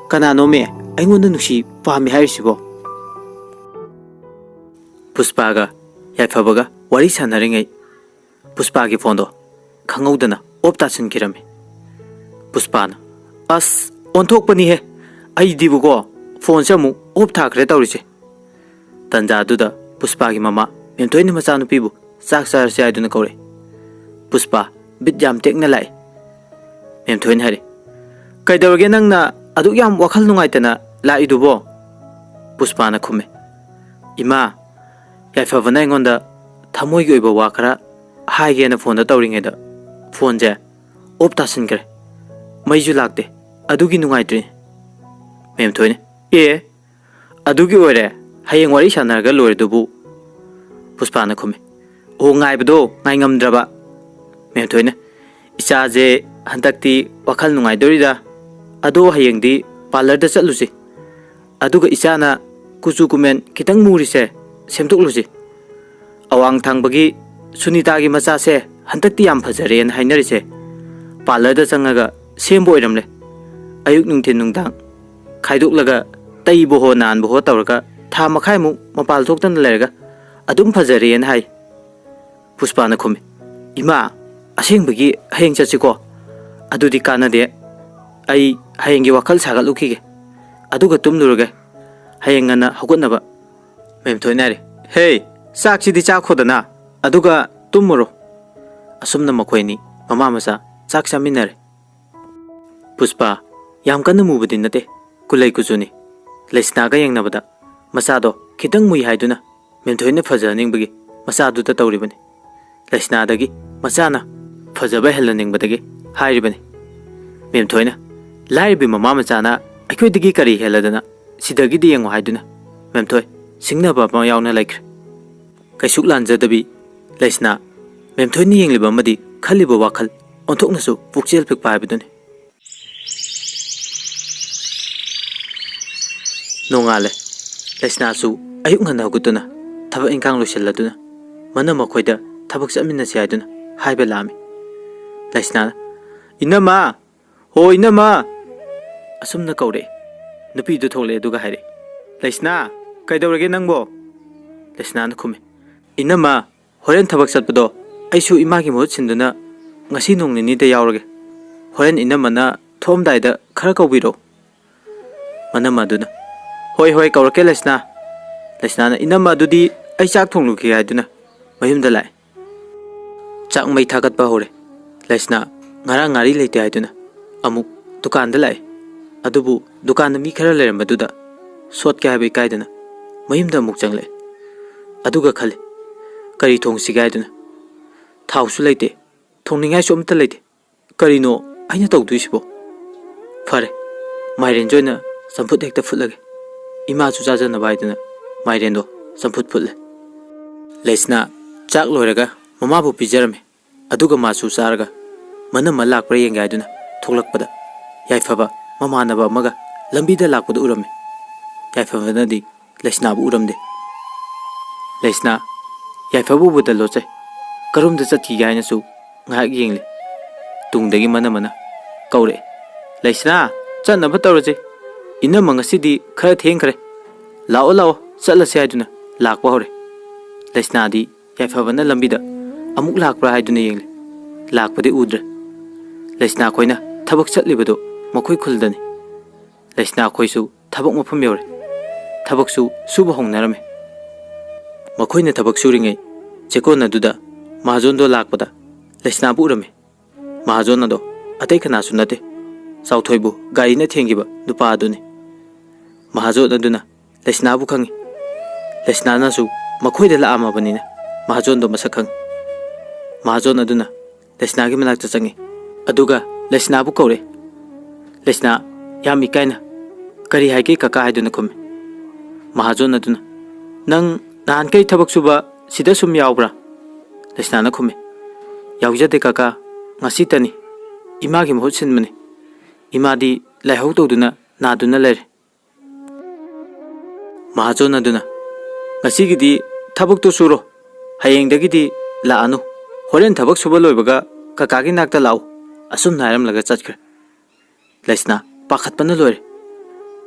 kanano me aingonda nuksi pami hairisibo puspaga yaifabaga wari sanaringai puspagi phone do khangaudana opta chinkirame puspana as onthokpani he ai dibugo phone samu op thakre tawrise tanja duda puspagi mama memtoini macha nupibu chak char se aiduna kore puspa bit jam tekna lai memtoini hari kaidawge nangna adu yam wakhal nungaitana lai dubo puspana khume ima yaifabana ingonda thamoi gi oiba wakhara haigena phone da tawringeda phone je op tasin kare maiju lakte adugi nungaitri memtoini adugi ore hayeng wari sanarga lore dubu puspana khume o ngaibdo ngai ngamdraba memtoina ichaje hantakti wakhal nungai dorida ado hayengdi parlor da chatlusi aduga ichana kuchu kumen kitang murise semtoklusi awang thangbagi sunita gi macha se hantakti yam phajare en hainarise parlor da changaga sembo iramle ayuk nungthin nungdang khaiduk tai boho nan boho tawraga tha makhai mu mapal thoktan lerga adum phajare en hai puspana khumi ima aseng bagi hayeng chachiko adudi kana de ai hayengi wakal sagaluki ge aduga tumnuruge hayeng ana hogotnaba mem thoinare hey sakchi di cha khodana aduga tumuro asumna makhoini mama masa chak chaminare puspa yam kana mubudi nate kulai kujuni lesna ga yengnabada masado khitang mui haiduna ꯃꯦꯝꯊꯣꯏꯅ ꯐꯖꯍꯟꯅꯤꯡꯕꯒꯤ ꯃꯆꯥꯗꯨꯗ ꯇꯧꯔꯤꯕꯅꯤ ꯂꯩꯁꯅꯥꯗꯒꯤ ꯃꯆꯥꯅ ꯐꯖꯕ ꯍꯦꯜꯍꯟꯅꯤꯡꯕꯗꯒꯤ ꯍꯥꯏꯔꯤꯕꯅꯤ ꯃꯦꯝꯊꯣꯏꯅ ꯂꯥꯏꯔꯕꯤ ꯃꯃꯥ ꯃꯆꯥꯅ ꯑꯩꯈꯣꯏꯗꯒꯤ ꯀꯔꯤ ꯍꯦꯜꯂꯗꯅ ꯁꯤꯗꯒꯤꯗꯤ ꯌꯦꯡꯉꯨ ꯍꯥꯏꯗꯨꯅ ꯃꯦꯝꯊꯣꯏ ꯁꯤꯡꯅꯕ ꯑꯃ ꯌꯥꯎꯅ ꯂꯩꯈ꯭ꯔꯦ ꯀꯩꯁꯨ ꯂꯥꯟꯖꯗꯕꯤ ꯂꯩꯁꯅꯥ ꯃꯦꯝꯊꯣꯏꯅ ꯌꯦꯡꯂꯤꯕ ꯑꯃꯗꯤ ꯈꯜꯂꯤꯕ ꯋꯥꯈꯜ ꯑꯣꯟꯊꯣꯛꯅꯁꯨ ꯄꯨꯛꯆꯦꯜ ꯄꯤꯛꯄ ꯍꯥꯏꯕꯗꯨꯅꯤ ꯅꯣꯡꯉꯥꯜꯂꯦ ꯂꯩꯁꯅꯥꯁꯨ ꯑꯌꯨꯛ ꯉꯟꯅ ꯍꯧꯒꯠꯇꯨꯅ ꯊꯕꯛ ꯏꯟꯈꯥꯡ ꯂꯣꯏꯁꯤꯜꯂꯗꯨꯅ ꯃꯅ ꯃꯈꯣꯏꯗ ꯊꯕꯛ ꯆꯠꯃꯤꯟꯅꯁꯤ ꯍꯥꯏꯗꯨꯅ ꯍꯥꯏꯕ ꯂꯥꯛꯑꯝꯃꯤ ꯂꯩꯁꯅꯥꯅ ꯏꯅꯝꯃ ꯍꯣ ꯏꯅꯝꯃ ꯑꯁꯨꯝꯅ ꯀꯧꯔꯛꯑꯦ ꯅꯨꯄꯤꯗꯨ ꯊꯣꯛꯂꯛꯑꯦ ꯑꯗꯨꯒ ꯍꯥꯏꯔꯛꯑꯦ ꯂꯩꯁꯅꯥ ꯀꯩꯗꯧꯔꯒꯦ ꯅꯪꯕꯣ ꯂꯩꯁꯅꯥꯅ ꯈꯨꯝꯃꯦ ꯏꯅꯝꯃ ꯍꯣꯔꯦꯟ ꯊꯕꯛ ꯆꯠꯄꯗꯣ ꯑꯩꯁꯨ ꯏꯃꯥꯒꯤ ꯃꯍꯨꯠ ꯁꯤꯟꯗꯨꯅ ꯉꯁꯤ ꯅꯣꯡ ꯅꯤꯅꯤꯗ ꯌꯥꯎꯔꯒꯦ ꯍꯣꯔꯦꯟ ꯏꯅꯝꯃꯅ ꯊꯣꯛꯑꯝꯗꯥꯏꯗ ꯈꯔ ꯀꯧꯕꯤꯔꯛꯑꯣ ꯃꯅꯝꯃ ꯑꯗꯨꯅ ꯍꯣꯏ ꯍꯣꯏ ꯀꯧꯔꯛꯀꯦ ꯂꯩꯁꯅꯥ ꯂꯩꯁꯅꯥꯅ ꯏꯅꯝꯃ ꯑꯗꯨꯗꯤ ꯑꯩ ꯆꯥꯛ ꯊꯣꯡꯂꯨꯈꯤꯒꯦ ꯍꯥꯏꯗꯨꯅ ꯃꯌꯨꯝꯗ ꯂꯥꯛꯑꯦ ꯆꯥꯛ ꯃꯩ ꯊꯥꯒꯠꯄ ꯍꯧꯔꯦ ꯂꯩꯁꯅꯥ ꯉꯔꯥꯡ ꯉꯥꯔꯤ ꯂꯩꯇꯦ ꯍꯥꯏꯗꯨꯅ ꯑꯃꯨꯛ ꯗꯨꯀꯥꯟꯗ ꯂꯥꯛꯑꯦ ꯑꯗꯨꯕꯨ ꯗꯨꯀꯥꯟꯗ ꯃꯤ ꯈꯔ ꯂꯩꯔꯝꯕꯗꯨꯗ ꯁꯣꯠꯀꯦ ꯍꯥꯏꯕ ꯏꯀꯥꯏꯗꯅ ꯃꯌꯨꯝꯗ ꯑꯃꯨꯛ ꯆꯪꯂꯛꯑꯦ ꯑꯗꯨꯒ ꯈꯜꯂꯤ ꯀꯔꯤ ꯊꯣꯡꯁꯤꯒꯦ ꯍꯥꯏꯗꯨꯅ ꯊꯥꯎꯁꯨ ꯂꯩꯇꯦ ꯊꯣꯡꯅꯤꯡꯉꯥꯏꯁꯨ ꯑꯃꯠꯇ ꯂꯩꯇꯦ ꯀꯔꯤꯅꯣ ꯑꯩꯅ ꯇꯧꯗꯣꯏꯁꯤꯕꯣ ꯐꯔꯦ ꯃꯥꯏꯔꯦꯟꯖ ꯑꯣꯏꯅ ꯆꯝꯐꯨꯠ ꯍꯦꯛꯇ ꯐꯨꯠꯂꯒꯦ ꯏꯃꯥꯁꯨ ꯆꯥꯖꯅꯕ ꯍꯥꯏꯗꯨꯅ ꯃꯥꯏꯔꯦꯟꯗꯣ ꯆꯝꯐꯨꯠ ꯐꯨꯠꯂꯦ ꯂꯩꯁꯅꯥ ꯆꯥꯛ ꯂꯣꯏꯔꯒ ꯃꯃꯥꯕꯨ ꯄꯤꯖꯔꯝꯃꯦ ꯑꯗꯨꯒ ꯃꯥꯁꯨ ꯆꯥꯔꯒ ꯃꯅꯝꯃ ꯂꯥꯛꯄ꯭ꯔꯥ ꯌꯦꯡꯒꯦ ꯍꯥꯏꯗꯨꯅ ꯊꯣꯛꯂꯛꯄꯗ ꯌꯥꯏꯐꯕ ꯃꯃꯥꯟꯅꯕ ꯑꯃꯒ ꯂꯝꯕꯤꯗ ꯂꯥꯛꯄꯗ ꯎꯔꯝꯃꯦ ꯌꯥꯏꯐꯕꯅꯗꯤ ꯂꯩꯁꯅꯥꯕꯨ ꯎꯔꯝꯗꯦ ꯂꯩꯁꯅꯥ ꯌꯥꯏꯐꯕ ꯎꯕꯗ ꯂꯣꯠꯆꯩ ꯀꯔꯣꯝꯗ ꯆꯠꯈꯤꯒꯦ ꯍꯥꯏꯅꯁꯨ ꯉꯥꯏꯍꯥꯛ ꯌꯦꯡꯂꯤ ꯇꯨꯡꯗꯒꯤ ꯃꯅꯝꯃꯅ ꯀꯧꯔꯛꯑꯦ ꯂꯩꯁꯅꯥ ꯆꯠꯅꯕ ꯇꯧꯔꯁꯤ ꯏꯅꯝꯃ ꯉꯁꯤꯗꯤ ꯈꯔ ꯊꯦꯡꯈ꯭ꯔꯦ ꯂꯥꯛꯑꯣ ꯂꯥꯛꯑꯣ ꯆꯠꯂꯁꯤ ꯍꯥꯏꯗꯨꯅ ꯂꯥꯛꯄ ꯍꯧꯔꯦ ꯂꯩꯁꯅꯥꯗꯤ ꯌꯥꯏꯐꯕꯅ ꯂꯝꯕꯤꯗ ꯑꯃꯨꯛ ꯂꯥꯛꯄ꯭ꯔꯥ ꯍꯥꯏꯗꯨꯅ ꯌꯦꯡꯂꯤ ꯂꯥꯛꯄꯗꯤ ꯎꯗ꯭ꯔꯦ ꯂꯩꯁꯅꯥ ꯈꯣꯏꯅ ꯊꯕꯛ ꯆꯠꯂꯤꯕꯗꯨ ꯃꯈꯣꯏ ꯈꯨꯜꯗꯅꯤ ꯂꯩꯁꯅꯥ ꯈꯣꯏꯁꯨ ꯊꯕꯛ ꯃꯐꯝ ꯌꯧꯔꯦ ꯊꯕꯛꯁꯨ ꯁꯨꯕ ꯍꯧꯅꯔꯝꯃꯤ ꯃꯈꯣꯏꯅ ꯊꯕꯛ ꯁꯨꯔꯤꯉꯩ ꯆꯦꯛꯀꯣꯟ ꯑꯗꯨꯗ ꯃꯍꯥꯖꯣꯟꯗꯣ ꯂꯥꯛꯄꯗ ꯂꯩꯁꯅꯥꯕꯨ ꯎꯔꯝꯃꯤ ꯃꯍꯥꯖꯣꯟ ꯑꯗꯣ ꯑꯇꯩ ꯀꯅꯥꯁꯨ ꯅꯠꯇꯦ ꯆꯥꯎꯊꯣꯏꯕꯨ ꯒꯥꯔꯤꯅ ꯊꯦꯡꯈꯤꯕ ꯅꯨꯄꯥ ꯑꯗꯨꯅꯤ ꯃꯍꯥꯖꯣꯟ ꯑꯗꯨꯅ ꯂꯩꯁꯅꯥꯕꯨ ꯈꯪꯉꯤ ꯂꯩꯁꯅꯥꯅꯁꯨ ꯃꯈꯣꯏꯗ ꯂꯥꯛꯑꯝꯃꯕꯅꯤꯅ ꯃꯍꯥꯖꯣꯟꯗꯣ ꯃꯁꯛ ꯈꯪꯉꯤ ꯃꯍꯥꯖꯣꯟ ꯑꯗꯨꯅ ꯂꯩꯁꯅꯥꯒꯤ ꯃꯅꯥꯛꯇ ꯆꯪꯉꯤ ꯑꯗꯨꯒ ꯂꯩꯁꯅꯥꯕꯨ ꯀꯧꯔꯦ ꯂꯩꯁꯅꯥ ꯌꯥꯝ ꯏꯀꯥꯏꯅ ꯀꯔꯤ ꯍꯥꯏꯒꯦ ꯀꯀꯥ ꯍꯥꯏꯗꯨꯅ ꯈꯨꯝꯃꯤ ꯃꯍꯥꯖꯣꯟ ꯑꯗꯨꯅ ꯅꯪ ꯅꯍꯥꯟꯈꯩ ꯊꯕꯛ ꯁꯨꯕ ꯁꯤꯗ ꯁꯨꯝ ꯌꯥꯎꯕ꯭ꯔꯥ ꯂꯩꯁꯅꯥꯅ ꯈꯨꯝꯃꯤ ꯌꯥꯎꯖꯗꯦ ꯀꯀꯥ ꯉꯁꯤꯇꯅꯤ ꯏꯃꯥꯒꯤ ꯃꯍꯨꯠ ꯁꯤꯟꯕꯅꯤ ꯏꯃꯥꯗꯤ ꯂꯥꯏꯍꯧ ꯇꯧꯗꯨꯅ ꯅꯥꯗꯨꯅ ꯂꯩꯔꯦ ꯃꯍꯥꯖꯣꯟ ꯑꯗꯨꯅ ꯉꯁꯤꯒꯤꯗꯤ ꯊꯕꯛꯇꯨ ꯁꯨꯔꯣ ꯍꯌꯦꯡꯗꯒꯤꯗꯤ ꯂꯥꯛꯑꯅꯨ ꯍꯣꯔꯦꯟ ꯊꯕꯛ ꯁꯨꯕ ꯂꯣꯏꯕꯒ ꯀꯀꯥꯒꯤ ꯅꯥꯛꯇ ꯂꯥꯛꯎ ꯑꯁꯨꯝꯅ ꯍꯥꯏꯔꯝꯂꯒ ꯆꯠꯈ꯭ꯔꯦ ꯂꯩꯁꯅꯥ ꯄꯥꯈꯠꯄꯅ ꯂꯣꯏꯔꯦ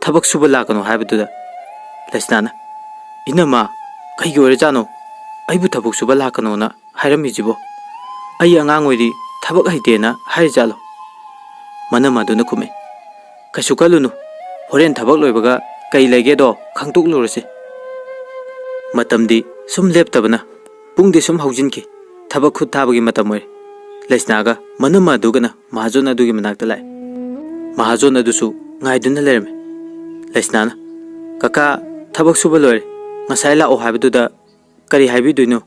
ꯊꯕꯛ ꯁꯨꯕ ꯂꯥꯛꯀꯅꯨ ꯍꯥꯏꯕꯗꯨꯗ ꯂꯩꯁꯅꯥꯅ ꯏꯅꯝꯃ ꯀꯩꯒꯤ ꯑꯣꯏꯔꯖꯥꯠꯅꯣ ꯑꯩꯕꯨ ꯊꯕꯛ ꯁꯨꯕ ꯂꯥꯛꯀꯅꯣꯅ ꯍꯥꯏꯔꯝꯃꯤꯁꯤꯕꯣ ꯑꯩ ꯑꯉꯥꯡ ꯑꯣꯏꯔꯤ ꯊꯕꯛ ꯍꯩꯇꯦꯅ ꯍꯥꯏꯔꯤꯖꯥꯠꯂꯣ ꯃꯅꯝꯃ ꯑꯗꯨꯅ ꯈꯨꯝꯃꯤ ꯀꯩꯁꯨ ꯈꯜꯂꯨꯅꯨ ꯍꯣꯔꯦꯟ ꯊꯕꯛ ꯂꯣꯏꯕꯒ ꯀꯩ ꯂꯩꯒꯦꯗꯣ ꯈꯪꯗꯣꯛꯂꯨꯔꯁꯤ ꯃꯇꯝꯗꯤ ꯁꯨꯝ ꯂꯦꯞꯇꯕꯅ ꯄꯨꯡꯗꯤ ꯁꯨꯝ ꯍꯧꯖꯤꯟꯈꯤ ꯊꯕꯛ ꯈꯨꯠ ꯊꯥꯕꯒꯤ ꯃꯇꯝ ꯑꯣꯏꯔꯦ ꯂꯩꯁꯅꯥꯒ ꯃꯅꯝꯃ ꯑꯗꯨꯒꯅ ꯃꯍꯥꯖꯣꯟ ꯑꯗꯨꯒꯤ ꯃꯅꯥꯛꯇ ꯂꯥꯛꯑꯦ ꯃꯍꯥꯖꯣꯟ ꯑꯗꯨꯁꯨ ꯉꯥꯏꯗꯨꯅ ꯂꯩꯔꯝꯃꯦ ꯂꯩꯁꯅꯥꯅ ꯀꯀꯥ ꯊꯕꯛ ꯁꯨꯕ ꯂꯣꯏꯔꯦ ꯉꯁꯥꯏ ꯂꯥꯛꯑꯣ ꯍꯥꯏꯕꯗꯨꯗ ꯀꯔꯤ ꯍꯥꯏꯕꯤꯗꯣꯏꯅꯣ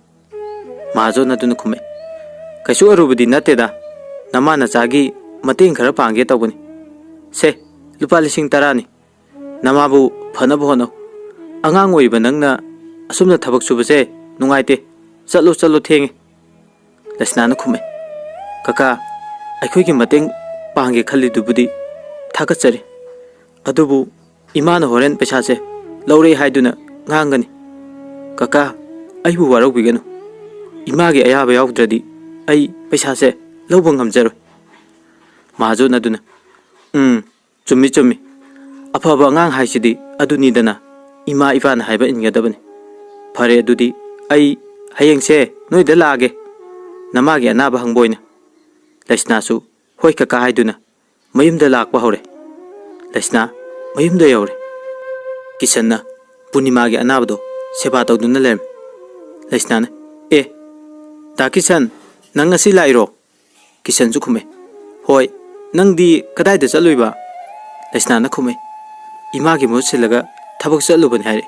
ꯃꯍꯥꯖꯣꯟ ꯑꯗꯨꯅ ꯈꯨꯝꯃꯦ ꯀꯩꯁꯨ ꯑꯔꯨꯕꯗꯤ ꯅꯠꯇꯦꯗ ꯅꯃꯥ ꯅꯆꯥꯒꯤ ꯃꯇꯦꯡ ꯈꯔ ꯄꯥꯡꯒꯦ ꯇꯧꯕꯅꯤ ꯁꯦ ꯂꯨꯄꯥ 10,000 ꯅꯃꯥꯕꯨ ꯐꯅꯕ ꯍꯣꯠꯅꯧ ꯑꯉꯥꯡ ꯑꯣꯏꯔꯤꯕ ꯅꯪꯅ ꯑꯁꯨꯝꯅ ꯊꯕꯛ ꯁꯨꯕꯁꯦ ꯅꯨꯡꯉꯥꯏꯇꯦ ꯆꯠꯂꯣ ꯆꯠꯂꯣ ꯊꯦꯡꯉꯦ ꯂꯩꯁꯅꯥꯅ ꯈꯨꯝꯃꯦ ꯀꯀꯥ ꯑꯩꯈꯣꯏꯒꯤ ꯃꯇꯦꯡ ꯄꯥꯡꯒꯦ ꯈꯜꯂꯤꯗꯨꯕꯨꯗꯤ ꯊꯥꯒꯠꯆꯔꯤ ꯑꯗꯨꯕꯨ ꯏꯃꯥꯅ ꯍꯣꯔꯦꯟ ꯄꯩꯁꯥꯁꯦ ꯂꯧꯔꯦ ꯍꯥꯏꯗꯨꯅ ꯉꯥꯡꯒꯅꯤ ꯀꯀꯥ ꯑꯩꯕꯨ ꯋꯥꯔꯧꯕꯤꯒꯅꯨ ꯏꯃꯥꯒꯤ ꯑꯌꯥꯕ ꯌꯥꯎꯗ꯭ꯔꯗꯤ ꯑꯩ ꯄꯩꯁꯥꯁꯦ ꯂꯧꯕ ꯉꯝꯖꯔꯣꯏ ꯃꯍꯥꯖꯣꯟ ꯑꯗꯨꯅ ꯆꯨꯝꯃꯤ ꯆꯨꯝꯃꯤ ꯑꯐꯕ ꯑꯉꯥꯡ ꯍꯥꯏꯁꯤꯗꯤ ꯑꯗꯨꯅꯤꯗꯅ ꯏꯃꯥ ꯏꯄꯥꯅ ꯍꯥꯏꯕ ꯏꯟꯒꯗꯕꯅꯤ ꯐꯔꯦ ꯑꯗꯨꯗꯤ ꯑꯩ ꯍꯌꯦꯡꯁꯦ ꯅꯣꯏꯗ ꯂꯥꯛꯑꯒꯦ ꯅꯃꯥꯒꯤ ꯑꯅꯥꯕ ꯍꯪꯕ ꯑꯣꯏꯅ ꯂꯩꯁꯅꯥꯁꯨ ꯍꯣꯏ ꯀꯀꯥ ꯍꯥꯏꯗꯨꯅ ꯃꯌꯨꯝꯗ ꯂꯥꯛꯄ ꯍꯧꯔꯦ ꯂꯩꯁꯅꯥ ꯃꯌꯨꯝꯗ ꯌꯧꯔꯦ ꯀꯤꯁꯟꯅ ꯄꯨꯔꯅꯤꯃꯥꯒꯤ ꯑꯅꯥꯕꯗꯣ ꯁꯦꯕꯥ ꯇꯧꯗꯨꯅ ꯂꯩꯔꯝꯃꯤ ꯂꯩꯁꯅꯥꯅ ꯗꯥ ꯀꯤꯁꯟ ꯅꯪ ꯉꯁꯤ ꯂꯥꯛꯏꯔꯣ ꯀꯤꯁꯟꯁꯨ ꯈꯨꯝꯃꯦ ꯍꯣꯏ ꯅꯪꯗꯤ ꯀꯗꯥꯏꯗ ꯆꯠꯂꯨꯏꯕ ꯂꯩꯁꯅꯥꯅ ꯈꯨꯝꯃꯦ ꯏꯃꯥꯒꯤ ꯃꯍꯨꯠ ꯁꯤꯜꯂꯒ ꯊꯕꯛ ꯆꯠꯂꯨꯕꯅꯤ ꯍꯥꯏꯔꯦ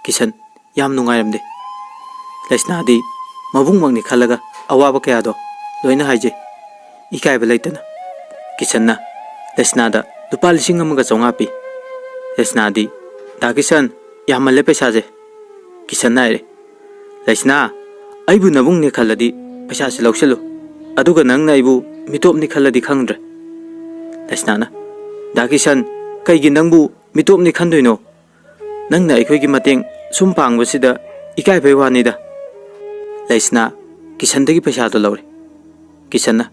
ꯀꯤꯁꯟ ꯌꯥꯝ ꯅꯨꯡꯉꯥꯏꯔꯝꯗꯦ Lesnadi mabung mangni khalaga awaba kaya do loina haije ikai belaitana kisanna Lesnada lupa lising amaga chongapi Lesnadi da kisan yamalle pesa je kisanna ire Lesna aibu nabung ni khaladi pesa se laukselu aduga nangna aibu mitop ni khaladi khangdre Lesnana da kisan kaigi nangbu mitop ni khandoino nangna aikoi gi mateng sum pangbasida ikai bai wanida Lesna kisandagi pesa do lawre kisanna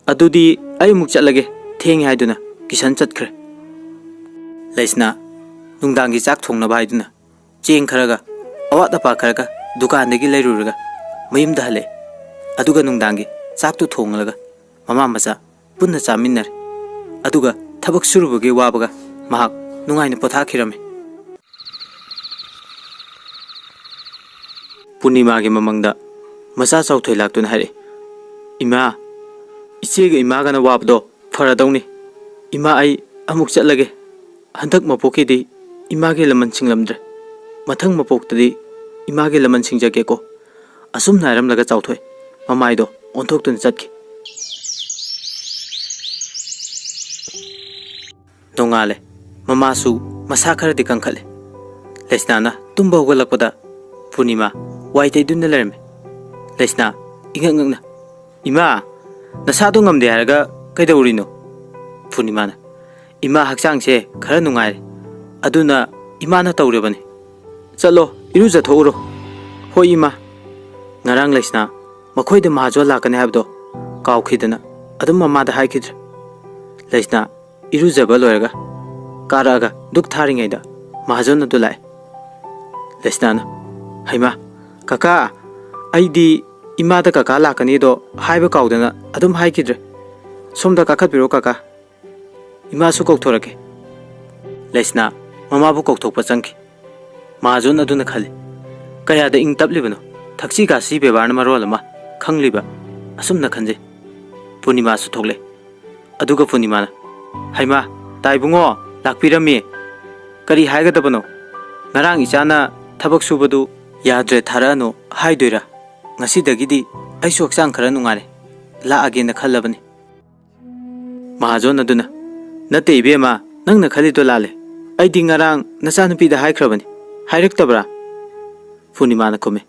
adudi ai muk chatlage theng haiduna kisan chatkhre Lesna nungdangi chak thongna baiduna cheng kharaga awat apa kharaga dukan dagi leiruraga mayum da hale aduga nungdangi chak tu thonglaga mama macha punna chaminnar aduga thabak surubage wabaga mahak nungaina pothakhirame Punima gi mamangda masa chauthoi laktuna hare ima ichega ima gana wabdo faradawni ima ai amuk chatlage handak mapoki di ima ge laman singlamdre mathang mapoktadi ima ge laman singjage ko asum nairam laga chauthoi mamai do onthok tun chatki dongale mama su masa khar di kangkhale Lesnana tumba hogalakpada Punima waitei dunna lerme Lesna ingangna ima nasado ngamde haraga kaidawrino Punimana ima hakchang se khara nungai aduna ima na tawrebani chalo iruja thoro hoi ima ngarang Lesna makhoi de mahajwa lakane habdo kawkhidana adum mama da haikidre Lesna iruja ba loiraga karaga duk tharingai da mahajona du lai Lesna na haima kaka aidi ima da kaka lakani do haiba kawdana adum haikidre somda kakhat biro kaka ima su kokthorake Lesna mama bu kokthokpa changki majon aduna khali kaya da ing tablibano thakchi ga si bebarna marol ma khangliba asumna khanje Punima su thogle aduga Punima na haima taibungo lakpirami kari haiga dabano ngarang ichana thabak subadu yadre tharano haidoira ngasi dagidi aisu hakchang khara nungare la age na khallabani majon aduna nate ibema nangna khali do lale aidi ngarang nacha nupi da haikrabani hairaktabra Punima na kome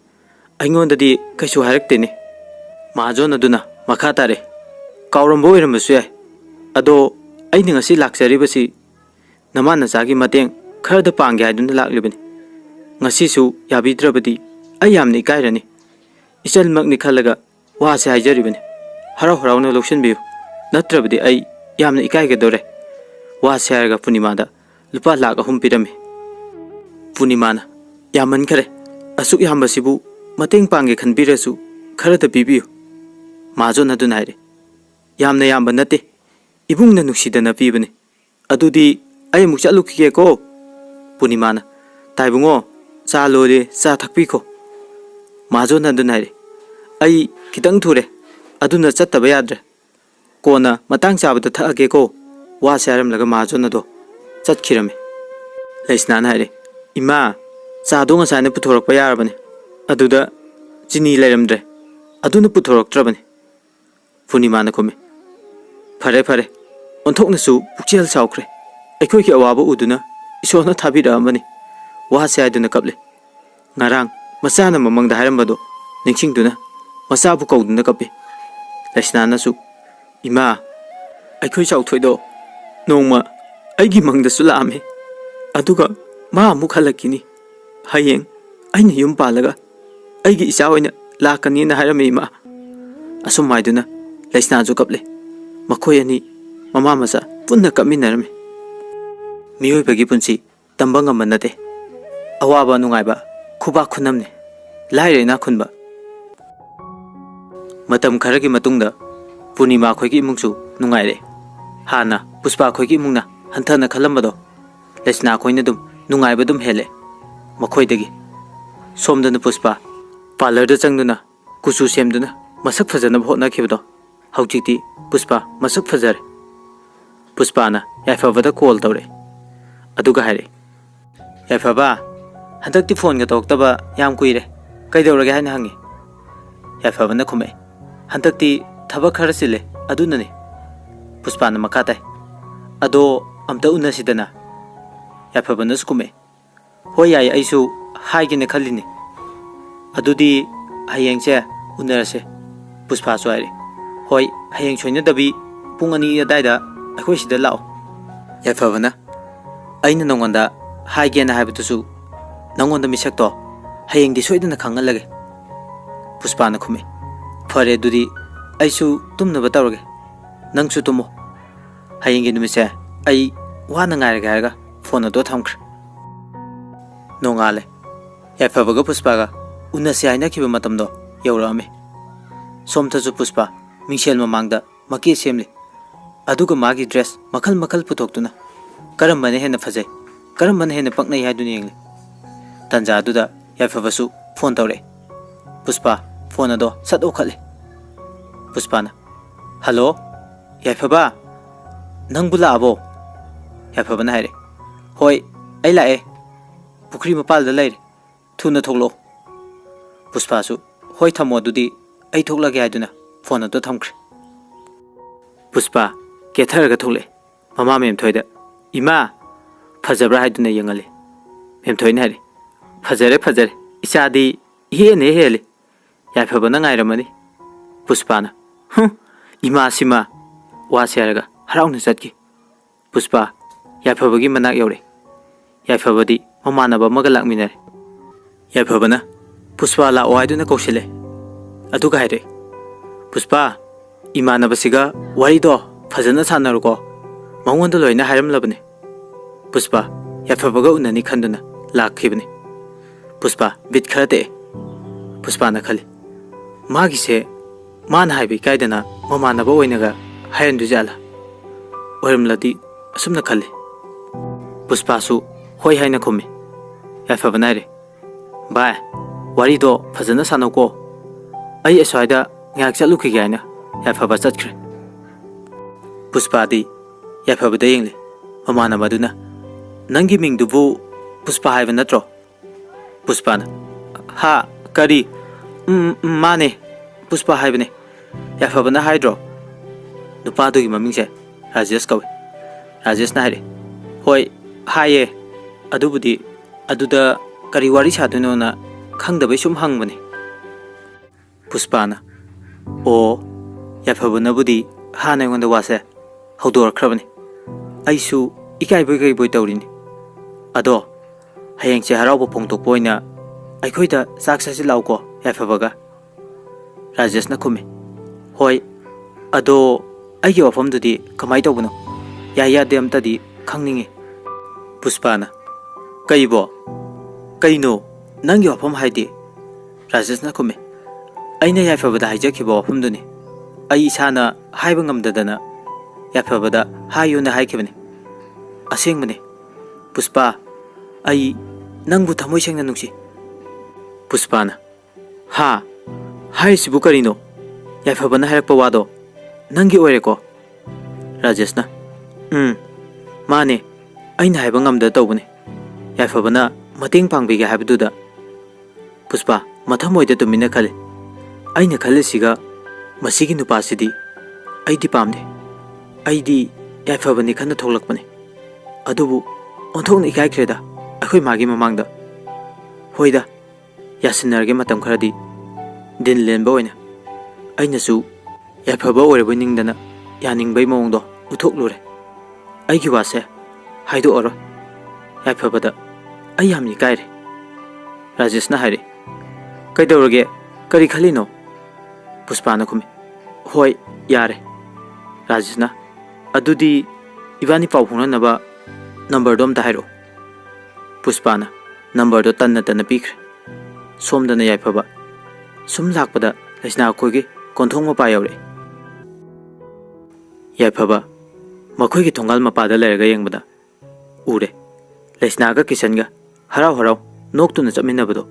aingondadi kaisu hairakteni majon aduna makha tare kawrambo iramsu yai ado aini ngasi lakjaribasi nama nachagi mateng khar da pangge haiduna laklibani ngasi su yabidrabadi ayamni kairani ichal makni khalaga wa se haijaribani harau harauna lokshan biu natrabadi ai yamna ikai ga dore wa se harga Punima da lupa lak ahum pirame Punima na yaman khare asuk yambasibu mateng pangge khanbirasu khara da bibiu majon aduna haire yamna yamba nate ibungna nuksidana pibani adudi ai muk chalukike ko Punima na taibungo cha lore cha thakpi ko majon aduna haire ai kitang thure aduna chattaba yadre kona matang chabada thake ko wa saram laga majon ado chatkhirame Lesna na haire ima cha donga sane puthorak pa yarabane aduda chini leiramdre aduna puthorak trabane Punima na kome fare fare onthokna su pukchel saukre aikoi ki awaba uduna isona thabira amani wa se aduna kaple ngarang masana mamangda hairambado ningsingduna masa bu kauduna kape Lesna na su ima aikoi chauthoido nongma aigi mangda su laame aduga ma amu khalakini hayeng aina yum palaga aigi isa oina lakani na hairame ima asum maiduna Lesna ju kaple makhoi ani mama masa punna kaminarame miyoi bagi punsi tambang amanate awaba nungaiba khuba khunamne lairena khunba matam kharagi matungda Punima khoigi imungsu nungaire hana Puspa khoigi imungna hanthana khalambado Lesna khoina dum nungaiba dum hele makhoidagi somdana Puspa parlor da changduna kuchu semduna masak phajana bhotna khibdo haujikti Puspa masak phajare Puspa na yaifabada call tawre aduga haire yaifaba handakti phone ga toktaba yam kuire Kaidaurage haina hangi. Yaifabana khume. Hantakti thabak khara sile adunani. Puspana makatai. Ado amta unasidana. Yaifabana sukume. Hoi yai aisu haigine khalini. Adudi hayengche unarase. Puspa suaire. Hoi hayeng choina dabi pungani adaida akhoi sida lao. Yaifabana. Aina nongonda haigena haibatusu. Nongonda misakto hayeng di soidana khangalage. Puspana khume. Fare dudi aisu tumna batawrage. Nangsu tumo. Hayeng numise ai wana ngairaga haraga phone ado thamkhre. Nongale. Yaifabaga Puspaga unase haina khiba matamdo yaurame. Somthasu Puspa mingshel mamangda maki semli. Aduga magi dress makal makal putoktuna. Karambane hena phajai. Karambane hena paknai haiduni yengli. Tanja aduda Yaifabasu phone tawre. Puspa phone ado sat okhale. Puspana. Hello? Yaifaba? Nangbu laabo? Yaifabana haire. Hoi, ai lae. Pukri mapalda laire. Thuna thoklo. Puspasu. Hoi thamo adudi ai thoklage haiduna phone ado thamkhre. Puspa ketharaga thokle. Mama mem thoida. Ima phajabra haiduna yengale. Mem thoine haire. Phajare. Isadi hene hele. Yaifabana ngairamani. Puspana. Ima sima wasaraga harauna satki. Puspa Yaifabagi manak yaure. Yaifabadi mamanaba maga lakminare. Yaifabana Puspa la oaiduna kausile. Aduga haire. Puspa imanabasiga warido fajana sanaruko. Mangonda loina hairamlabane. Puspa Yaifabaga unani khanduna lakhibane. Puspa bit kharate. Puspana khali. Magi se Mana haibi kaidana mamanaba oinaga hairandu jala. Oiramladi asumna khale. Puspasu hoi haina khume. Yaifabana haire. Bye. Warido fajana sanauko. Ai aswaida ngak chalukhige haina Yaifaba chatkre. Puspadi Yaifabada yengle. Mamanaba duna. Nangi mingdubu Puspa haiba natro. Puspana. Ha kari. Mane. Puspa haibane. Yaifabana haidro. Nupadugi mamingse Rajesh kawe. Rajesh na haire. Hoi haye. Adubudi aduda kari wari saduno na khangdabai sum hangbane. Puspana. O Yaifabana budi hana yonda wase haudorakrabane. Aisu ikaiboy kaiboy tawrini. Ado hayengche harauba phongtokpa oina aikhoida chak chasi lauko Yaifabaga. Rajesh na khume. Hoi, ado aigi wafam dudi kamai tawbano. Yaya de amtadi khangninge. Puspana. Kaibo. Kaino nangi wafam haidi. Rajesh na khume. Aina Yaifabada haijakhiba wafam duni. Ai isana haiba ngamdadana Yaifabada hayuna haikibane. Asengmane. Puspa ai nangbu thamoi sengna nungsi. Puspana. Ha. Hai sibu karino. Yaifabana hairakpa wado nangi oireko. Rajesh na. Mane. Aina haiba ngamda tawbane. Yaifabana mateng pangbige haibaduda. Puspa mathamoida tumina khale. Aina khale siga masigi nupasidi aidi pamde. Aidi Yaifabani khana thoklakpane. Adubu onthokna ikaikreda akhoi magi mamangda. Hoida yasinarge matam kharadi din lenba oina. Ainasu Yaifaba oiraboi ningdana yaningbai mawongdo uthoklure. Aigi wase haido oro. Yaifabada ai yamni kaire. Rajesh na haire. Kaidawrage kari khalino. Puspana khume. Hoi yare. Rajesh na adudi ibani pau phonanaba number dom ta hairo. Puspana number do tanna pikre. Somdana Yaifaba sum lakpada laisna khoigi konthong mapa yaure. Yaifaba makhoigi thongal mapada lerga yengbada ure. Laisna ga kisanga harau noktuna chaminabado.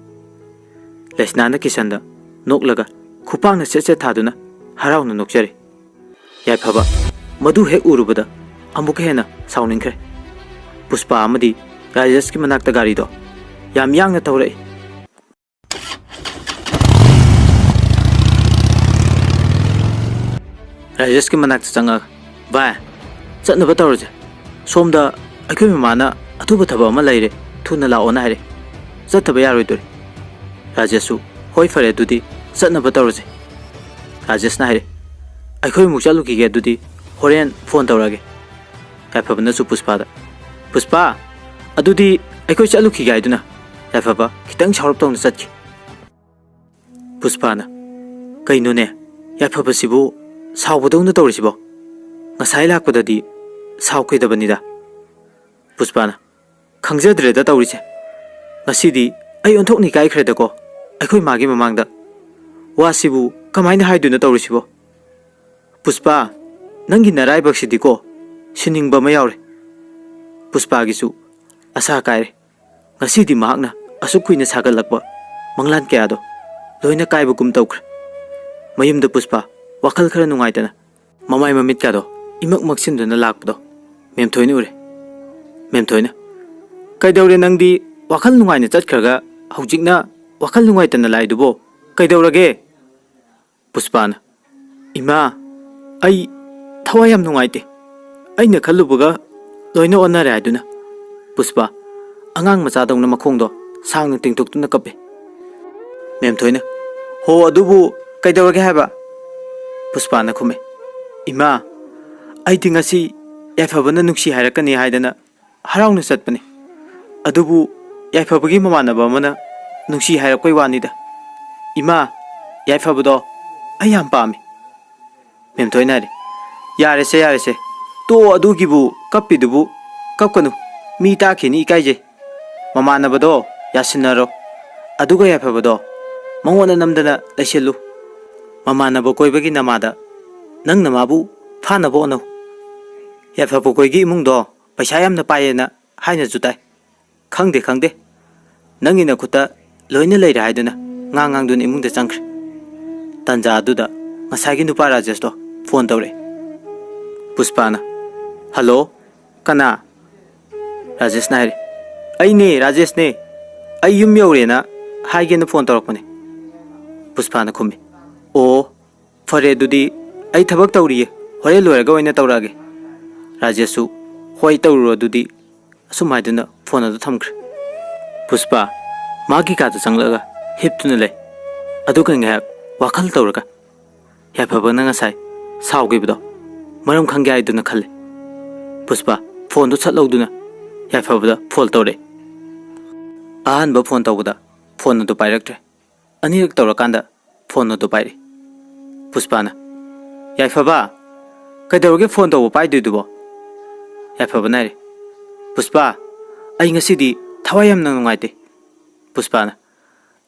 Laisna na kisanda noklaga khupangna setse thaduna harauna nokjare. Yaifaba madu hek urubada amuka hena sauningkhre. Puspa amadi Rajesh ki manakta gari do yam yang na tawrai. Rajesh ki manak changa ba chatna ba tawrje somda akhoi mamana athuba thaba ama laire thuna la ona hare chathaba yaroi dori Rajeshu hoi fare dudi chatna ba tawrje Rajesh na hare akhoi mu chalu ki ge dudi horen phone tawrage yafabna su Puspa adudi akhoi chalu ki ga iduna yafaba kitang chawrap tong chatki Puspa na kaino ne yafaba sibu saubadong tawri sibo ngasai lakpadadi sau kuidabanida Puspa na khangjadre da tawri se ngasidi ai onthokni kai khre da ko akhoi magi mamangda wa sibu kamaina haiduna tawri sibo Puspa nangi narai baksidi ko siningba ma yawre Puspa gisu asa kaire ngasidi mahakna asukhuina sagalakba manglan kya do loina kaiba kum tawkhre mayumda Puspa wakal khara nungaitana mamai mamit ka do imak maksinduna lakpdo mem thoini ure mem thoina kaidawre nangdi wakal nungaina chatkhraga haujikna wakal nungaitana laidubo kaidawrage Puspa na ima ai thawayam nungaite aina khallubuga loina onare aiduna Puspa angang macha dongna makhongdo sangna tingtuktuna kape mem thoina ho adubu kaidawrage haba Puspa na khume ima ai tingasi yaifabana nungsi hairakani haidana harauna chatpani adubu yaifabagi mamanaba mana nungsi hairakoi wanida ima yaifabado ai yam pami mem thoina re yare se to adugibu kappidubu kapkanu mi ta khini ikaije mamanabado yasinaro aduga yaifabado mangona namdana laiselu Mamanabo koibagi namada nang namabu phanabo no yafabo koigi imungdo paisa yamna payena haina jutai khangde nangina khuta loina leira haiduna ngang dun imungda changkhre tanja aduda ngasagi nupa Rajesh do phone tawre Puspa na hello kana Rajesh na ai ne Rajesh ne ai yum yore na haigena phone tawrakpane Puspa na khumi O fare dudi ai thabak tawri hore loiraga oina tawrage Rajeshu hoi tawro dudi asumhaiduna phone adu thamkhre Puspa magi ka changlaga hiptuna le aduga nga wakhal tawraga yafabana ngasai saugibdo maram khangge aiduna khalle Puspa phone du chatlauduna yafabada phone tawre ahanba phone tawbada phone adu pairaktre anirak tawrakanda phone adu paire Puspa na yaifaba kaidawge phone tawo paidudubo yaifaba nare Puspa ai ngasidi thawayam nang nungaite Puspa na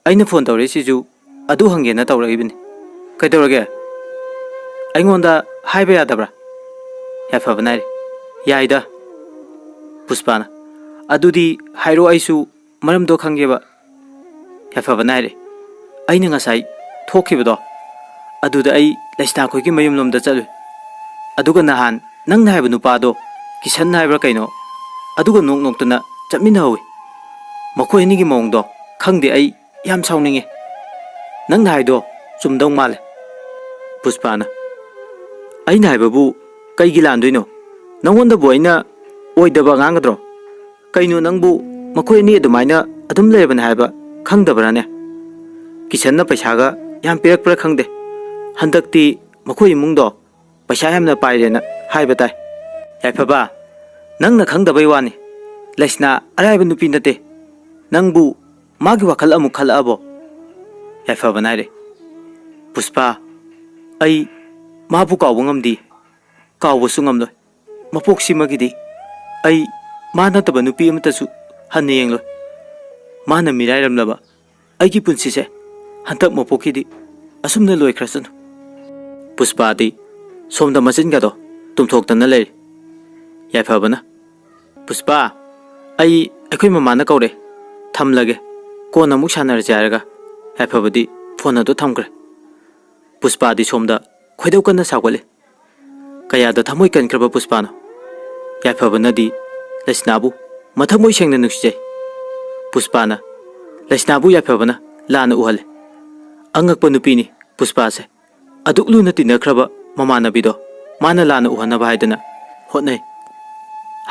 aina phone tawre siju adu hangena tawragibini kaidawge aingonda haiba yadabra yaifaba nare yaida Puspa na adudi hairo aisu maramdo khangeba yaifaba nare aina ngasai thokibado aduda ai laisna khoi ki mayum lomda chalu aduga nahan nang naiba nupado kisan naibra kaino aduga noktuna chapmin hawi makhoi ni gi mongdo khangde ai yam sauninge nang naido chumdong male Puspa na ai naiba bu kai gi landoino nangonda bu aina oidaba ngangadro kaino nangbu makhoi ni adumaina adum leban haiba khangdabrane kisan na paisaga yam pirakpra khangde handakti makhoi imungdo paisa yamna pairena haiba tai yaifaba nangna khangdabai wani laisna araiba nupi nate nangbu magi wakhal amu khalabo yaifaba naire Puspa ai mabu kawbu ngamdi kawbu su ngamloi mapoksi magidi ai mana taba nupi amatasu hanne yengloi mana mirairamlaba aigi punsise hantak mapokidi asumna loikrasanu Puspa di somda machin gado tumthoktana leiri yaifabana Puspa ai akhoi mamana kaure thamlage kona muk sanarje araga yaifabadi phone adu thamkre Puspa di somda khoidau kana sagole kaya da thamoi kankraba Puspa no yaifabana di laisnabu mathamoi sengna nuksije Puspa na laisnabu yaifabana lana uhale angakpa nupini Puspa se aduklu na tinakraba ꯃꯃꯥꯟꯅꯕꯤꯗꯣ ꯃꯥꯅ ꯂꯥꯟꯅ ꯎꯍꯟꯅꯕ ꯍꯥꯏꯗꯅ ꯍꯣꯠꯅꯩ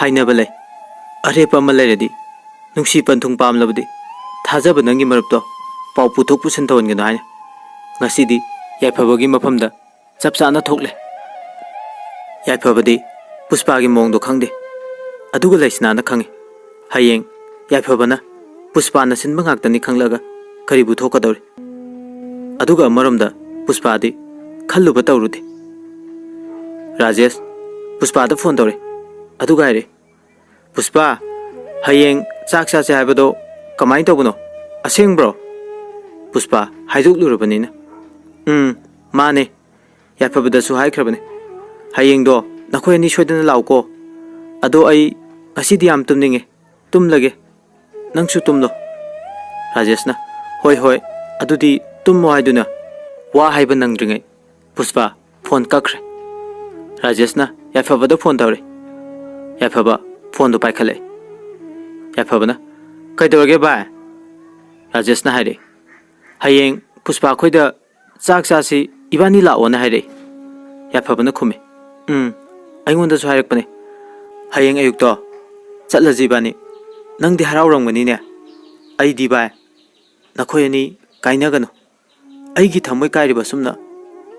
ꯍꯥꯏꯅꯕ ꯂꯩ ꯑꯔꯦꯞꯄ ꯑꯃ ꯂꯩꯔꯗꯤ ꯅꯨꯡꯁꯤ ꯄꯟꯊꯨꯡ ꯄꯥꯝꯂꯕꯗꯤ ꯊꯥꯖꯕ ꯅꯪꯒꯤ ꯃꯔꯨꯞꯇꯣ ꯄꯥꯎ ꯄꯨꯊꯣꯛ ꯄꯨꯁꯤꯟ ꯇꯧꯍꯟꯒꯅꯣ ꯍꯥꯏꯅ ꯉꯁꯤꯗꯤ ꯌꯥꯏꯐꯕꯒꯤ ꯃꯐꯝꯗ ꯆꯞ ꯆꯥꯅ ꯊꯣꯛꯂꯦ ꯌꯥꯏꯐꯕꯗꯤ ꯄꯨꯁꯄꯥꯒꯤ ꯃꯑꯣꯡꯗꯣ ꯈꯪꯗꯦ ꯑꯗꯨꯒ ꯂꯩꯁꯅꯥꯅ ꯈꯪꯉꯤ ꯍꯌꯦꯡ ꯌꯥꯏꯐꯕꯅ ꯄꯨꯁꯄꯥꯅ ꯁꯤꯟꯕ ꯉꯥꯛꯇꯅꯤ ꯈꯪꯂꯒ ꯀꯔꯤꯕꯨ ꯊꯣꯛꯀꯗꯧꯔꯤ ꯑꯗꯨꯒ ꯑꯃꯔꯣꯝꯗ ꯄꯨꯁꯄꯥꯗꯤ ꯈꯜꯂꯨꯕ ꯇꯧꯔꯨꯗꯦ ꯔꯥꯖꯦꯁ ꯄꯨꯁꯄꯥꯗ ꯐꯣꯟ ꯇꯧꯔꯦ ꯑꯗꯨꯒ ꯍꯥꯏꯔꯦ ꯄꯨꯁꯄꯥ ꯍꯌꯦꯡ ꯆꯥꯛ ꯆꯥꯁꯦ ꯍꯥꯏꯕꯗꯣ ꯀꯃꯥꯏꯅ ꯇꯧꯕꯅꯣ ꯑꯁꯦꯡꯕ꯭ꯔꯣ ꯄꯨꯁꯄꯥ ꯍꯥꯏꯗꯣꯛꯂꯨꯔꯕꯅꯤꯅ ꯃꯥꯅꯦ ꯌꯥꯏꯐꯕꯗꯁꯨ ꯍꯥꯏꯈ꯭ꯔꯕꯅꯦ ꯍꯌꯦꯡꯗꯣ ꯅꯈꯣꯏ ꯑꯅꯤ ꯁꯣꯏꯗꯅ ꯂꯥꯛꯎꯀꯣ ꯑꯗꯣ ꯑꯩ ꯉꯁꯤꯗꯤ ꯌꯥꯝ ꯇꯨꯝꯅꯤꯡꯉꯦ ꯇꯨꯝꯂꯒꯦ ꯅꯪꯁꯨ ꯇꯨꯝꯂꯣ ꯔꯥꯖꯦꯁꯅ ꯍꯣꯏ ꯍꯣꯏ ꯑꯗꯨꯗꯤ ꯇꯨꯝꯃꯣ ꯍꯥꯏꯗꯨꯅ ꯋꯥ ꯍꯥꯏꯕ ꯅꯪꯗ꯭ꯔꯤꯉꯩ ꯄꯨꯁꯄꯥ ꯐꯣꯟ ꯀꯛꯈ꯭ꯔꯦ ꯔꯥꯖꯦꯁꯅ ꯌꯥꯏꯐꯕꯗ ꯐꯣꯟ ꯇꯧꯔꯦ ꯌꯥꯏꯐꯕ ꯐꯣꯟꯗꯣ ꯄꯥꯏꯈꯠꯂꯦ ꯌꯥꯏꯐꯕꯅ ꯀꯩꯗꯧꯔꯒꯦ ꯚꯥꯏ ꯔꯥꯖꯦꯁꯅ ꯍꯥꯏꯔꯦ ꯍꯌꯦꯡ ꯄꯨꯁꯄꯥ ꯑꯩꯈꯣꯏꯗ ꯆꯥꯛ ꯆꯥꯁꯤ ꯏꯕꯥꯅꯤ ꯂꯥꯛꯑꯣꯅ ꯍꯥꯏꯔꯛꯏ ꯌꯥꯏꯐꯕꯅ ꯈꯨꯝꯃꯤ ꯑꯩꯉꯣꯟꯗꯁꯨ ꯍꯥꯏꯔꯛꯄꯅꯦ ꯍꯌꯦꯡ ꯑꯌꯨꯛꯇꯣ ꯆꯠꯂꯁꯤ ꯏꯕꯥꯅꯤ ꯅꯪꯗꯤ ꯍꯔꯥꯎꯔꯝꯒꯅꯤꯅꯦ ꯑꯩꯗꯤ ꯚꯥꯏ ꯅꯈꯣꯏ ꯑꯅꯤ ꯀꯥꯏꯅꯒꯅꯨ ꯑꯩꯒꯤ ꯊꯃꯣꯏ ꯀꯥꯏꯔꯤꯕ ꯁꯨꯝꯅ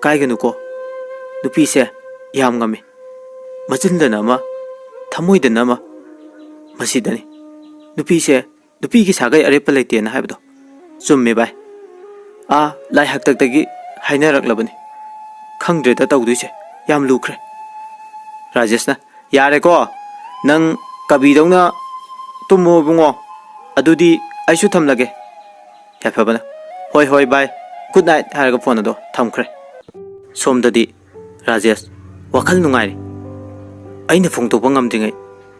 ꯀꯥꯏꯒꯅꯨꯀꯣ ꯅꯨꯄꯤꯁꯦ ꯌꯥꯝ ꯉꯝꯃꯤ ꯃꯆꯤꯟꯗꯅ ꯑꯃ ꯊꯃꯣꯏꯗꯅ ꯑꯃ ꯃꯁꯤꯗꯅꯤ ꯅꯨꯄꯤꯁꯦ ꯅꯨꯄꯤꯒꯤ ꯁꯥꯒꯩ ꯑꯔꯦꯞꯄ ꯂꯩꯇꯦꯅ ꯍꯥꯏꯕꯗꯣ ꯆꯨꯝꯃꯦ ꯚꯥꯏ ꯂꯥꯏ ꯍꯥꯛꯇꯛꯇꯒꯤ ꯍꯥꯏꯅꯔꯛꯂꯕꯅꯤ ꯈꯪꯗ꯭ꯔꯦꯗ ꯇꯧꯗꯣꯏꯁꯦ ꯌꯥꯝ ꯂꯨꯈ꯭ꯔꯦ ꯔꯥꯖꯦꯁꯅ ꯌꯥꯔꯦꯀꯣ ꯅꯪ ꯀꯕꯤꯗꯧꯅ ꯇꯨꯝꯃꯣ ꯏꯕꯨꯡꯉꯣ ꯑꯗꯨꯗꯤ ꯑꯩꯁꯨ ꯊꯝꯂꯒꯦ ꯌꯥꯏꯐꯕꯅ ꯍꯣꯏ ꯍꯣꯏ ꯚꯥꯏ ꯒꯨꯗ ꯅꯥꯏꯠ ꯍꯥꯏꯔꯒ ꯐꯣꯟ ꯑꯗꯣ ꯊꯝꯈ꯭ꯔꯦ ꯁꯣꯝꯗꯗꯤ ꯔꯥꯖꯦꯁ ꯋꯥꯈꯜ ꯅꯨꯡꯉꯥꯏꯔꯤ ꯑꯩꯅ ꯐꯣꯡꯗꯣꯛꯄ ꯉꯝꯗ꯭ꯔꯤꯉꯩ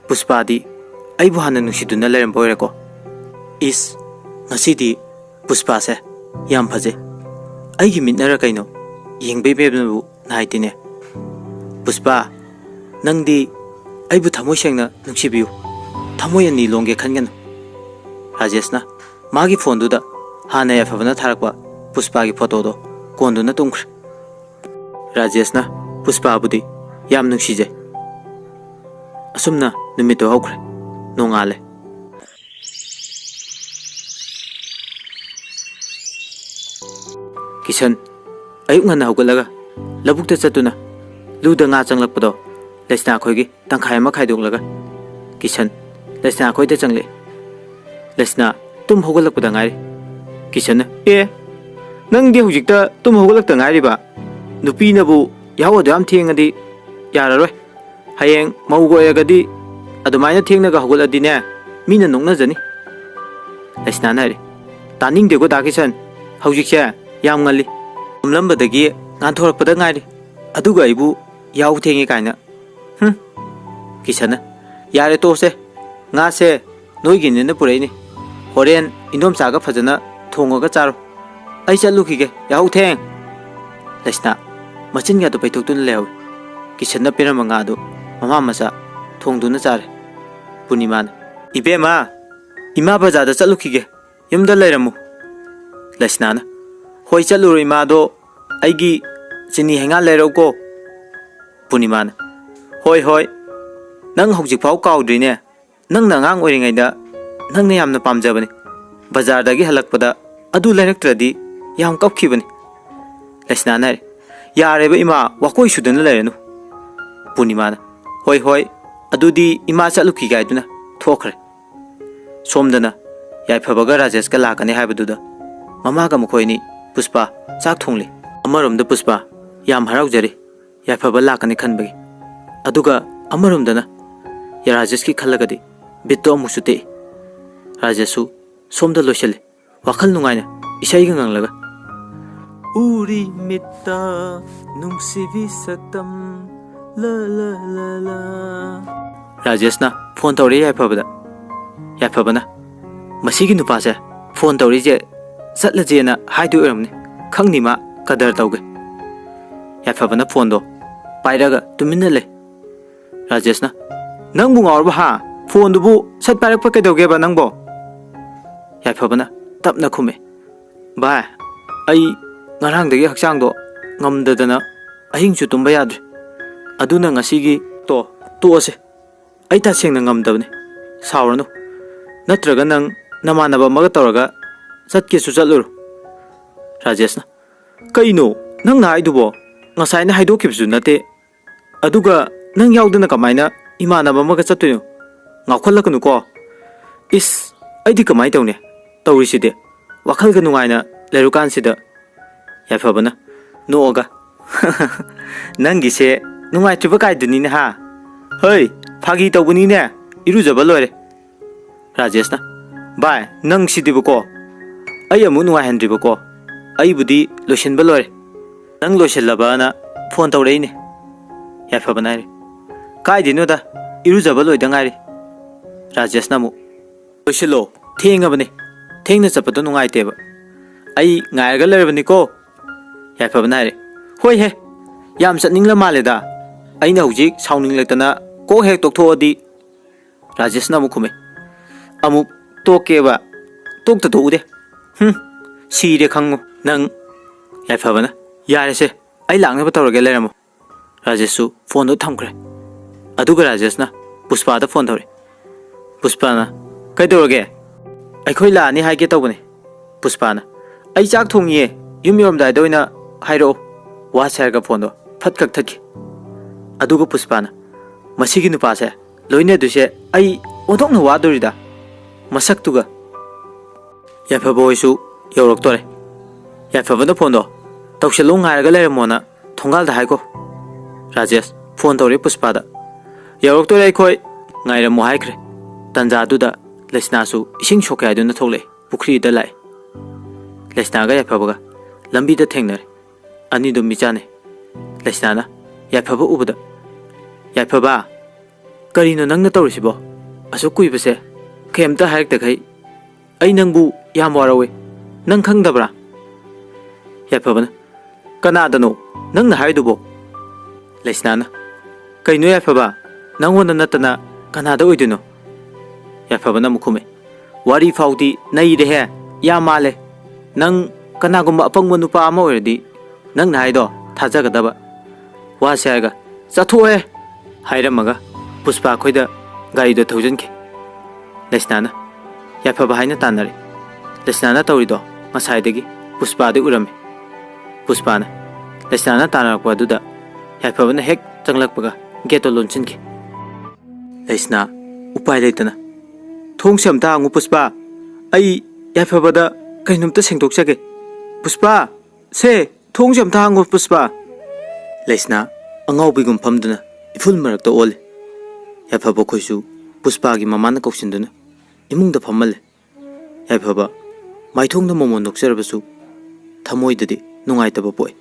ꯄꯨꯁꯄꯥꯗꯤ ꯑꯩꯕꯨ ꯍꯥꯟꯅ ꯅꯨꯡꯁꯤꯗꯨꯅ ꯂꯩꯔꯝꯕ ꯑꯣꯏꯔꯦꯀꯣ ꯏꯁ ꯉꯁꯤꯗꯤ ꯄꯨꯁꯄꯥꯁꯦ ꯌꯥꯝ ꯐꯖꯩ ꯑꯩꯒꯤ ꯃꯤꯠꯅꯔ ꯀꯩꯅꯣ ꯌꯦꯡꯕꯩ ꯕꯦꯕꯅꯕꯨ ꯅꯥꯏꯗꯦꯅꯦ ꯄꯨꯁꯄꯥ ꯅꯪꯗꯤ ꯑꯩꯕꯨ ꯊꯃꯣꯏ ꯁꯦꯡꯅ ꯅꯨꯡꯁꯤꯕꯤꯌꯨ ꯊꯃꯣꯏ ꯑꯅꯤ ꯂꯣꯡꯒꯦ ꯈꯟꯒꯅꯨ ꯔꯥꯖꯦꯁꯅ ꯃꯥꯒꯤ ꯐꯣꯟꯗꯨꯗ ꯍꯥꯟꯅ ꯌꯥꯏꯐꯕꯅ ꯊꯥꯔꯛꯄ ꯄꯨꯁꯄꯥꯒꯤ ꯐꯣꯇꯣꯗꯣ ꯀꯣꯟꯗꯨꯅ ꯇꯨꯝꯈ꯭ꯔꯦ ꯔꯥꯖꯦꯁꯅ ꯄꯨꯁꯄꯥꯕꯨꯗꯤ ꯌꯥꯝ ꯅꯨꯡꯁꯤꯖꯩ ꯑꯁꯨꯝꯅ ꯅꯨꯃꯤꯠꯇꯣ ꯍꯧꯈ꯭ꯔꯦ ꯅꯣꯡꯉꯥꯜꯂꯦ ꯀꯤꯁꯟ ꯑꯌꯨꯛ ꯉꯟꯅ ꯍꯧꯒꯠꯂꯒ ꯂꯧꯕꯨꯛꯇ ꯆꯠꯇꯨꯅ ꯂꯨꯗ ꯉꯥ ꯆꯪꯂꯛꯄꯗꯣ ꯂꯩꯁꯅꯥ ꯑꯩꯈꯣꯏꯒꯤ ꯇꯪꯈꯥꯏ ꯑꯃ ꯈꯥꯏꯗꯣꯛꯂꯒ ꯀꯤꯁꯟ ꯂꯩꯁꯅꯥ ꯑꯩꯈꯣꯏꯗ ꯆꯪꯂꯛꯏ ꯂꯩꯁꯅꯥ ꯇꯨꯝ ꯍꯧꯒꯠꯂꯛꯄꯗ ꯉꯥꯏꯔꯤ ꯀꯤꯁꯟꯅ ꯅꯪꯗꯤ ꯍꯧꯖꯤꯛꯇ ꯇꯨꯝ ꯍꯧꯒꯠꯂꯛꯇ ꯉꯥꯏꯔꯤꯕ ꯅꯨꯄꯤꯅꯕꯨ ꯌꯥꯍꯧ ꯑꯗꯨ ꯌꯥꯝ ꯊꯦꯡꯉꯗꯤ ꯌꯥꯔꯔꯣꯏ ꯍꯌꯦꯡ ꯃꯧꯒ ꯑꯣꯏꯔꯒꯗꯤ ꯑꯗꯨꯃꯥꯏꯅ ꯊꯦꯡꯅꯒ ꯍꯧꯒꯠꯂꯗꯤꯅꯦ ꯃꯤꯅ ꯅꯣꯛꯅꯖꯅꯤ ꯂꯩꯁꯅꯥꯅ ꯍꯥꯏꯔꯤ ꯇꯥꯅꯤꯡꯗꯦꯀꯣ ꯗꯥ ꯀꯤꯁꯟ ꯍꯧꯖꯤꯛꯁꯦ ꯌꯥꯝ ꯉꯜꯂꯤ ꯇꯨꯝꯂꯝꯕꯗꯒꯤ ꯉꯥꯟꯊꯣꯔꯛꯄꯗ ꯉꯥꯏꯔꯤ ꯑꯗꯨꯒ ꯑꯩꯕꯨ ꯌꯥꯍꯧ ꯊꯦꯡꯉꯦ ꯀꯥꯏꯅ ꯀꯤꯁꯟꯅ ꯌꯥꯔꯦ ꯇꯣꯛꯁꯦ ꯉꯥꯁꯦ ꯅꯣꯏꯒꯤꯅꯦꯅ ꯄꯨꯔꯛꯏꯅꯤ ꯍꯣꯔꯦꯟ ꯏꯟꯗꯣꯝꯆꯥꯒ ꯐꯖꯅ ꯊꯣꯡꯉꯒ ꯆꯥꯔꯣ ꯑꯩ ꯆꯠꯂꯨꯈꯤꯒꯦ ꯌꯥꯍꯧ ꯊꯦꯡ ꯂꯩꯁꯅꯥ ꯃꯆꯤꯟꯒꯗꯣ ꯄꯩꯊꯣꯛꯇꯨꯅ ꯂꯩꯍꯧꯏ ꯀꯤꯁꯟꯅ ꯄꯤꯔꯝꯕ ꯉꯥꯗꯨ ꯃꯃꯥ ꯃꯆꯥ ꯊꯣꯡꯗꯨꯅ ꯆꯥꯔꯦ ꯄꯨꯔꯅꯤꯃꯥꯅ ꯏꯕꯦꯝꯃ ꯏꯃꯥ ꯕꯖꯥꯔꯗ ꯆꯠꯂꯨꯈꯤꯒꯦ ꯌꯨꯝꯗ ꯂꯩꯔꯝꯃꯨ ꯂꯩꯁꯅꯥꯅ ꯍꯣꯏ ꯆꯠꯂꯨꯔꯣ ꯏꯃꯥꯗꯣ ꯑꯩꯒꯤ ꯆꯤꯅꯤ ꯍꯩꯉꯥꯜ ꯂꯩꯔꯧꯀꯣ ꯄꯨꯔꯅꯤꯃꯥꯅ ꯍꯣꯏ ꯍꯣꯏ ꯅꯪ ꯍꯧꯖꯤꯛꯐꯥꯎ ꯀꯥꯎꯗ꯭ꯔꯤꯅꯦ ꯅꯪꯅ ꯑꯉꯥꯡ ꯑꯣꯏꯔꯤꯉꯩꯗ ꯅꯪꯅ ꯌꯥꯝꯅ ꯄꯥꯝꯖꯕꯅꯤ ꯕꯖꯥꯔꯗꯒꯤ ꯍꯜꯂꯛꯄꯗ ꯑꯗꯨ ꯂꯩꯔꯛꯇ꯭ꯔꯗꯤ ꯌꯥꯝ ꯀꯞꯈꯤꯕꯅꯤ ꯂꯩꯁꯅꯥꯅ ꯍꯥꯏꯔꯤ ꯌꯥꯔꯦꯕ ꯏꯃꯥ ꯋꯥꯀꯣꯏ ꯁꯨꯗꯅ ꯂꯩꯔꯅꯨ ꯄꯨꯔꯅꯤꯃꯥꯅ ꯍꯣꯏ ꯍꯣꯏ ꯑꯗꯨꯗꯤ ꯏꯃꯥ ꯆꯠꯂꯨꯈꯤꯒꯦ ꯍꯥꯏꯗꯨꯅ ꯊꯣꯛꯈ꯭ꯔꯦ ꯁꯣꯝꯗꯅ ꯌꯥꯏꯐꯕꯒ ꯔꯥꯖꯦꯁꯀ ꯂꯥꯛꯀꯅꯤ ꯍꯥꯏꯕꯗꯨꯗ ꯃꯃꯥꯒ ꯃꯈꯣꯏꯅꯤ ꯄꯨꯁꯄꯥ ꯆꯥꯛ ꯊꯣꯡꯂꯤ ꯑꯃꯔꯣꯝꯗ ꯄꯨꯁꯄꯥ ꯌꯥꯝ ꯍꯔꯥꯎꯖꯔꯤ ꯌꯥꯏꯐꯕ ꯂꯥꯛꯀꯅꯤ ꯈꯟꯕꯒꯤ ꯑꯗꯨꯒ ꯑꯃꯔꯣꯝꯗꯅ ꯔꯥꯖꯦꯁꯀꯤ ꯈꯜꯂꯒꯗꯤ ꯕꯤꯠꯇꯣ ꯑꯃꯨꯛꯁꯨ ꯇꯦꯛꯏ ꯔꯥꯖꯦꯁꯁꯨ ꯁꯣꯝꯗ ꯂꯣꯏꯁꯤꯜꯂꯤ ꯋꯥꯈꯜ ꯅꯨꯡꯉꯥꯏꯅ ꯏꯁꯩꯒ ꯉꯪꯂꯒ ꯎꯔꯤ ꯃꯤꯠꯇ ꯅꯨꯡꯁꯤꯕꯤ ꯁꯛꯇꯝ ꯂ ꯂ ꯂ ꯂ ꯔꯥꯖꯦꯁꯅ ꯐꯣꯟ ꯇꯧꯔꯛꯏ ꯌꯥꯏꯐꯕꯗ ꯌꯥꯏꯐꯕꯅ ꯃꯁꯤꯒꯤ ꯅꯨꯄꯥꯁꯦ ꯐꯣꯟ ꯇꯧꯔꯤꯁꯦ ꯆꯠꯂꯖꯦꯅ ꯍꯥꯏꯗꯣꯏ ꯑꯣꯏꯔꯝꯅꯤ ꯈꯪꯅꯤ ꯃꯥ ꯀꯗꯔ ꯇꯧꯒꯦ ꯌꯥꯏꯐꯕꯅ ꯐꯣꯟꯗꯣ ꯄꯥꯏꯔꯒ ꯇꯨꯃꯤꯟꯅ ꯂꯩ ꯔꯥꯖꯦꯁꯅ ꯅꯪꯕꯨ ꯉꯥꯎꯔꯕ ꯍꯥ ꯐꯣꯟꯗꯨꯕꯨ ꯁꯠ ꯄꯥꯏꯔꯛꯄ ꯀꯩꯗꯧꯒꯦꯕ ꯅꯪꯕꯣ ꯌꯥꯏꯐꯕꯅ ꯇꯞꯅ ꯈꯨꯝꯃꯦ ꯚꯥꯏ ꯑꯩ ꯉꯔꯥꯡꯗꯒꯤ ꯍꯛꯆꯥꯡꯗꯣ ꯉꯝꯗꯗꯅ ꯑꯍꯤꯡꯁꯨ ꯇꯨꯝꯕ ꯌꯥꯗ꯭ꯔꯦ ꯑꯗꯨꯅ ꯉꯁꯤꯒꯤ ꯇꯣꯛꯑꯁꯦ ꯑꯩ ꯇꯁꯦꯡꯅ ꯉꯝꯗꯕꯅꯤ ꯁꯥꯎꯔꯅꯨ ꯅꯠꯇ꯭ꯔꯒ ꯅꯪ ꯅꯃꯥꯟꯅꯕ ꯑꯃꯒ ꯇꯧꯔꯒ ꯆꯠꯀꯦꯁꯨ ꯆꯠꯂꯨꯔꯣ ꯔꯥꯖꯦꯁꯅ ꯀꯩꯅꯣ ꯅꯪꯅ ꯍꯥꯏꯗꯨꯕꯣ ꯉꯁꯥꯏꯅ ꯍꯥꯏꯗꯣꯛꯈꯤꯕꯁꯨ ꯅꯠꯇꯦ ꯑꯗꯨꯒ ꯅꯪ ꯌꯥꯎꯗꯅ ꯀꯃꯥꯏꯅ ꯏꯃꯥꯟꯅꯕ ꯑꯃꯒ ꯆꯠꯇꯣꯏꯅꯣ ꯉꯥꯎꯈꯠꯂꯛꯀꯅꯨꯀꯣ ꯏꯁ ꯑꯩꯗꯤ ꯀꯃꯥꯏꯅ ꯇꯧꯅꯤ ꯇꯧꯔꯤꯁꯤꯗꯤ ꯋꯥꯈꯜꯒ ꯅꯨꯡꯉꯥꯏꯅ ꯂꯩꯔꯨꯀꯥꯟꯁꯤꯗ ꯌꯥꯏꯐꯕꯅ ꯅꯣꯛꯑꯒ ꯅꯪꯒꯤꯁꯦ ꯅꯨꯡꯉꯥꯏꯇ꯭ꯔꯤꯕ ꯀꯥꯏꯗꯨꯅꯤꯅꯦ ꯍꯥ ꯍꯣꯏ ꯐꯥꯒꯤ ꯇꯧꯕꯅꯤꯅꯦ ꯏꯔꯨꯖꯕ ꯂꯣꯏꯔꯦ ꯔꯥꯖꯦꯁꯅ ꯚꯥꯏ ꯅꯪ ꯁꯤꯗꯤꯕꯀꯣ ꯑꯩ ꯑꯃꯨꯛ ꯅꯨꯡꯉꯥꯏꯍꯟꯗ꯭ꯔꯤꯕꯀꯣ ꯑꯩꯕꯨꯗꯤ ꯂꯣꯏꯁꯤꯟꯕ ꯂꯣꯏꯔꯦ ꯅꯪ ꯂꯣꯏꯁꯤꯜꯂꯕꯅ ꯐꯣꯟ ꯇꯧꯔꯛꯏꯅꯦ ꯌꯥꯏꯐꯕꯅ ꯍꯥꯏꯔꯦ ꯀꯥꯏꯗꯩꯅꯣꯗ ꯏꯔꯨꯖꯕ ꯂꯣꯏꯗ ꯉꯥꯏꯔꯤ ꯔꯥꯖꯦꯁꯅ ꯑꯃꯨꯛ ꯂꯣꯏꯁꯤꯜꯂꯣ ꯊꯦꯡꯉꯕꯅꯦ ꯊꯦꯡꯅ ꯆꯠꯄꯗꯣ ꯅꯨꯡꯉꯥꯏꯇꯦꯕ ꯑꯩ ꯉꯥꯏꯔꯒ ꯂꯩꯔꯕꯅꯤꯀꯣ ꯌꯥꯏꯐꯕꯅ ꯍꯥꯏꯔꯦ ꯍꯣꯏꯍꯦ ꯌꯥꯝ ꯆꯠꯅꯤꯡꯂ ꯃꯥꯜꯂꯦꯗ ꯑꯩꯅ ꯍꯧꯖꯤꯛ ꯁꯥꯎꯅꯤꯡꯂꯛꯇꯅ ꯀꯣꯛ ꯍꯦꯛ ꯇꯣꯛꯊꯣꯛꯑꯗꯤ ꯔꯥꯖꯦꯁꯅ ꯑꯃꯨꯛ ꯈꯨꯝꯃꯦ ꯑꯃꯨꯛ ꯇꯣꯛꯀꯦꯕ ꯇꯣꯛꯇ ꯇꯣꯛꯎꯗꯦ ꯁꯤꯔꯦ ꯈꯪꯉꯨ ꯅꯪ ꯌꯥꯏꯐꯕꯅ ꯌꯥꯔꯦꯁꯦ ꯑꯩ ꯂꯥꯛꯅꯕ ꯇꯧꯔꯒꯦ ꯂꯩꯔꯝꯃꯣ ꯔꯥꯖꯦꯁꯁꯨ ꯐꯣꯟꯗꯣ ꯊꯝꯈ꯭ꯔꯦ ꯑꯗꯨꯒ ꯔꯥꯖꯦꯁꯅ ꯄꯨꯁꯄꯥꯗ ꯐꯣꯟ ꯇꯧꯔꯦ ꯄꯨꯁꯄꯥꯅ ꯀꯩꯗꯧꯔꯒꯦ ꯑꯩꯈꯣꯏ ꯂꯥꯛꯑꯅꯤ ꯍꯥꯏꯒꯦ ꯇꯧꯕꯅꯦ ꯄꯨꯁꯄꯥꯅ ꯑꯩ ꯆꯥꯛ ꯊꯣꯡꯉꯤꯌꯦ ꯌꯨꯝ ꯌꯧꯔꯝꯗꯥꯏꯗ ꯑꯣꯏꯅ ꯍꯥꯏꯔꯛꯑꯣ ꯋꯥꯁꯦ ꯍꯥꯏꯔꯒ ꯐꯣꯟꯗꯣ ꯐꯠ ꯀꯛꯊꯠꯈꯤ ꯑꯗꯨꯒ ꯄꯨꯁꯄꯥꯅ ꯃꯁꯤꯒꯤ ꯅꯨꯄꯥꯁꯦ ꯂꯣꯏꯅꯗꯣꯏꯁꯦ ꯑꯩ ꯑꯣꯟꯊꯣꯛꯅ ꯋꯥꯗꯣꯔꯤꯗ ꯃꯁꯛꯇꯨꯒ ꯌꯥꯏꯐꯕ ꯍꯣꯏꯁꯨ ꯌꯧꯔꯛꯇꯣꯔꯦ ꯌꯥꯏꯐꯕꯅ ꯐꯣꯟꯗꯣ ꯇꯧꯁꯜꯂꯣ ꯉꯥꯏꯔꯒ ꯂꯩꯔꯝꯃꯣꯅ ꯊꯣꯡꯒꯥꯜꯗ ꯍꯥꯏꯀꯣ ꯔꯥꯖꯦꯁ ꯐꯣꯟ ꯇꯧꯔꯦ ꯄꯨꯁꯄꯥꯗ ꯌꯧꯔꯛꯇꯣꯔꯦ ꯑꯩꯈꯣꯏ ꯉꯥꯏꯔꯝꯃꯣ ꯍꯥꯏꯈ꯭ꯔꯦ ꯇꯟꯖꯥꯗꯨꯗ ꯂꯩꯁꯅꯥꯁꯨ ꯏꯁꯤꯡ ꯁꯣꯛꯀꯦ ꯍꯥꯏꯗꯨꯅ ꯊꯣꯛꯂꯛꯑꯦ ꯄꯨꯈ꯭ꯔꯤꯗ ꯂꯥꯛꯑꯦ ꯂꯩꯁꯅꯥꯒ ꯌꯥꯏꯐꯕꯒ ꯂꯝꯕꯤꯗ ꯊꯦꯡꯅꯔꯦ ꯑꯅꯤꯗꯨ ꯃꯤꯆꯥꯟꯅꯩ ꯂꯩꯁꯅꯥꯅ ꯌꯥꯏꯐꯕ ꯎꯕꯗ ꯌꯥꯏꯐꯕ ꯀꯔꯤꯅꯣ ꯅꯪꯅ ꯇꯧꯔꯤꯁꯤꯕꯣ ꯑꯁꯨꯛ ꯀꯨꯏꯕꯁꯦ ꯀꯩꯝꯇ ꯍꯥꯏꯔꯛꯇꯈꯩ ꯑꯩ ꯅꯪꯕꯨ ꯌꯥꯝ ꯋꯥꯔꯧꯋꯦ ꯅꯪ ꯈꯪꯗꯕ꯭ꯔꯥ ꯌꯥꯏꯐꯕꯅ ꯀꯅꯥꯗꯅꯣ ꯅꯪꯅ ꯍꯥꯏꯗꯨꯕꯣ ꯂꯩꯁꯅꯥꯅ ꯀꯩꯅꯣ ꯌꯥꯏꯐꯕ ꯅꯪꯉꯣꯟꯗ ꯅꯠꯇꯅ ꯀꯅꯥꯗ ꯑꯣꯏꯗꯣꯏꯅꯣ ꯌꯥꯏꯐꯕꯅ ꯑꯃꯨꯛ ꯈꯨꯝꯃꯦ ꯋꯥꯔꯤ ꯐꯥꯎꯗꯤ ꯅꯩꯔꯦꯍꯦ ꯌꯥꯝ ꯃꯥꯜꯂꯦ ꯅꯪ ꯀꯅꯥꯒꯨꯝꯕ ꯑꯄꯪꯕ ꯅꯨꯄꯥ ꯑꯃ ꯑꯣꯏꯔꯗꯤ ꯅꯪꯅ ꯍꯥꯏꯗꯣ ꯊꯥꯖꯒꯗꯕ ꯋꯥꯁꯦ ꯍꯥꯏꯔꯒ ꯆꯠꯊꯣꯛꯑꯦ ꯍꯥꯏꯔꯝꯃꯒ ꯄꯨꯁꯄꯥ ꯑꯩꯈꯣꯏꯗ ꯒꯥꯔꯤꯗꯣ ꯊꯧꯖꯤꯟꯈꯤ ꯂꯩꯁꯅꯥꯅ ꯌꯥꯏꯐꯕ ꯍꯥꯏꯅ ꯇꯥꯟꯅꯔꯦ ꯂꯩꯁꯅꯥꯅ ꯇꯧꯔꯤꯗꯣ ꯉꯁꯥꯏꯗꯒꯤ ꯄꯨꯁꯄꯥꯗꯤ ꯎꯔꯝꯃꯤ ꯄꯨꯁꯄꯥꯅ ꯂꯩꯁꯅꯥꯅ ꯇꯥꯟꯅꯔꯛꯄ ꯑꯗꯨꯗ ꯌꯥꯏꯐꯕꯅ ꯍꯦꯛ ꯆꯪꯂꯛꯄꯒ ꯒꯦꯠꯇꯣ ꯂꯣꯟꯁꯤꯟꯈꯤ ꯂꯩꯁꯅꯥ ꯎꯄꯥꯏ ꯂꯩꯇꯅ ꯊꯣꯡꯁꯦ ꯑꯝꯇ ꯍꯥꯡꯉꯨ ꯄꯨꯁꯄꯥ ꯑꯩ ꯌꯥꯏꯐꯕꯗ ꯀꯩꯅꯣꯝꯇ ꯁꯦꯡꯗꯣꯛꯆꯒꯦ ꯄꯨꯁꯄꯥ ꯁꯦ ꯊꯣꯡꯁꯦ ꯑꯝꯇ ꯍꯥꯡꯉꯨ ꯄꯨꯁꯄꯥ ꯂꯩꯁꯅꯥ ꯑꯉꯥꯎꯕꯤꯒꯨꯝ ꯐꯝꯗꯨꯅ ꯏꯐꯨꯜ ꯃꯔꯛꯇ ꯑꯣꯜꯂꯤ ꯌꯥꯏꯐꯕ ꯑꯩꯈꯣꯏꯁꯨ ꯄꯨꯁꯄꯥꯒꯤ ꯃꯃꯥꯅ ꯀꯧꯁꯤꯟꯗꯨꯅ ꯏꯃꯨꯡꯗ ꯐꯝꯍꯜꯂꯦ ꯌꯥꯏꯐꯕ ꯃꯥꯏꯊꯣꯡꯗ ꯃꯣꯃꯣꯟ ꯅꯣꯛꯆꯔꯕꯁꯨ ꯊꯃꯣꯏꯗꯗꯤ ꯅꯨꯡꯉꯥꯏꯇꯕ ꯄꯣꯛꯏ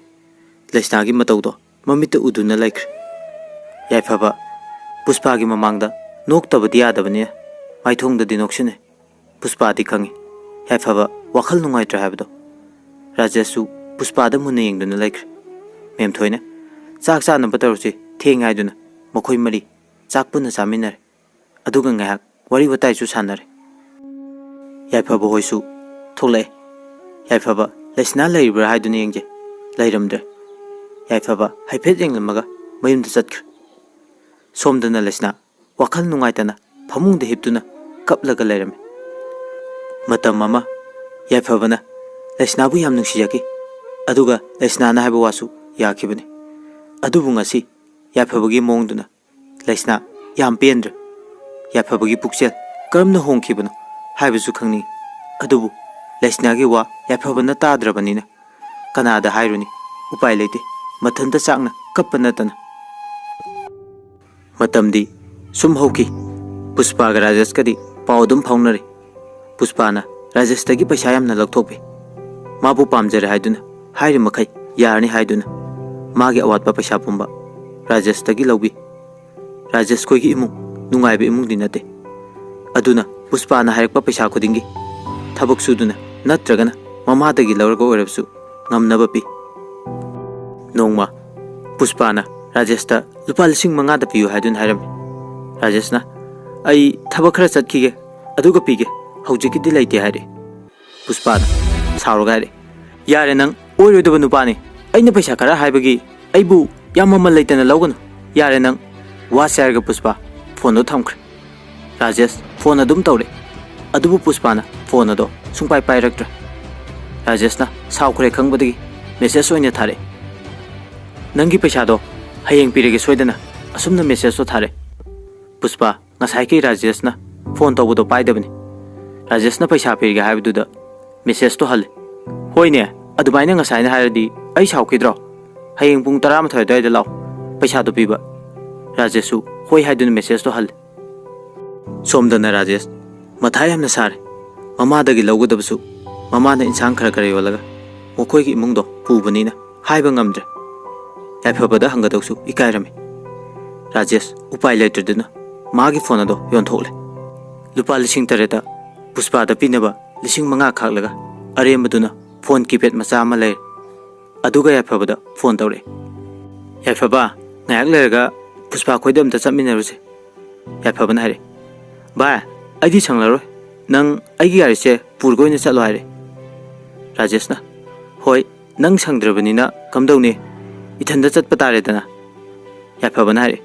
ꯂꯩꯁꯅꯥꯒꯤ ꯃꯇꯧꯗꯣ ꯃꯃꯤꯠꯇ ꯎꯗꯨꯅ ꯂꯩꯈ꯭ꯔꯦ ꯌꯥꯏꯐꯕ ꯄꯨꯁꯄꯥꯒꯤ ꯃꯃꯥꯡꯗ ꯅꯣꯛꯇꯕꯗꯤ ꯌꯥꯗꯕꯅꯤꯅ ꯃꯥꯏꯊꯣꯡꯗꯗꯤ ꯅꯣꯛꯁꯤꯟꯅꯩ ꯄꯨꯁꯄꯥꯗꯤ ꯈꯪꯉꯤ ꯌꯥꯏꯐꯕ ꯋꯥꯈꯜ ꯅꯨꯡꯉꯥꯏꯇ꯭ꯔꯦ ꯍꯥꯏꯕꯗꯣ ꯔꯥꯖꯦꯁꯁꯨ ꯄꯨꯁꯄꯥꯗ ꯃꯨꯟꯅ ꯌꯦꯡꯗꯨꯅ ꯂꯩꯈ꯭ꯔꯦ ꯃꯦꯝꯊꯣꯏꯅ ꯆꯥꯛ ꯆꯥꯅꯕ ꯇꯧꯔꯁꯤ ꯊꯦꯡꯉꯦ ꯍꯥꯏꯗꯨꯅ ꯃꯈꯣꯏ ꯃꯔꯤ ꯆꯥꯛ ꯄꯨꯟꯅ ꯆꯥꯃꯤꯟꯅꯔꯦ ꯑꯗꯨꯒ ꯉꯥꯏꯍꯥꯛ ꯋꯥꯔꯤ ꯋꯥꯇꯥꯏꯁꯨ ꯁꯥꯟꯅꯔꯦ ꯌꯥꯏꯐꯕ ꯍꯣꯏꯁꯨ ꯊꯣꯛꯂꯛꯑꯦ ꯌꯥꯏꯐꯕ ꯂꯩꯁꯅꯥ ꯂꯩꯔꯤꯕ꯭ꯔꯥ ꯍꯥꯏꯗꯨꯅ ꯌꯦꯡꯖꯩ ꯂꯩꯔꯝꯗ꯭ꯔꯦ ꯌꯥꯏꯐꯕ ꯍꯥꯏꯐꯦꯠ ꯌꯦꯡꯂꯝꯃꯒ ꯃꯌꯨꯝꯗ ꯆꯠꯈ꯭ꯔꯦ ꯁꯣꯝꯗꯅ ꯂꯩꯁꯅꯥ ꯋꯥꯈꯜ ꯅꯨꯡꯉꯥꯏꯇꯅ ꯐꯃꯨꯡꯗ ꯍꯤꯞꯇꯨꯅ ꯀꯞꯂꯒ ꯂꯩꯔꯝꯃꯤ ꯃꯇꯝ ꯑꯃ ꯌꯥꯏꯐꯕꯅ ꯂꯩꯁꯅꯥꯕꯨ ꯌꯥꯝ ꯅꯨꯡꯁꯤꯖꯈꯤ ꯑꯗꯨꯒ ꯂꯩꯁꯅꯥꯅ ꯍꯥꯏꯕ ꯋꯥꯁꯨ ꯌꯥꯈꯤꯕꯅꯤ ꯑꯗꯨꯕꯨ ꯉꯁꯤ ꯌꯥꯏꯐꯕꯒꯤ ꯃꯑꯣꯡꯗꯨꯅ ꯂꯩꯁꯅꯥ ꯌꯥꯝ ꯄꯦꯟꯗ꯭ꯔꯦ ꯌꯥꯏꯐꯕꯒꯤ ꯄꯨꯛꯆꯦꯜ ꯀꯔꯝꯅ ꯍꯣꯡꯈꯤꯕꯅꯣ ꯍꯥꯏꯕꯁꯨ ꯈꯪꯅꯤꯡꯉꯤ ꯑꯗꯨꯕꯨ ꯂꯩꯁꯅꯥꯒꯤ ꯋꯥ ꯌꯥꯏꯐꯕꯅ ꯇꯥꯗ꯭ꯔꯕꯅꯤꯅ ꯀꯅꯥꯗ ꯍꯥꯏꯔꯨꯅꯤ ꯎꯄꯥꯏ ꯂꯩꯇꯦ ꯃꯊꯟꯇ ꯆꯥꯛꯅ ꯀꯞꯄ ꯅꯠꯇꯅ ꯃꯇꯝꯗꯤ ꯁꯨꯝ ꯍꯧꯈꯤ ꯄꯨꯁꯄꯥꯒ ꯔꯥꯖꯦꯁꯀꯗꯤ ꯄꯥꯎ ꯑꯗꯨꯝ ꯐꯥꯎꯅꯔꯤ ꯄꯨꯁꯄꯥꯅ ꯔꯥꯖꯦꯁꯇꯒꯤ ꯄꯩꯁꯥ ꯌꯥꯝꯅ ꯂꯧꯊꯣꯛꯄꯤ ꯃꯥꯕꯨ ꯄꯥꯝꯖꯔꯦ ꯍꯥꯏꯗꯨꯅ ꯍꯥꯏꯔꯤꯃꯈꯩ ꯌꯥꯔꯅꯤ ꯍꯥꯏꯗꯨꯅ ꯃꯥꯒꯤ ꯑꯋꯥꯠꯄ ꯄꯩꯁꯥ ꯄꯨꯝꯕ ꯔꯥꯖꯦꯁꯇꯒꯤ ꯂꯧꯕꯤ ꯔꯥꯖꯦꯁ ꯈꯣꯏꯒꯤ ꯏꯃꯨꯡ ꯅꯨꯡꯉꯥꯏꯕ ꯏꯃꯨꯡꯗꯤ ꯅꯠꯇꯦ ꯑꯗꯨꯅ ꯄꯨꯁꯄꯥꯅ ꯍꯥꯏꯔꯛꯄ ꯄꯩꯁꯥ ꯈꯨꯗꯤꯡꯒꯤ ꯊꯕꯛ ꯁꯨꯗꯨꯅ ꯅꯠꯇ꯭ꯔꯒꯅ ꯃꯃꯥꯗꯒꯤ ꯂꯧꯔꯒ ꯑꯣꯏꯔꯕꯁꯨ ꯉꯝꯅꯕ ꯄꯤ ꯅꯣꯡꯃ ꯄꯨꯁꯄꯥꯅ ꯔꯥꯖꯦꯁꯇ ꯂꯨꯄꯥ 5,000 ꯄꯤꯌꯨ ꯍꯥꯏꯗꯨꯅ ꯍꯥꯏꯔꯝꯃꯤ ꯔꯥꯖꯦꯁꯅ ꯑꯩ ꯊꯕꯛ ꯈꯔ ꯆꯠꯈꯤꯒꯦ ꯑꯗꯨꯒ ꯄꯤꯒꯦ ꯍꯧꯖꯤꯛꯀꯤꯗꯤ ꯂꯩꯇꯦ ꯍꯥꯏꯔꯛꯏ ꯄꯨꯁꯄꯥꯅ ꯁꯥꯎꯔꯒ ꯍꯥꯏꯔꯛꯏ ꯌꯥꯔꯦ ꯅꯪ ꯑꯣꯏꯔꯣꯏꯗꯕ ꯅꯨꯄꯥꯅꯤ ꯑꯩꯅ ꯄꯩꯁꯥ ꯈꯔ ꯍꯥꯏꯕꯒꯤ ꯑꯩꯕꯨ yam mamal leitana lawganu yare nang wa sayarga Puspa phone do thamkhre Rajesh phone adum tawre adubu Puspa na phone ado sungpai pairaktra Rajesh na saukhre khangbadagi message oina thare nangi paisa do hayeng pirege soidana asumna message so thare Puspa ngasai ki Rajesh na phone tawbudo paidabani Rajesh na paisa pirege haibuda message to hal hoine adumaina ngasai na hairadi ai saukidro hayeng pung 12 dai da law paisa do piba Rajeshu hoi haidun message to hal somdana Rajesh mathai hamna sare mama dagi lawgodabsu mama na insang khara khara yolaga mokoi gi imung do pubani na haiba ngamdre yaphobada hangadoksu ikairame Rajesh upai leitreduna magi phone do yon thokle lupa lising tareta Puspa da pinaba lising manga khaklaga arembaduna phone keypad macha ma lei aduga yaphobada phone tawre yaphoba ngayak lerga Puspa khoidam ta chaminaruse yaphabana hare ba aidi sanglaro nang aigi garise purgoina chalo hare Rajesh na hoi nang sangdrabani na kamdawni ithanda chatpa tare dana yaphabana hare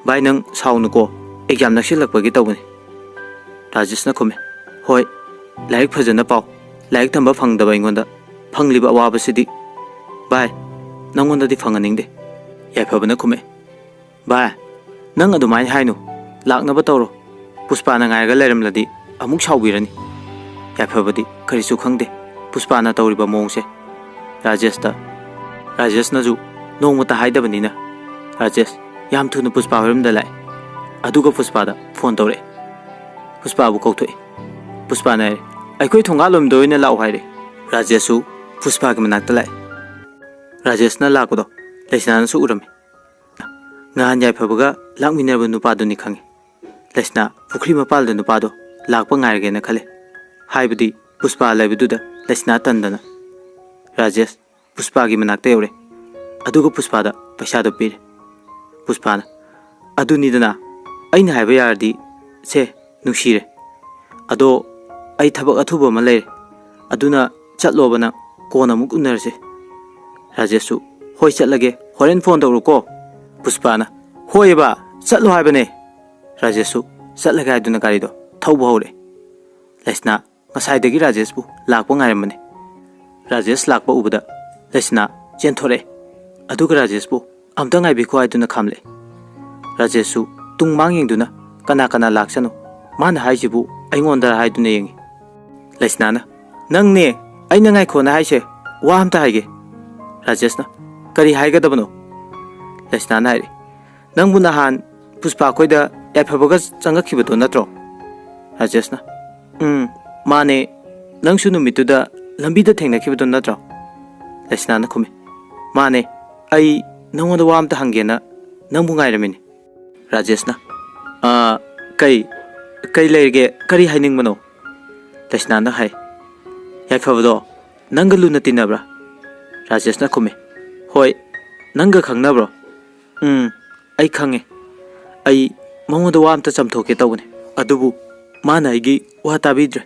bai nang saunu ko exam naksilakpagi tawbani Rajesh na khome hoi laik phajana paw laik thamba phangdaba ingonda phangliba awabasidi bai nangonda di phanganingde yaphabana khome ba nang adumai hainu laknaba tawro Puspa na ngaiga leramladi amuk saubirani yaphabadi karisu khangde Puspa na tawriba mongse Rajesh na ju nongmata haidabani na Rajesh yam thuna Puspa horimda lai aduga Puspa da phone tawre Puspa bu kokthoi Puspa na aikoi thonga lomdo ina law haire Rajeshu Puspa gi manakta lai Rajesh na lakodo leisna su urame ngan yaphabaga lakminerba nupa duni khangi lesna pukri mapal da nupa do lakpa ngairge na khale haibadi Puspa laibuda lesna tandana Rajesh Puspa gi manakta yore aduga Puspa da paisa do pire Puspa na aduni dana aina haiba yardi se nushire ado ai thabak athuba ma leire aduna chatlobana kona muk unarse Rajeshu hoi chatlage horen phone tawru ko Puspa na hoi ba chatlo haibane Rajeshu chatlaga haiduna gari do thauba hore lesna ngasai dagi Rajesh bu lakpa ngairamane Rajesh lakpa ubada lesna chenthore aduga Rajesh bu amta ngaibi ko haiduna khamle Rajeshu tungmang yengduna kana laksanu mana haijibu aingonda haiduna yengi lesna na nangne aina ngai khona haise wa amta haige Rajesh na kari haiga dabano lesna na haire nangbu nahan Puspa khoida yaphabaga changakhibato natro Rajesh na mane nangsu numituda lambida thengnakhibado natro lesna na khume mane ai nangoda wamta hangena nangbu ngairamini Rajesh na kai leirge kari hainingmano lesna na hai yaphabado nanga luna tinabra Rajesh na khume hoi nanga khangnabro ai khange ai mongoda wamta chamthoke tawne adubu mana aigi wa tabidre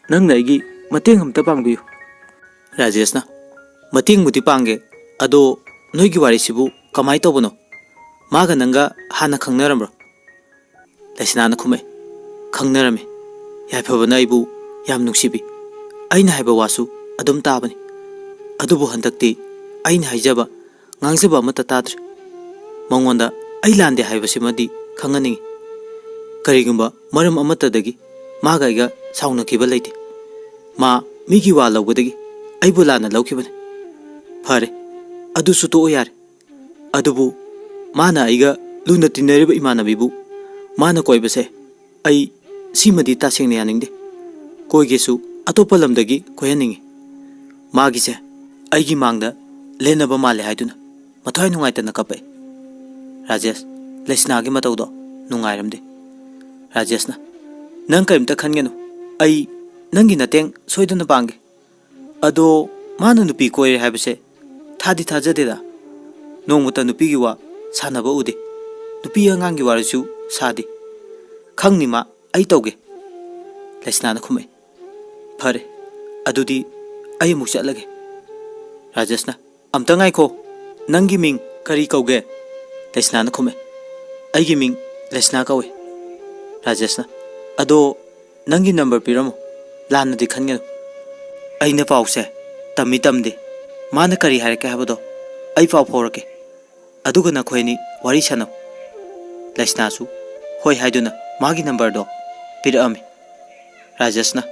nangna aigi mateng hamta pamgiyu Rajesh na mating muti pange ado noigi wari sibu kamai tawbano maga nanga hana khangnaramro lesna na khume khangnarame yaphabana ibu yam nungsibi aina haiba wasu adum tabani adubu handakti aina haijaba ngangjaba amata tadre mongonda ai lande haibasimadi khangani karigumba maram amatadagi magaiga saunakhiba leite ma migi wa lawgadagi ai bulana lawkhibane phare adu su to yare adubu mana aiga luna tinariba imanabibu mana koibase ai simadi tasengne yaningde koigesu atopa lamdagi koyaningi magise aigi mangda lenaba male haiduna mathai nungaitana kape Rajesh lesna gi matawdo nungairamde Rajesh na nang kaimta khangenu ai nangi nateng soiduna pange ado mana nupi koire haibase thadi thajadeda nongmuta nupi gi wa sanaba ude nupi angangi warasu sadi khangni ma ai tawge lesna na khume phare adudi ai muk chatlage Rajesh na amta ngai ko nangi ming Kari kauge Lesna na khume Aigi ming Lesna kawe Rajesh na Ado nangi number piramo Lana di khangenu Aina pause Tammi tamde Mana kari harake habado Ai pau phorake Aduga na khoini wari chano Lesna su Hoi haiduna magi number do Pirame Rajesh na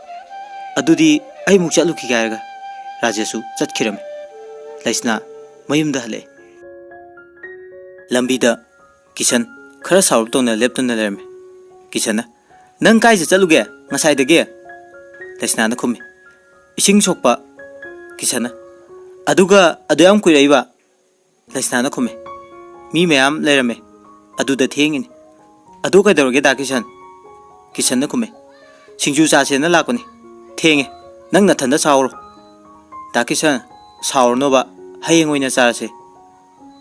Adudi ai muk chatlu ki gaiga Rajesu chatkirame Lesna mayumda hale Lambida Kishan khara saur tona leptona lerme Kishana nang kai chaluge ngasai dege Lesna na khumi Ising sokpa Kishana Aduga aduyam kuiraiba Lesna na khumi Mi mayam lerame Aduda thengini Aduga dorge da Kishan Kishan na khumi Singju cha se na lakoni Thenge nang na thanda sauro Da Kishan saur no ba hayeng oina cha se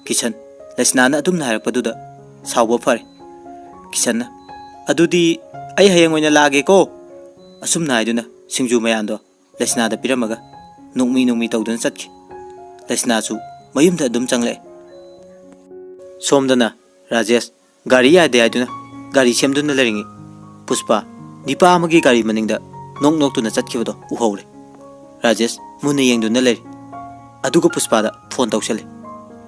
Kishan Lesna na adum na harakpaduda sauba phare Kishan na Adudi ai hayeng oina lage ko Asum na iduna singju mayando Lesna da piramaga nungmi tawdun satki Lesna su mayum da adum changle Somdana Rajesh gari ya de iduna gari semdun na leringi Puspa nipa amagi gari maningda nok tuna chatkibado uhawle Rajesh munna yengdun na leri Aduga Puspa da phone tawsale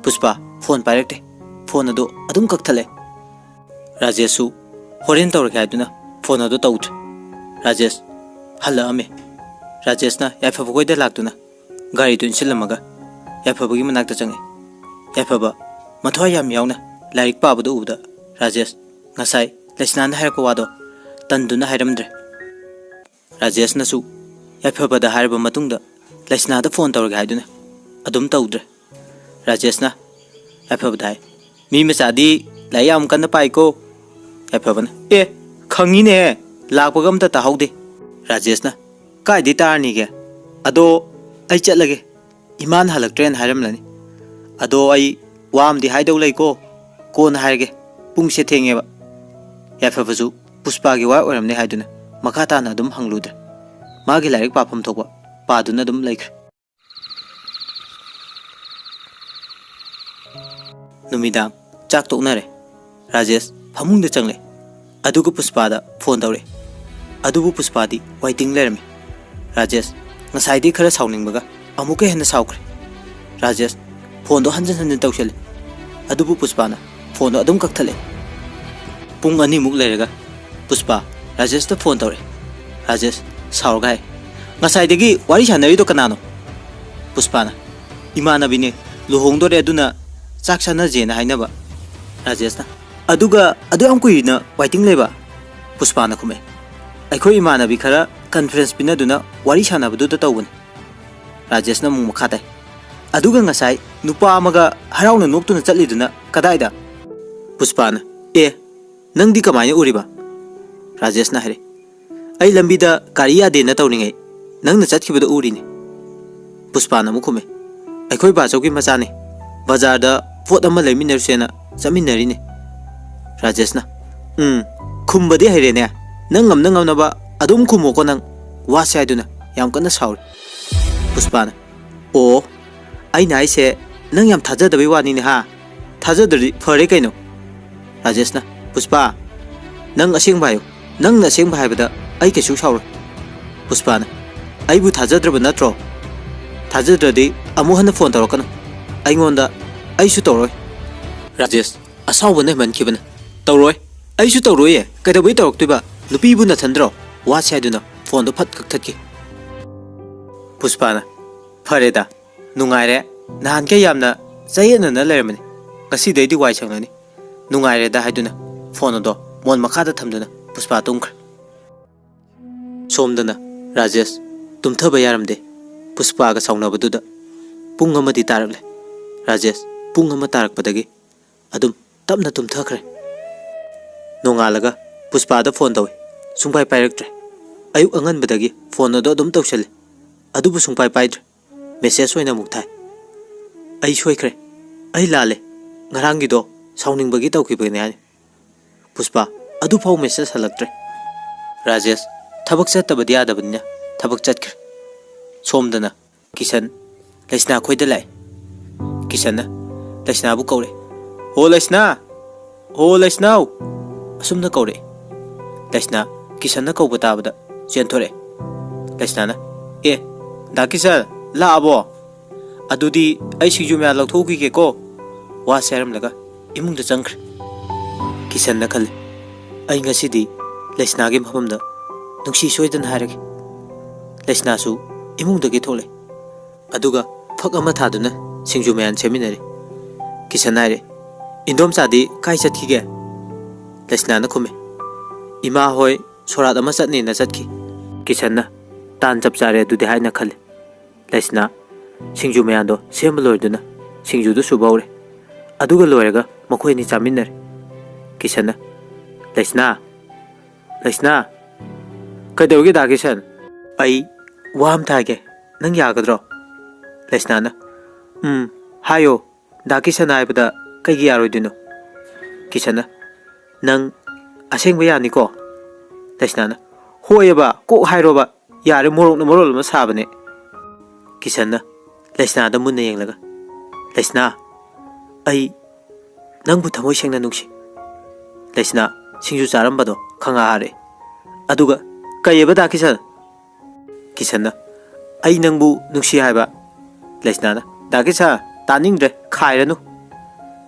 Puspa phone pairakte phone ado adum kakthale Rajesh su horen tawrake iduna phone ado tawt Rajesh hala ame Rajesh na yaphaba goida laktuna gari tun silamaga yaphaba gi manakta change yaphaba mathwa yam yauna lairik pabadu uda Rajesh ngasai Lesna na hairko wado tanduna hairamdre Rajesh na su yaphaba da harba matungda Lesna da phone tawrake iduna adum tawdre Rajesh na yaphaba dai mi mesadi layam kanna paiko yaphaba na khangi ne lakpagam ta tahaude Rajesh na kai di tarni ge ado ai chatlage iman halak train hairam lani ado ai wam di haidau lai ko na hairge pung se thenge ba yaphaba su Puspa gi wa oram ne haiduna makata na dum hangludre magi lairik papam thokwa paduna dum laikre Numidang chak toknare Rajesh phamungda changle aduga Puspa da phone tawre adubu Puspa di waiting lerme Rajesh ngasai di khara sauningbaga amuke henna saukre Rajesh phone do hanjan tawsele adubu Puspa na phone do adum kakthale pung ani muk lerega Puspa Rajesh da phone tawre Rajesh saurgai ngasai degi wari sanari do kanano Puspa na imana bine luhongdore aduna Saksana jena hainaba Rajesh na aduga aduyam kuina waiting leba Puspa na khume aikhoi imana bi khara conference pina duna wari sana badu ta tawun Rajesh na mung makhatai aduga ngasai nupa amaga harauna noktuna chatli duna kadaida Puspa na nangdi kamaina uriba Rajesh na hare ai lambi da kariya de na tawningai nangna chatkibada urini Puspa na mukhume aikhoi ba chauki machane bazar da pot ama leiminar sena chaminari ne Rajesh na khumbadi haire ne nangam na ba adum khumo ko nang wasai duna yam kana saur Puspa na o ai nai se nang yam thaja dabi wani ne ha thaja dri phare kaino Rajesh na Puspa nang asing bayo nang na sing bai bada ai ke su saur Puspa na ai bu thaja draba natro thaja dradi amu hana phone tawakana aingonda aisu tawroi Rajesh asaw ne man kibana tawroi aisu tawroi kada bai tawak tuba lupi bu na thandro wa saiduna phone do phat kak thatki Puspa na phareda nungaire nahan ke yamna chayena na lermani ngasi deidi wai changnani nungaire da haiduna phone do mon makha da thamduna Puspa tungkhr somdana Rajesh tumthaba yaramde Puspa ga saunabadu pung amadi tarakle Rajesh pung ama tarakpadagi adum tapna tumthakre nongalaga Puspa da phone tawi sungpai pairaktre ayuk angan badagi phone do adum tawsale adubu sungpai paidre message oina mukthai ai soikre ai lale ngarangi do sauning bagi tawkibane ani Puspa adu phau message halaktre Rajesh thabak chatabadi adabanya thabak chatkre somdana Kishan Lesna khoida lai Kishan Laisnabu kaure. Ho Laisna! Ho Laisnau! Asumna kaure. Laisna Kisanna kauba tabada chenthore. Laisnana Da Kisan la abo. Adudi ai siju me lauthoki ke ko wa seram laga imung da changkhr. Kisanna khal ai ngasidi Laisna ge mhamda nungsi soidan harage. Laisna su imung da ge thole. Aduga phak ama thaduna singju mean cheminare. Kisanna re indom sadi kai chathi ge. Laisna na khume ima hoi sorat ama satni na satki. Kisanna tan chap chare du de hai na khale. Laisna singju meando sembalorduna singju du subaure. Aduga loiraga makhoi ni chaminare. Kisanna Laisna kadauge da Kisan ai wam thage nang yagadro. Laisna na hayo da Kisan aibada kaigi yaroiduno. Kisanna nang asengba yani ko. Laisna na hoyeba ko hairoba yare morok na morol ma sabane. Kisanna Laisna da munna yenglaga. Laisna ai nangbu thamoi sengna nungsi. Laisna singju charambado khanga hare. Aduga kayeba da Kisan. Kisanna ai nangbu nungsi haiba. Laisna na da Kisan taningdre khairanu.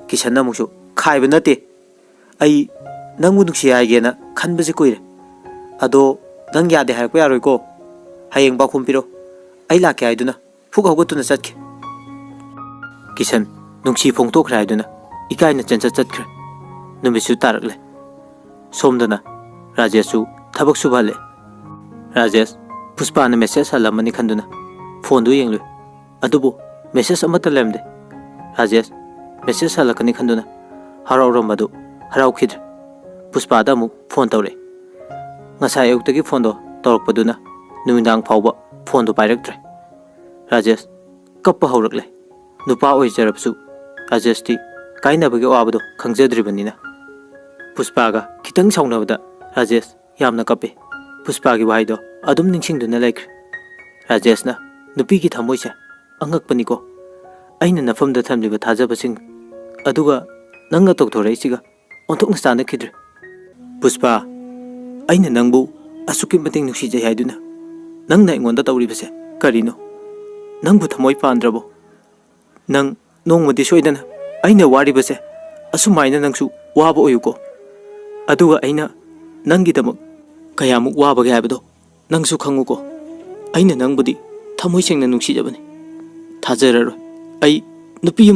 Kisanna muksu khaiba nate. Ai nangbu nungsi haigena khanbase koire. Ado nang yade hairko yaroi ko. Hayeng ba khumpiro. Ai lake haiduna phuk hogotuna chatke. Kisan nungsi phongtokra haiduna ikaina chancha chatkre. Numisu tarakle. Somdana Rajesu thabak subhale. Rajesh Puspa na message halamani khanduna phone du yenglu. Adubu message amata lemde. Rajesh message halakani khanduna harauramadu harau khidre. Puspa da mu phone tawre. Ngasa ayuktagi phone do tawrakpaduna numindang phawba phone do pairaktre. Rajesh kappa haurakle. Nupa oijarabsu Rajesh ti kainabagi awabado khangjadribanina. Puspa ga kitang saunabada Rajesh yamna kape. Puspa gi wahaido adum ningsingduna laikre. Rajesh na nupi gi thamoise angakpani ko. Aina nafamda thamliba thajabasing aduga nanga tokthorei ga onthokna stana khidre. Puspa aina nangbu asuki mating nuksi jai haiduna nangna ingonda tawribase karino nangbu thamoi pandrabo nang nongmadi soidana aina waribase asumaina nangsu waba oyuko aduga aina nangi damak kayamuk waba ge habado nangsu khanguko aina nangbudi thamoi sengna nuksi jabani thajararo ai nupi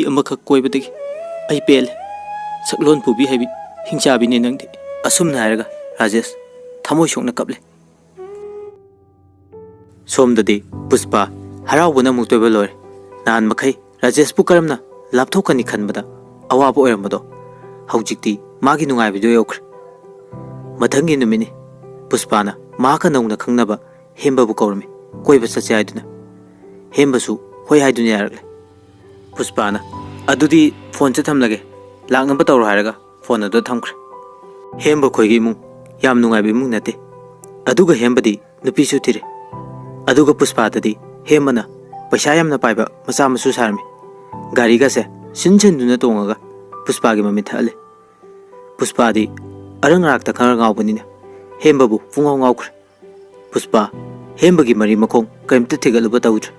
amakha koibadagi ai pel saklon pubi habi hingchabi ne nangdi asumna haraga Rajesh thamoi sokna kaple. Somdadi Puspa haraubuna muktoiba lore. Nan makai Rajesh pu karamna lapthokani khanbada awaba oiramado haujikti magi nungai bido yokre. Mathangi numini Puspa na maka naungna khangnaba hemba bu kaurme koiba chache haiduna. Hemba su hoi haiduna yaragle. Puspa na adudi phone che thamlage langnaba tawro haraga phone ado thamkre. Hemba khoigi mung yam nungai bi mung nate. Aduga hembadi nupi su thire. Aduga Puspa dadi hemana paisa yamna paiba macha masu sarmi. Gari ga se sinchen duna tongaga Puspa gi mami thale. Puspa di arang rakta khar ngawbani hemba bu fungaw ngawkre. Puspa hemba gi mari makhong kaimta thigaluba tawdre.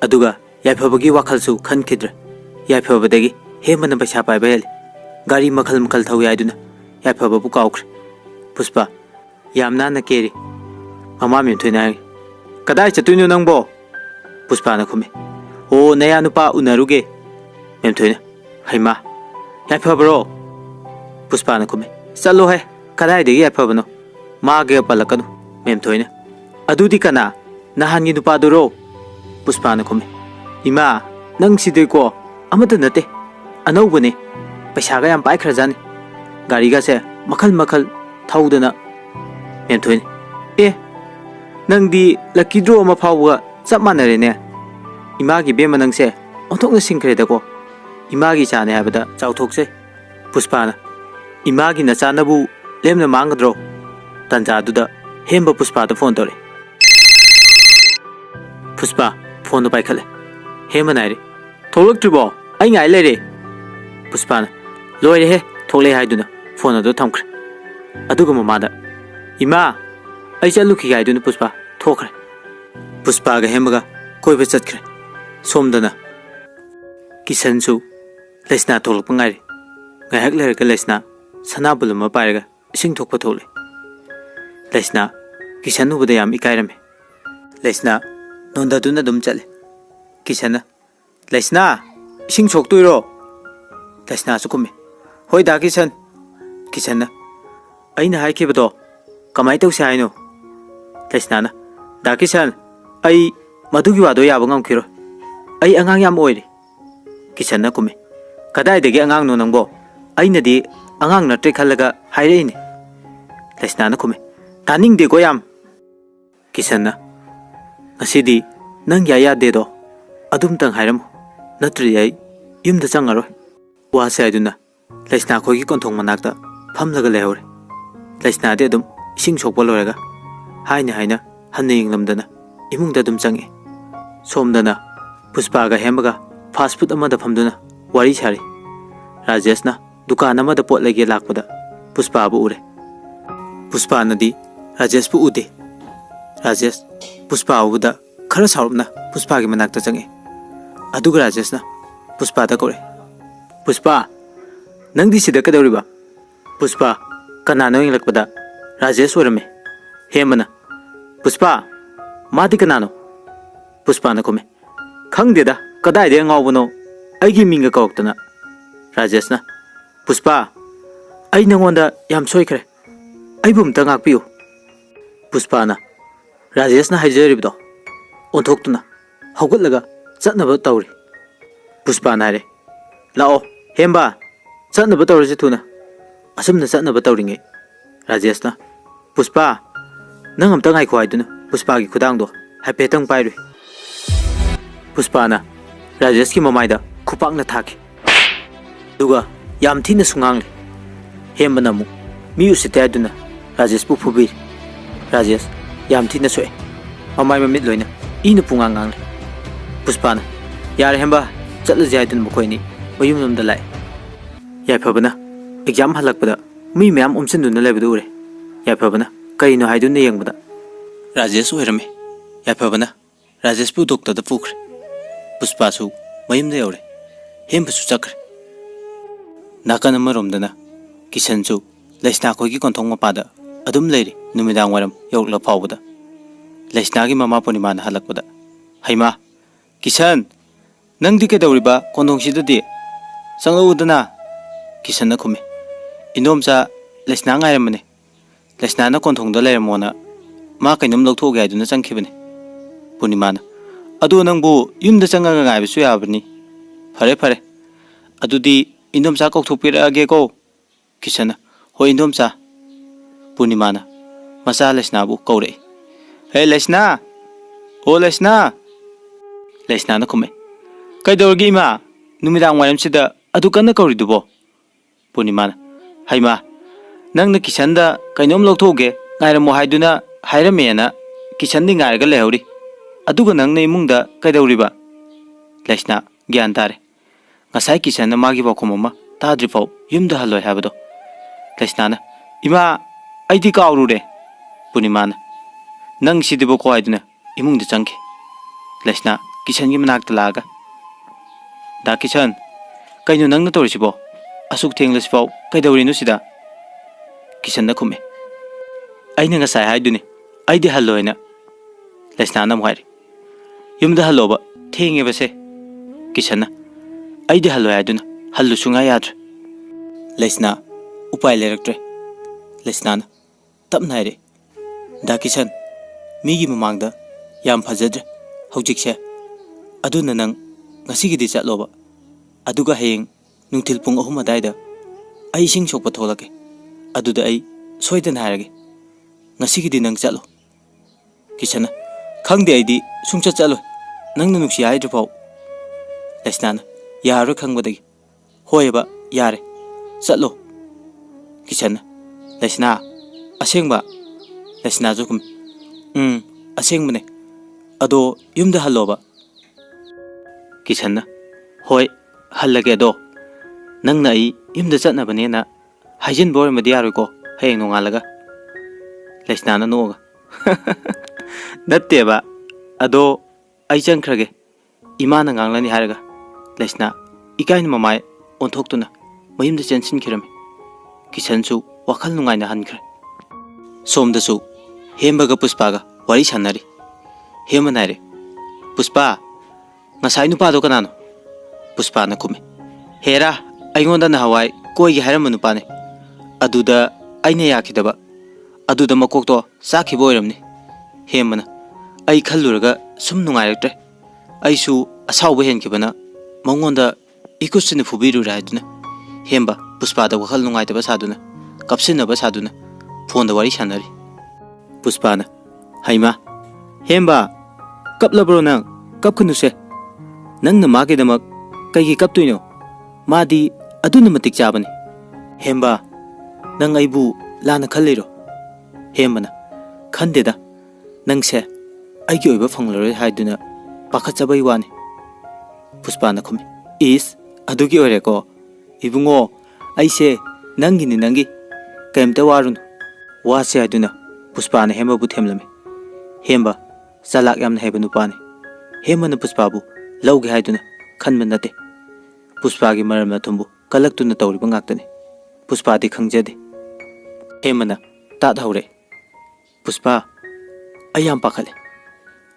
Aduga yaifabagi wakhalsu khankhidre. Yaifabadagi hemana paisa paiba yale. Gari makhal thawi aiduna yaifaba bu kawkre. Puspa yamna na keri mama mi thoina kadai chatuinu nangbo. Puspa na khume o naya nupa unaruge mem thoina haima yaifabro. Puspa na khume chalo hai kadai degi yaifabano ma ge palakanu mem thoina adudi kana nahan gi nupa duro. Puspa na khume ima nang sidei ko amata nate anaubane paisa ga yam pai khrajani gari ga se makhal thaudana mem thoina nangdi lucky draw ma phawga chap manare ne imagi be manang se onthokna singkhre da ko imagi chane habada chauthokse. Puspa na imagi na chanabu lemna mangadro tanja duda hemba Puspa da phone tore. Puspa phone pai khale hema naire थोलक्ट्रिबो I ngai lere Puspana loire he thole haiduna phone ado thamkhre aduga mamada ima ai chalu ki haiduna Puspa thokre Puspa ga hemaga koiba chatkre somdana kisansu lesna tholok pangai ngahak lere ka lesna sana buluma pairaga ising thokpa thole lesna kisanu buda yam ikairame lesna nonda duna dum chale kisana lesna ising chok tuiro lesna su kume hoi da kisan kisana aina hai ke bado kamai tau sai no lesna na da kisan ai madugi wado ya bangam kiro ai angang yam oire kisana kume kadai dege angang no nangbo aina di angang na tre khalaga haire ni lesna na kume taning de go yam kisana asidi nang ya ya de do adum tang hairam natri ai yumda changaro wa sai duna lesna khogi konthong manakta phamlaga lehore lesna de dum ising sokpa loraga haina haina hanning lamdana imungda dum change somdana Puspa ga hemaga fast food amada phamduna wari chari Rajeshna dukan amada pot lege lakpada Puspa bu ure Puspa nadi Rajesh bu ude Rajesh Puspa uda khara sarupna Puspa gi manakta change aduga Rajeshna Puspa da kore Puspa nangdi sida kadawriba Puspa kanano inglakpada Rajesh orame hemana Puspa madi kanano Puspa na kome khangdeda kadai de ngawbano aigi minga kawaktana Rajeshna Puspa ai nangonda yam soikre ai bum ta ngakpiu Puspa na Rajeshna haijaribdo onthoktuna hawgatlaga chatnaba tawri Puspa na re lao hemba chatnaba tawri tuna asumna chatnaba tawringe Rajeshna Puspa nang amta ngai khwai duna Puspa gi khudangdo haipetang pairui Puspa na Rajesh ki mamaida khupakna thaki duga yam thina sungang hemba namu mi usite aduna Rajesh pu phubi Rajesh yam thina soe mamai mamit loina ina pungang ngang Puspa na yar hemba chatla jai dun mukoi ni mayum nom da lai yai phabana exam halakpada mi myam umsin dun lebdu ure yai phabana kaino haidun ne yengbada Rajesh oirame yai phabana Rajesh pu doctor da pukre Puspa su mayum da yore hemba su chakre nakan amarom kisan su lesna khogi konthong mapada adum leiri numidang waram yokla phawbada lesna gi mama ponima na halakpada haima kisan nangdi ke dawriba konthong sidadi sanglo udana kisan na khume inomsa lesna ngairamane lesna na konthong da leiramona ma kainom lokthog gai duna changkhibane ponima na adu nangbu yumda changaga ngai bisu yabani fare fare adudi inomsa kokthopirage ko kisana ho inomsa punimana masa lesna bu kaure hey lesna o lesna lesna na khume kaidorgi ma numidang waram sida adu kanna kauri dubo punimana haima nangna kisanda kainom lokthoge ngairamo haiduna hairamena kisandi ngairga lehori aduga nangna imungda kaidoriba lesna gyan tare ngasai kisana magi bakhomama tadri pau yumda haloi habado lesna na ima aidi kaurure punimana nang sidibo ko aiduna imungda changke lesna kisan gi manakta laga da kisan kaino nangna torisibo asuk thenglas pau kaidorinu sida kisan na khume aina ngasai haiduni aidi haloina lesna na muhairi yumda haloba thenge base kisana aidi haloi aduna hallu sunga yadre lesna upai leraktre lesna na tapna ire da kisan migi mamangda yam phajadre hojikse aduna nang ngasigi di chatloba aduga heng nungthil pung 3 adaida ai sing sokpa tholake aduda ai soidan harage ngasigi di nang chatlo kisana khangde aidi sungcha chalo nangna nungsi haidre pau lesna na yaro khangbadagi hoyeba yare chatlo kisana lesna asengba lesna jukum asengbane ado yumda haloba kisana Hoi, hallage do. Nang na ai yumda chatnabane na haijin bor madi yaroi ko hayeng nongalaga. Laisna na noga. Natte ba ado ai changkhrage. Ima na nganglani haraga. Laisna ikain mamai onthok mayumda chensin khirame. Kisan su wakal nungai na hankre. Somda su hembaga puspaga wari sanari. Hema naire. Puspa ngasai nupa do kanano. Puspa na kume. Hera aingonda na hawai koi gi haram nupa ne. Aduda aina yakidaba. Aduda makokto sakhi boiramni. Hemana ai khalluraga sum nungai rektre. Ai su asau behen kibana mongonda ikusine fubiru raiduna. Hemba Puspa da wakal nungai taba saduna. Kapsina ba saduna. Phone wari sanari. Puspa na haima. Hemba kaplabro nang kapkunuse. Nang na magi damak kaigi kaptuino. Madi aduna matik chabani. Hemba nang aibu lana khalliro. Hemba na khandeda nang se aigi oiba phanglore haiduna pakhachabai wani. Puspa na khumi is adugi ore ko ibungo aise nangi ni nangi kaimta warun wase haiduna Puspa na hemba bu themlame. Hemba salak yamna heba nupani. Hemba na Puspa bu lauge haiduna khanba nate. Puspa gi maram na thumbu kalaktuna tawriba ngaktani. Puspa di khangjade. Hemba na tat haure. Puspa ayam pakhale.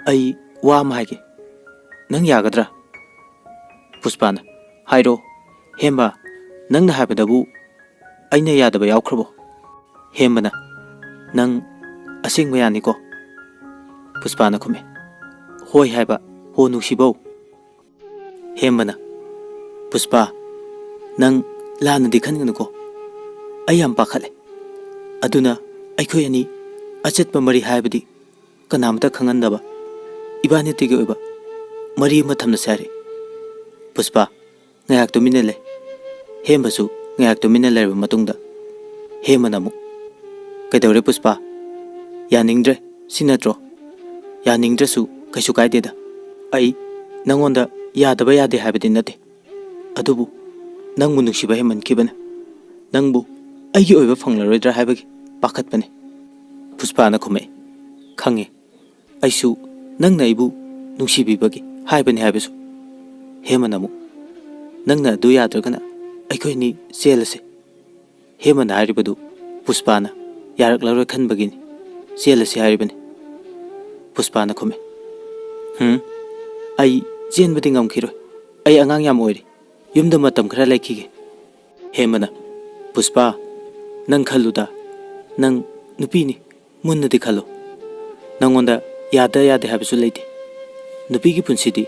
Ai wa ma haige. Nang yagadra. Puspa na hairo. Hemba nang na habadabu aina yadaba yaukhrabo. Hemba na nang asing mayani ko. Puspa na khume. Hoi haiba ho nusibo. Hemba na Puspa nang lana di khan ko. Ayam pakhale. Aduna aikhoi ani achetpa mari haibadi kanamta khangandaba. Ibani tigi oiba mari mathamna sari. Puspa ngayak to minele. Hemba su ngayak to minele ba matungda. Hemba na mu kaidore Puspa yaningdre sinatro. Yaningdre su kaisu kaideda. Ai nangonda yadaba yade haibadi nate. Adubu nangmu nusiba heman kibana. Nangbu aigi oiba phanglaroidra haibagi pakhatpane. Puspa na khume khange aisu nang naibu nungsibibagi haibani haibasu. Hema namu nang na du yadragana aikoi ni selase. Hema na haribadu Puspa na yarak laroi khanbagini selase haribani. Puspa na khume ai jenbadi ngamkhiroi. Ai angang yam oiri. Yumda matam khara laikhige. Hema na Puspa nang khalluda nang nupini munna di khallo. Nangonda yada yade habisu leite. Nupi gi punsidi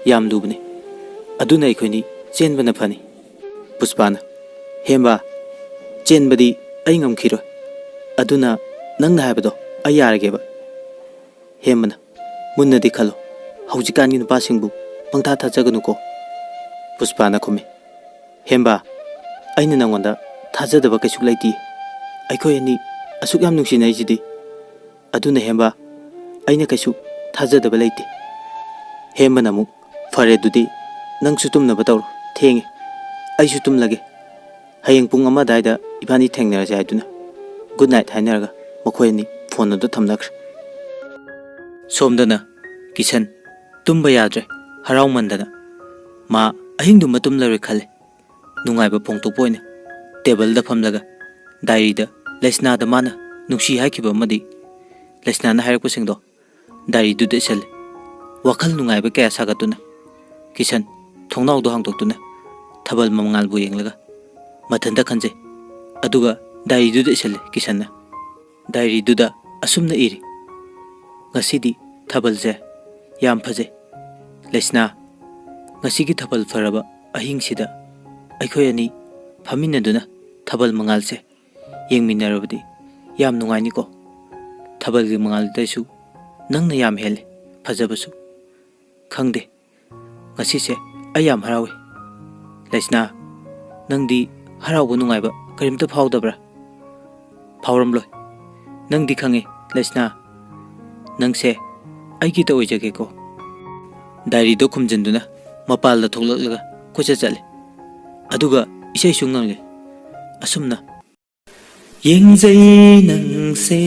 yam lubne. Aduna aikoi ni chenbana phani. Puspa na Hemba chenbadi ai ngamkhiroi. Aduna nang na habado ai yarageba. Hemba na munna di khallo. Haujikan gi nupa singbu pangtha thajaganu ko. Puspa na khume Hemba aina nangonda thajadaba kaisuk laiti. Aikoi ani asuk yam nungsinai jidi. Aduna Hemba aina kaisu thajadaba laiti. Hemba namu fare dudi nang sutum na batawro thenge. Ai sutum lage. Hayeng pung ama daida ibani thengnara jaiduna. Good night hainaraga makhoi ani phone do thamnakhr. Somdana kisan tumba yadre harau mandana ma ahing du matum lare khale. Nungai ba pongtok poine table da phamlaga diary da lesna da mana nungsi haikiba madi lesna na hairko singdo diary du de sel wakal nungai ba kaya sagatuna kisan thongnau do hangdoktuna thabal mamngal bu yenglaga mathanda khanje aduga diary du de sel kisan na diary du da asumna iri ngasidi thabal je yam phaje lesna ngasigi thabal faraba ahing sida aikhoi ani phaminaduna thabal mangal se yengminarabadi yam nungaini ko thabal gi mangal daisu nangna yam hele phajabasu khangde ngasi se ayam harawi lesna nangdi haraw nungai ba karimta phawdabra phawramloi nangdi khange lesna nangse aigi ta oijage ko diary do khumjanduna mapal da thoklaklaga ꯀꯣꯏꯆꯠ ꯆꯠꯂꯦ ꯑꯗꯨꯒ ꯏꯁꯩꯁꯨ ꯉꯪꯂꯦ ꯑꯁꯨꯝꯅ ꯌꯦꯡꯖꯩ ꯅꯪꯁꯦ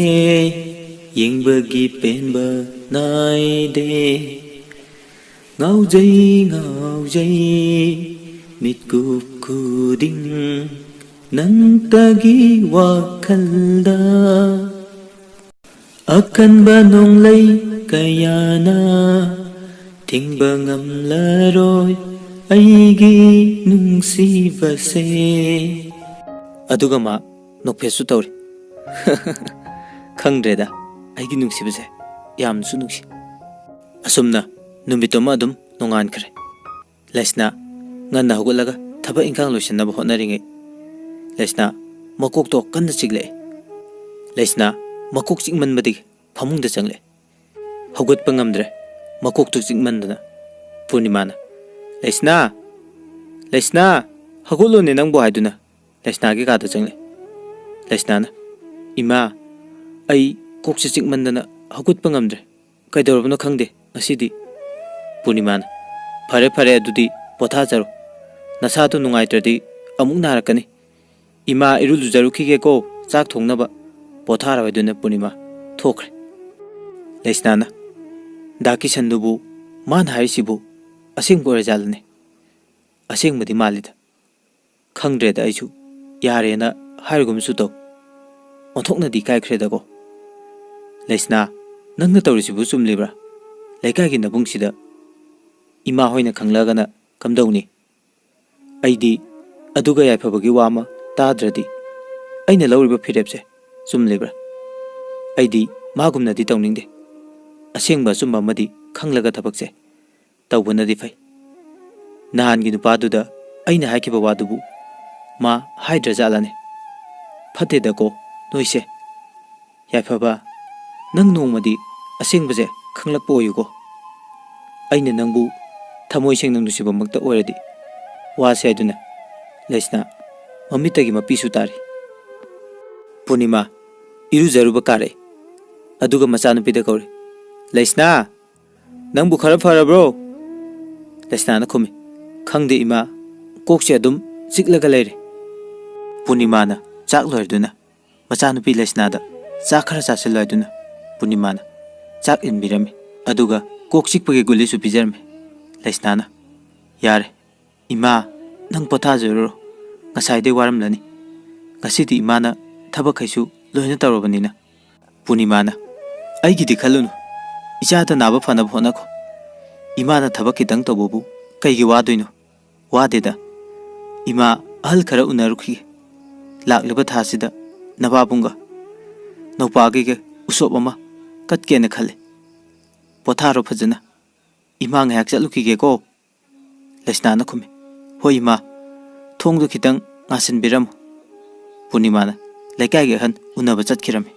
ꯌꯦꯡꯕꯒꯤ ꯄꯦꯟꯕ ꯅꯥꯏꯗꯦ ngawjay ngawjay mitkub khuding nangtagi wakhalda akanba nonglay kayana thingba ngamlaroi aigi nungsibase aduga ma nokphesu tawri khangdreda aigi nungsibase yamsu nungsi asumna numitoma adum nongan khre lesna nganna hogolaga thaba ingkang loisinaba hotnaringe lesna makok to kanna chigle lesna makok chingman badi phamungda changle hogot pangamdre makok to chingmandana purnimana lesna hagolo ne nangbo haiduna lesna ge ka da changle lesna na ima ai kok chingmandana hogot pangamdre kaidorabno khangde asidi Purnimana Pare Pare adudi potha jaro Nasado nungaitradi amuk narakani Ima irulu jaruki ke ko chak thongnaba potha rawaiduna Purnima thokre Lesnana Daki sandubu man haisibu asing bore jalne asing madi malida khangdreda aichu yarena hairgum su to onthokna di kai khreda ko Lesna nangna tawrisibu chumlibra Lekai gi nabungsida Ima hoina khanglagana kamdawni aidi aduga yaifabagi wama tadradi aina lawriba phirepse chumlebra aidi magumna di tawningde asengba chumba madi khanglaga thabakse tawbana di fai nahan gi nupaduda aina haikiba wadubu ma haidra jalane phate da ko noise yaifaba nang nongmadi asengbaje khanglakpa oyugo aina nangbu Thamoy sing nang nusiba magta oradi wase aduna lesna mamitagi mapisu tari Purnima iru jaruba kare aduga machanu pida kaure lesna nangbu khara phara bro lesna na khumi khangde ima kokse adum chiklaga leire Purnima na chak loiduna machanu pi lesna da chak khara chasil loiduna Purnima na chak inbirame aduga kokchikpage guli su pijarme Lesnana Yare Ima nang potha jero ngasai de waram lani ngasidi imana thaba khaisu loina tawrabanina Purnimana aigi di khalunu ichata naba phana phona ko imana thaba kitang tobobu kaigi wadoino wadeda ima ahal khara unarukhi lakleba thasida nababunga nopagi ge usop ama katkena khale potharo phajana Ima ngayak chatluki ge ko Lesna na khumi hoi ima thongdu khitang ngasin biram Purnimana lekai ge han unaba chatkirame